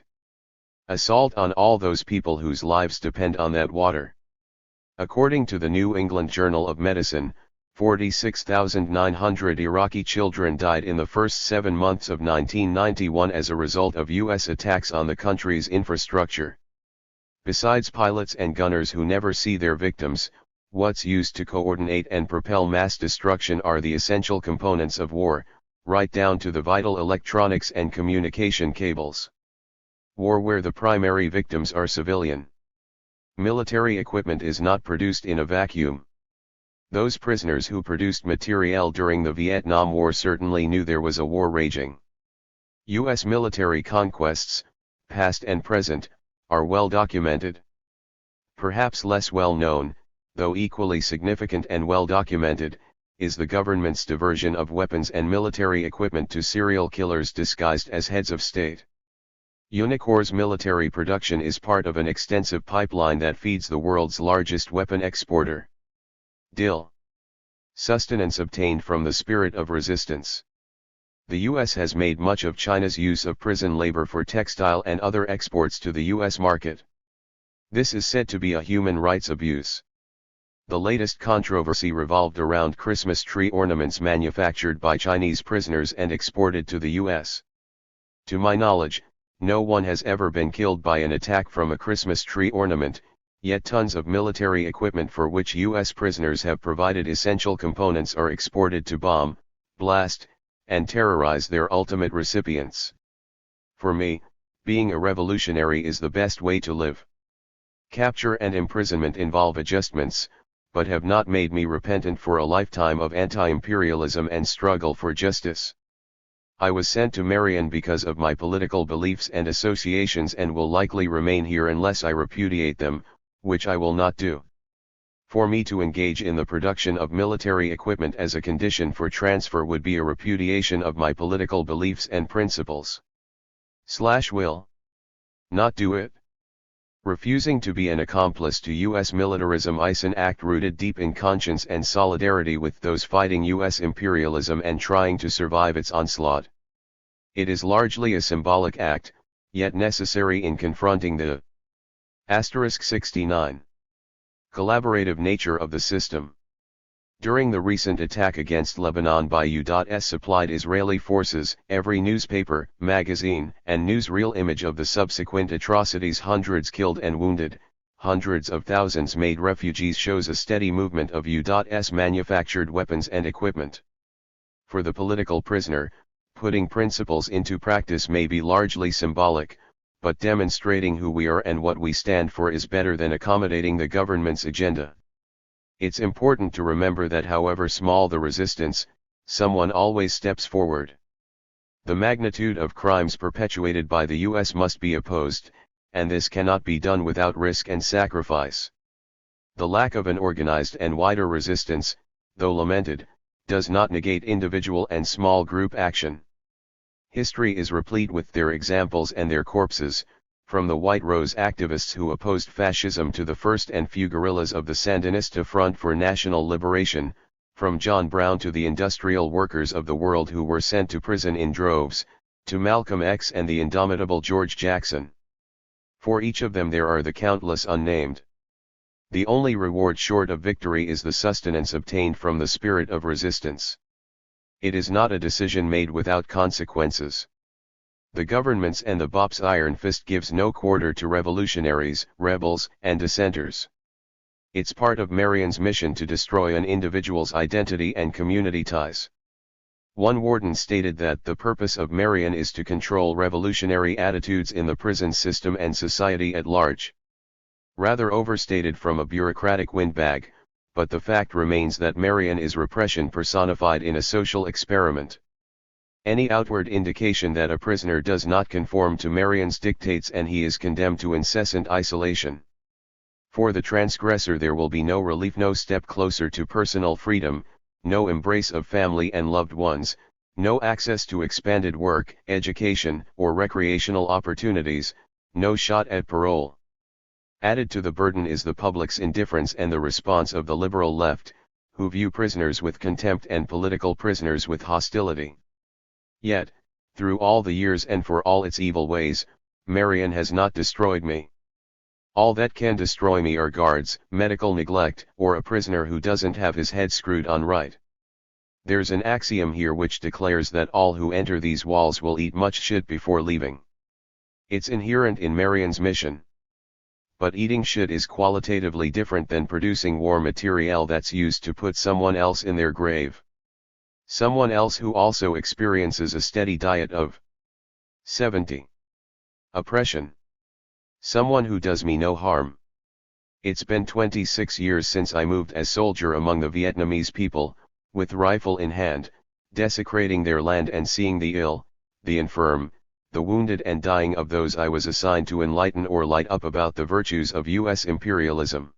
assault on all those people whose lives depend on that water. According to the New England Journal of Medicine, 46,900 Iraqi children died in the first 7 months of 1991 as a result of U.S. attacks on the country's infrastructure. Besides pilots and gunners who never see their victims, what's used to coordinate and propel mass destruction are the essential components of war, right down to the vital electronics and communication cables. War where the primary victims are civilian. Military equipment is not produced in a vacuum. Those prisoners who produced materiel during the Vietnam War certainly knew there was a war raging. U.S. military conquests, past and present, are well documented. Perhaps less well known, though equally significant and well documented, is the government's diversion of weapons and military equipment to serial killers disguised as heads of state. Unicor's military production is part of an extensive pipeline that feeds the world's largest weapon exporter. Dill. Sustenance obtained from the spirit of resistance. The U.S. has made much of China's use of prison labor for textile and other exports to the U.S. market. This is said to be a human rights abuse. The latest controversy revolved around Christmas tree ornaments manufactured by Chinese prisoners and exported to the U.S. To my knowledge, no one has ever been killed by an attack from a Christmas tree ornament, yet tons of military equipment for which U.S. prisoners have provided essential components are exported to bomb, blast, and terrorize their ultimate recipients. For me, being a revolutionary is the best way to live. Capture and imprisonment involve adjustments, but have not made me repentant for a lifetime of anti-imperialism and struggle for justice. I was sent to Marion because of my political beliefs and associations and will likely remain here unless I repudiate them, which I will not do. For me to engage in the production of military equipment as a condition for transfer would be a repudiation of my political beliefs and principles. Will not do it. Refusing to be an accomplice to U.S. militarism is an act rooted deep in conscience and solidarity with those fighting U.S. imperialism and trying to survive its onslaught. It is largely a symbolic act, yet necessary in confronting the *69 collaborative nature of the system. During the recent attack against Lebanon by U.S. supplied Israeli forces, every newspaper, magazine, and newsreel image of the subsequent atrocities, hundreds killed and wounded, hundreds of thousands made refugees, shows a steady movement of U.S. manufactured weapons and equipment. For the political prisoner, putting principles into practice may be largely symbolic, but demonstrating who we are and what we stand for is better than accommodating the government's agenda. It's important to remember that however small the resistance, someone always steps forward. The magnitude of crimes perpetuated by the U.S. must be opposed, and this cannot be done without risk and sacrifice. The lack of an organized and wider resistance, though lamented, does not negate individual and small group action. History is replete with their examples and their corpses, from the White Rose activists who opposed fascism to the first and few guerrillas of the Sandinista Front for National Liberation, from John Brown to the industrial workers of the world who were sent to prison in droves, to Malcolm X and the indomitable George Jackson. For each of them there are the countless unnamed. The only reward short of victory is the sustenance obtained from the spirit of resistance. It is not a decision made without consequences. The government's and the BOP's iron fist gives no quarter to revolutionaries, rebels, and dissenters. It's part of Marion's mission to destroy an individual's identity and community ties. One warden stated that the purpose of Marion is to control revolutionary attitudes in the prison system and society at large. Rather overstated from a bureaucratic windbag, but the fact remains that Marion is repression personified in a social experiment. Any outward indication that a prisoner does not conform to Marion's dictates and he is condemned to incessant isolation. For the transgressor there will be no relief, no step closer to personal freedom, no embrace of family and loved ones, no access to expanded work, education, or recreational opportunities, no shot at parole. Added to the burden is the public's indifference and the response of the liberal left, who view prisoners with contempt and political prisoners with hostility. Yet, through all the years and for all its evil ways, Marion has not destroyed me. All that can destroy me are guards, medical neglect, or a prisoner who doesn't have his head screwed on right. There's an axiom here which declares that all who enter these walls will eat much shit before leaving. It's inherent in Marion's mission. But eating shit is qualitatively different than producing war material that's used to put someone else in their grave. Someone else who also experiences a steady diet of 70. Oppression. Someone who does me no harm. It's been 26 years since I moved as soldier among the Vietnamese people, with rifle in hand, desecrating their land and seeing the ill, the infirm, the wounded and dying of those I was assigned to enlighten or light up about the virtues of U.S. imperialism.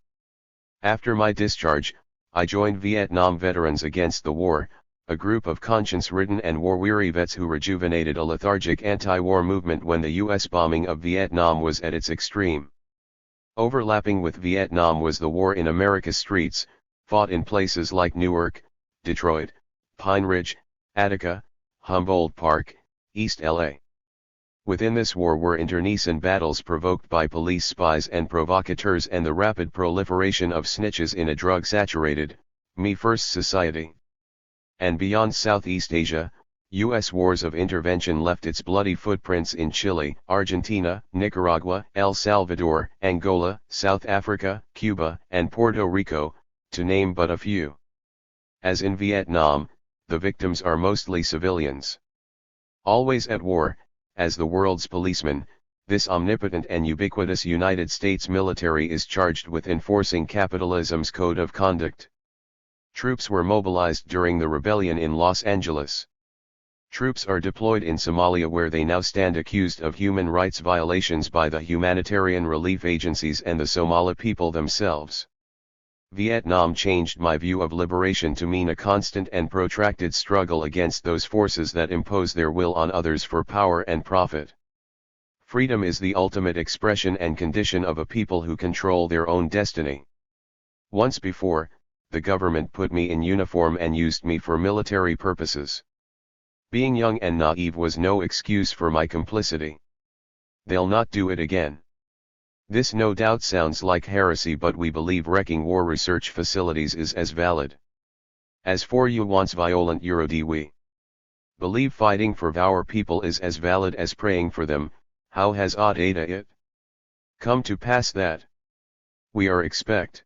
After my discharge, I joined Vietnam Veterans Against the War, a group of conscience-ridden and war-weary vets who rejuvenated a lethargic anti-war movement when the U.S. bombing of Vietnam was at its extreme. Overlapping with Vietnam was the war in America's streets, fought in places like Newark, Detroit, Pine Ridge, Attica, Humboldt Park, East L.A. Within this war were internecine battles provoked by police spies and provocateurs and the rapid proliferation of snitches in a drug-saturated, me-first society. And beyond Southeast Asia, U.S. wars of intervention left its bloody footprints in Chile, Argentina, Nicaragua, El Salvador, Angola, South Africa, Cuba, and Puerto Rico, to name but a few. As in Vietnam, the victims are mostly civilians. Always at war, as the world's policeman, this omnipotent and ubiquitous United States military is charged with enforcing capitalism's code of conduct. Troops were mobilized during the rebellion in Los Angeles. Troops are deployed in Somalia where they now stand accused of human rights violations by the humanitarian relief agencies and the Somali people themselves. Vietnam changed my view of liberation to mean a constant and protracted struggle against those forces that impose their will on others for power and profit. Freedom is the ultimate expression and condition of a people who control their own destiny. Once before, the government put me in uniform and used me for military purposes. Being young and naive was no excuse for my complicity. They'll not do it again. This no doubt sounds like heresy, but we believe wrecking war research facilities is as valid. As for you wants violent Eurodi, we believe fighting for our people is as valid as praying for them. How has Ada it come to pass that we are expect